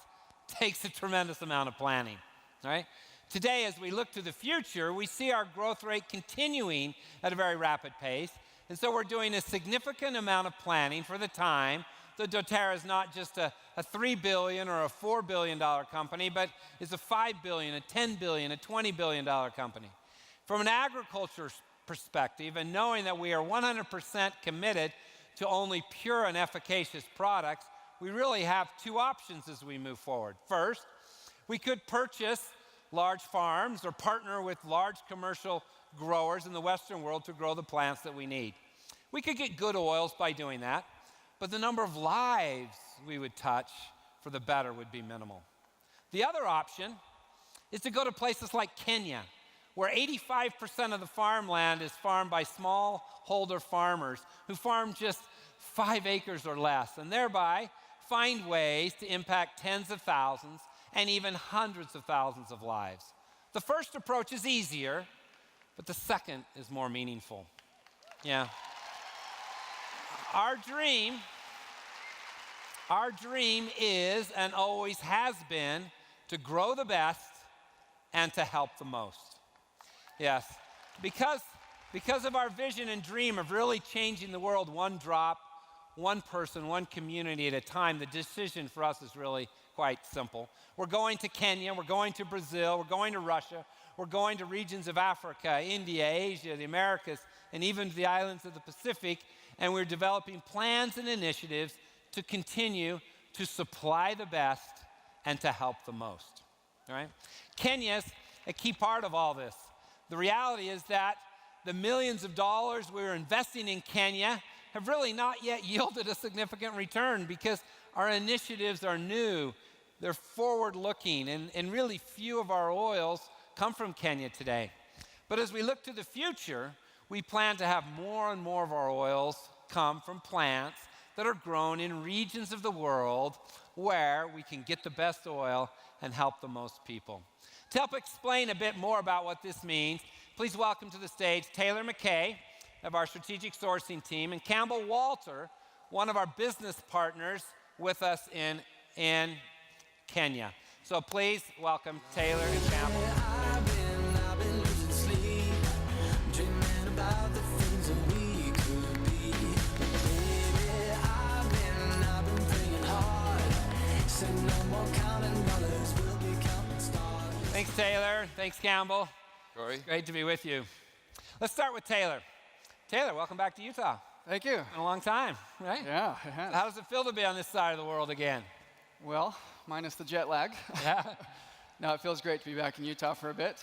takes a tremendous amount of planning, right? Today, as we look to the future, we see our growth rate continuing at a very rapid pace, and so we're doing a significant amount of planning for the time that doTERRA is not just a $3 billion or a $4 billion company, but is a $5 billion, a $10 billion, a $20 billion company. From an agriculture perspective, and knowing that we are 100% committed to only pure and efficacious products, we really have 2 options as we move forward. First, we could purchase large farms or partner with large commercial growers in the Western world to grow the plants that we need. We could get good oils by doing that, but the number of lives we would touch for the better would be minimal. The other option is to go to places like Kenya, where 85% of the farmland is farmed by smallholder farmers who farm just 5 acres or less, and thereby find ways to impact tens of thousands and even hundreds of thousands of lives. The first approach is easier, but the second is more meaningful. Our dream is and always has been to grow the best and to help the most. Yes, because of our vision and dream of really changing the world one drop, one person, one community at a time, the decision for us is really quite simple. We're going to Kenya, we're going to Brazil, we're going to Russia, we're going to regions of Africa, India, Asia, the Americas, and even the islands of the Pacific, and we're developing plans and initiatives to continue to supply the best and to help the most. All right? Kenya's a key part of all this. The reality is that the millions of dollars we're investing in Kenya have really not yet yielded a significant return because our initiatives are new, they're forward-looking, and really few of our oils come from Kenya today. But as we look to the future, we plan to have more and more of our oils come from plants that are grown in regions of the world where we can get the best oil and help the most people. To help explain a bit more about what this means, please welcome to the stage Taylor McKay of our strategic sourcing team and Campbell Walter, one of our business partners with us in Kenya. So please welcome Taylor and Campbell. I've been losing sleep, dreaming about the things that we could be. Baby, I've been praying hard, said no more counting dollars, we'll be counting stars. Thanks, Taylor. Thanks, Campbell. Corey. It's great to be with you. Let's start with Taylor. Taylor, welcome back to Utah. Thank you. Been a long time, right? Yeah, it has. How does it feel to be on this side of the world again? Well, minus the jet lag. Yeah. No, it feels great to be back in Utah for a bit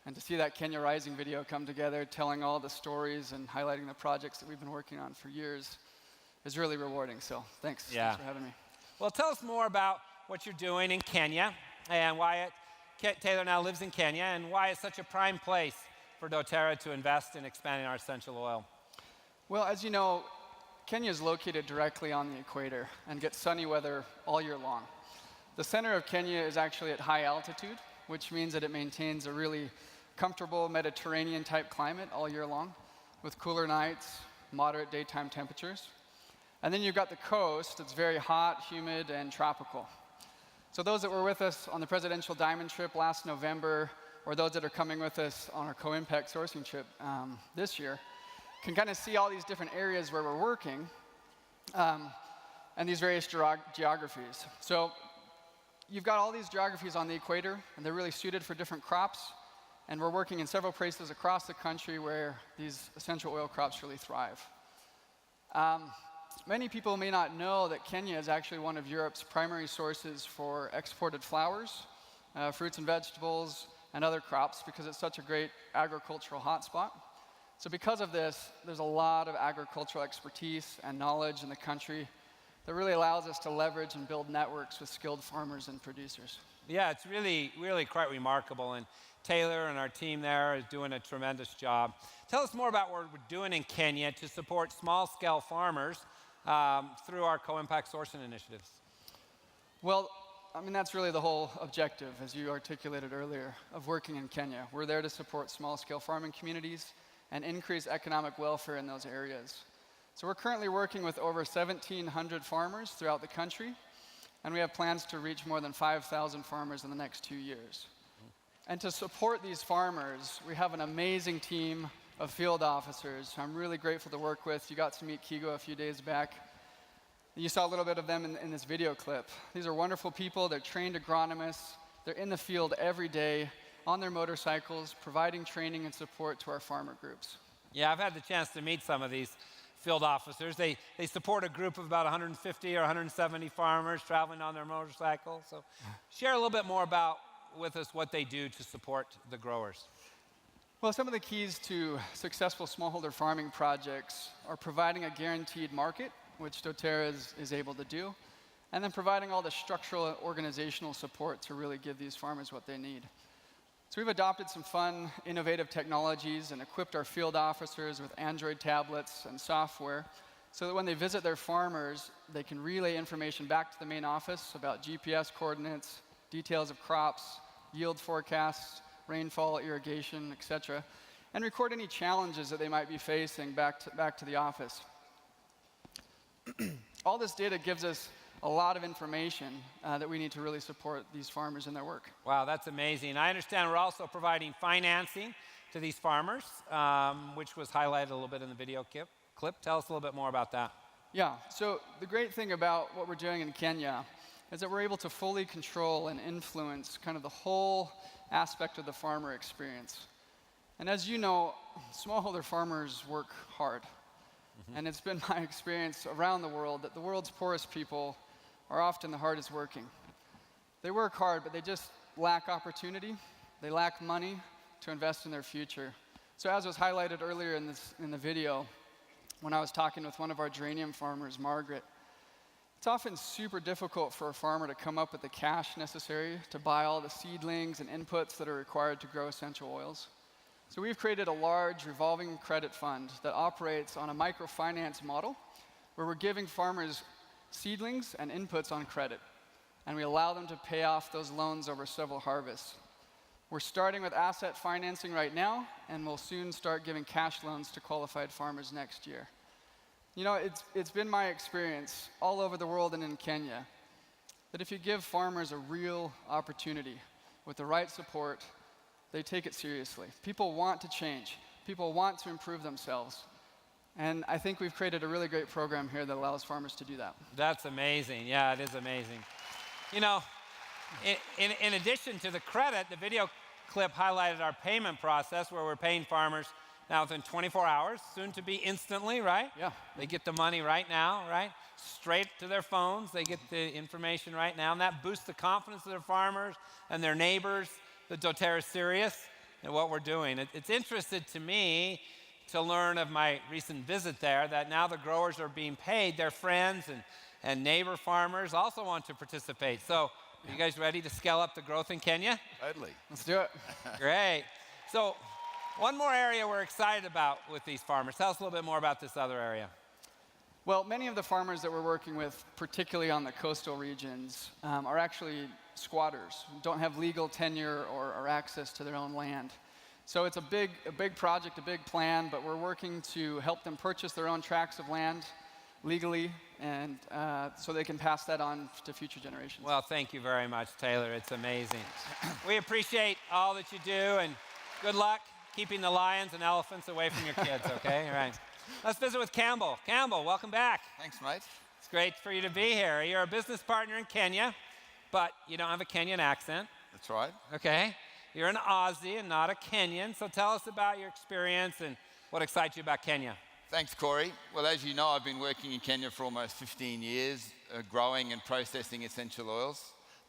and to see that Kenya Rising video come together, telling all the stories and highlighting the projects that we've been working on for years is really rewarding. So thanks. Yeah. Thanks for having me. Well, tell us more about what you're doing in Kenya and why Taylor now lives in Kenya and why it's such a prime place for doTERRA to invest in expanding our essential oil. Well, as you know, Kenya is located directly on the equator and gets sunny weather all year long. The center of Kenya is actually at high altitude, which means that it maintains a really comfortable Mediterranean-type climate all year long, with cooler nights, moderate daytime temperatures. And then you've got the coast that's very hot, humid, and tropical. So those that were with us on the presidential diamond trip last November, or those that are coming with us on our co-impact sourcing trip this year, can kind of see all these different areas where we're working and these various geographies. So you've got all these geographies on the equator, and they're really suited for different crops. And we're working in several places across the country where these essential oil crops really thrive. Many people may not know that Kenya is actually one of Europe's primary sources for exported flowers, fruits and vegetables, and other crops because it's such a great agricultural hotspot. So because of this, there's a lot of agricultural expertise and knowledge in the country that really allows us to leverage and build networks with skilled farmers and producers. Yeah, it's really, really quite remarkable. And Taylor and our team there is doing a tremendous job. Tell us more about what we're doing in Kenya to support small-scale farmers through our co-impact sourcing initiatives. Well, I mean, that's really the whole objective, as you articulated earlier, of working in Kenya. We're there to support small-scale farming communities and increase economic welfare in those areas. So we're currently working with over 1,700 farmers throughout the country, and we have plans to reach more than 5,000 farmers in the next 2 years. And to support these farmers, we have an amazing team of field officers who I'm really grateful to work with. You got to meet Kigo a few days back. You saw a little bit of them in this video clip. These are wonderful people. They're trained agronomists. They're in the field every day on their motorcycles, providing training and support to our farmer groups. Yeah, I've had the chance to meet some of these field officers. They support a group of about 150 or 170 farmers traveling on their motorcycles. So share a little bit more with us what they do to support the growers. Well, some of the keys to successful smallholder farming projects are providing a guaranteed market, which doTERRA is able to do, and then providing all the structural and organizational support to really give these farmers what they need. So we've adopted some fun, innovative technologies and equipped our field officers with Android tablets and software so that when they visit their farmers, they can relay information back to the main office about GPS coordinates, details of crops, yield forecasts, rainfall, irrigation, etc., and record any challenges that they might be facing back to the office. All this data gives us a lot of information that we need to really support these farmers in their work. Wow, that's amazing. I understand we're also providing financing to these farmers, which was highlighted a little bit in the video clip. Tell us a little bit more about that. Yeah, so the great thing about what we're doing in Kenya is that we're able to fully control and influence kind of the whole aspect of the farmer experience. And as you know, smallholder farmers work hard. And it's been my experience around the world that the world's poorest people are often the hardest working. They work hard, but they just lack opportunity. They lack money to invest in their future. So as was highlighted earlier in the video, when I was talking with one of our geranium farmers, Margaret, it's often super difficult for a farmer to come up with the cash necessary to buy all the seedlings and inputs that are required to grow essential oils. So we've created a large revolving credit fund that operates on a microfinance model where we're giving farmers seedlings and inputs on credit, and we allow them to pay off those loans over several harvests. We're starting with asset financing right now, and we'll soon start giving cash loans to qualified farmers next year. You know, it's been my experience all over the world and in Kenya that if you give farmers a real opportunity with the right support, they take it seriously. People want to change. People want to improve themselves. And I think we've created a really great program here that allows farmers to do that. That's amazing. Yeah, it is amazing. You know, in addition to the credit, the video clip highlighted our payment process where we're paying farmers now within 24 hours, soon to be instantly, right? Yeah. They get the money right now, right? Straight to their phones. They get the information right now. And that boosts the confidence of their farmers and their neighbors that doTERRA is serious in what we're doing. It's interesting to me to learn of my recent visit there that now the growers are being paid. Their friends and neighbor farmers also want to participate. So are you guys ready to scale up the growth in Kenya? Totally. Let's do it. Great. So one more area we're excited about with these farmers. Tell us a little bit more about this other area. Well, many of the farmers that we're working with, particularly on the coastal regions, are actually squatters, who don't have legal tenure or access to their own land. So it's a big project, a big plan, but we're working to help them purchase their own tracts of land legally, and so they can pass that on to future generations. Well, thank you very much, Taylor. It's amazing. We appreciate all that you do, and good luck keeping the lions and elephants away from your kids, okay? All right. Let's visit with Campbell. Campbell, welcome back. Thanks, mate. It's great for you to be here. You're a business partner in Kenya, but you don't have a Kenyan accent. That's right. Okay. You're an Aussie and not a Kenyan, so tell us about your experience and what excites you about Kenya. Thanks, Corey. Well, as you know, I've been working in Kenya for almost 15 years, growing and processing essential oils.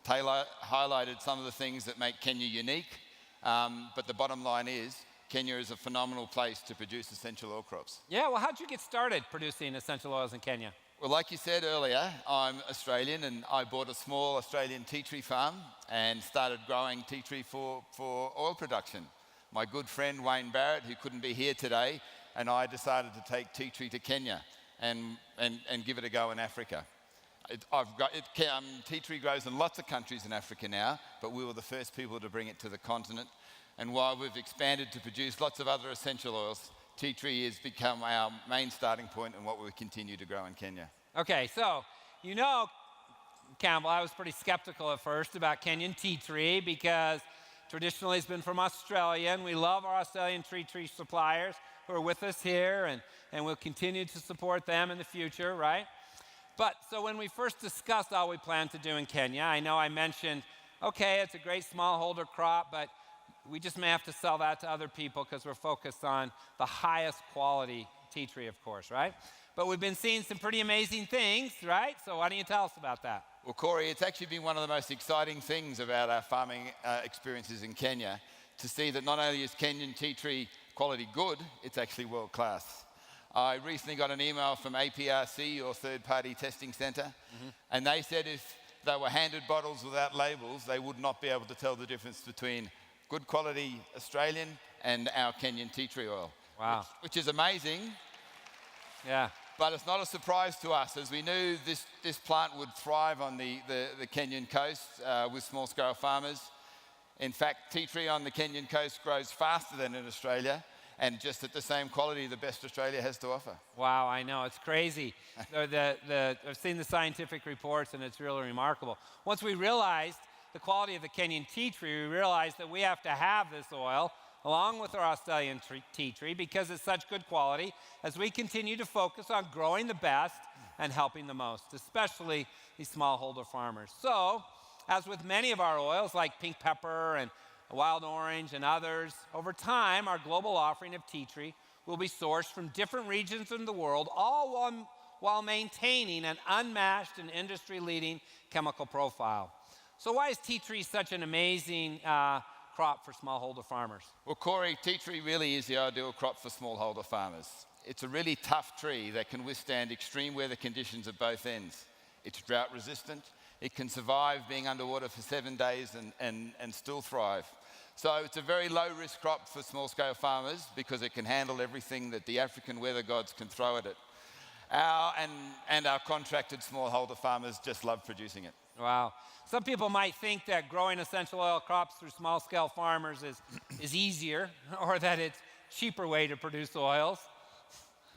Taylor highlighted some of the things that make Kenya unique, but the bottom line is Kenya is a phenomenal place to produce essential oil crops. Yeah, well, how'd you get started producing essential oils in Kenya? Well, like you said earlier, I'm Australian, and I bought a small Australian tea tree farm and started growing tea tree for oil production. My good friend Wayne Barrett, who couldn't be here today, and I decided to take tea tree to Kenya and give it a go in Africa. Tea tree grows in lots of countries in Africa now, but we were the first people to bring it to the continent. And while we've expanded to produce lots of other essential oils, tea tree has become our main starting point and what we continue to grow in Kenya. Okay, so you know, Campbell, I was pretty skeptical at first about Kenyan tea tree because traditionally it's been from Australia, and we love our Australian tea tree suppliers who are with us here, and we'll continue to support them in the future, right? But so when we first discussed all we plan to do in Kenya, I know I mentioned, okay, it's a great smallholder crop, but we just may have to sell that to other people because we're focused on the highest quality tea tree, of course, right? But we've been seeing some pretty amazing things, right? So why don't you tell us about that? Well, Corey, it's actually been one of the most exciting things about our farming experiences in Kenya to see that not only is Kenyan tea tree quality good, it's actually world class. I recently got an email from APRC, your third-party testing center, and they said if they were handed bottles without labels, they would not be able to tell the difference between good quality Australian and our Kenyan tea tree oil. Wow. Which is amazing. Yeah. But it's not a surprise to us, as we knew this plant would thrive on the Kenyan coast with small-scale farmers. In fact, tea tree on the Kenyan coast grows faster than in Australia, and just at the same quality the best Australia has to offer. Wow, I know, it's crazy. I've seen the scientific reports and it's really remarkable. Once we realized the quality of the Kenyan tea tree, we realized that we have to have this oil along with our Australian tea tree because it's such good quality as we continue to focus on growing the best and helping the most, especially these smallholder farmers. So, as with many of our oils like pink pepper and wild orange and others, over time our global offering of tea tree will be sourced from different regions in the world, all while maintaining an unmatched and industry-leading chemical profile. So why is tea tree such an amazing crop for smallholder farmers? Well, Corey, tea tree really is the ideal crop for smallholder farmers. It's a really tough tree that can withstand extreme weather conditions at both ends. It's drought resistant. It can survive being underwater for 7 days and still thrive. So it's a very low-risk crop for small-scale farmers because it can handle everything that the African weather gods can throw at it. Our contracted smallholder farmers just love producing it. Wow. Some people might think that growing essential oil crops through small-scale farmers is easier or that it's a cheaper way to produce oils.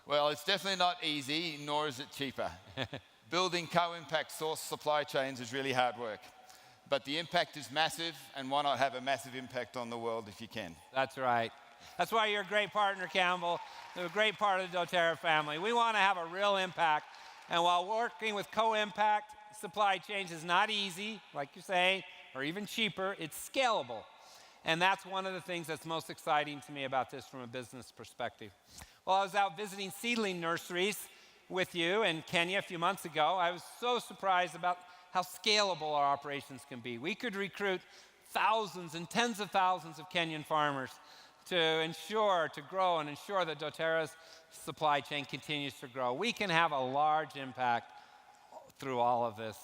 Well, it's definitely not easy, nor is it cheaper. Building co-impact source supply chains is really hard work. But the impact is massive, and why not have a massive impact on the world if you can? That's right. That's why you're a great partner, Campbell. You're a great part of the doTERRA family. We want to have a real impact. And while working with co-impact supply chains is not easy, like you're saying, or even cheaper, it's scalable. And that's one of the things that's most exciting to me about this from a business perspective. While I was out visiting seedling nurseries with you in Kenya a few months ago, I was so surprised about how scalable our operations can be. We could recruit thousands and tens of thousands of Kenyan farmers to grow and ensure that doTERRA's supply chain continues to grow. We can have a large impact through all of this.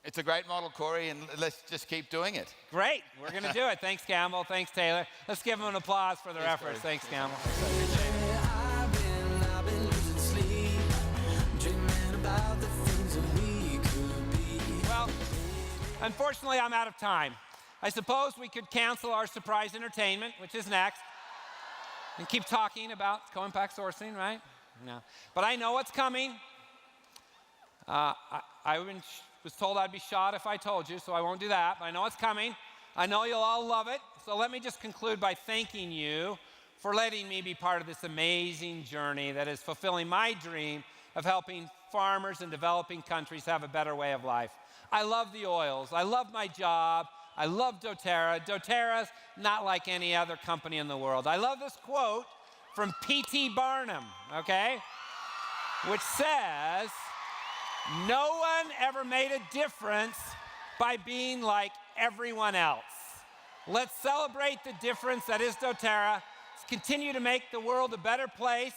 It's a great model, Corey, and let's just keep doing it. Great, we're going to do it. Thanks, Campbell. Thanks, Taylor. Let's give them an applause for their efforts. Thanks, Campbell. I've been losing sleep, dreaming about the things that we could be. Well, unfortunately, I'm out of time. I suppose we could cancel our surprise entertainment, which is next, and keep talking about co-impact sourcing, right? No. But I know what's coming. I was told I'd be shot if I told you, so I won't do that, but I know what's coming. I know you'll all love it. So let me just conclude by thanking you for letting me be part of this amazing journey that is fulfilling my dream of helping farmers in developing countries have a better way of life. I love the oils. I love my job. I love doTERRA. doTERRA's not like any other company in the world. I love this quote from P.T. Barnum, okay, which says, "No one ever made a difference by being like everyone else." Let's celebrate the difference that is doTERRA. Let's continue to make the world a better place,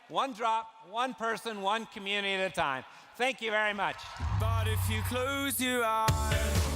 one drop, one person, one community at a time. Thank you very much. But if you close your eyes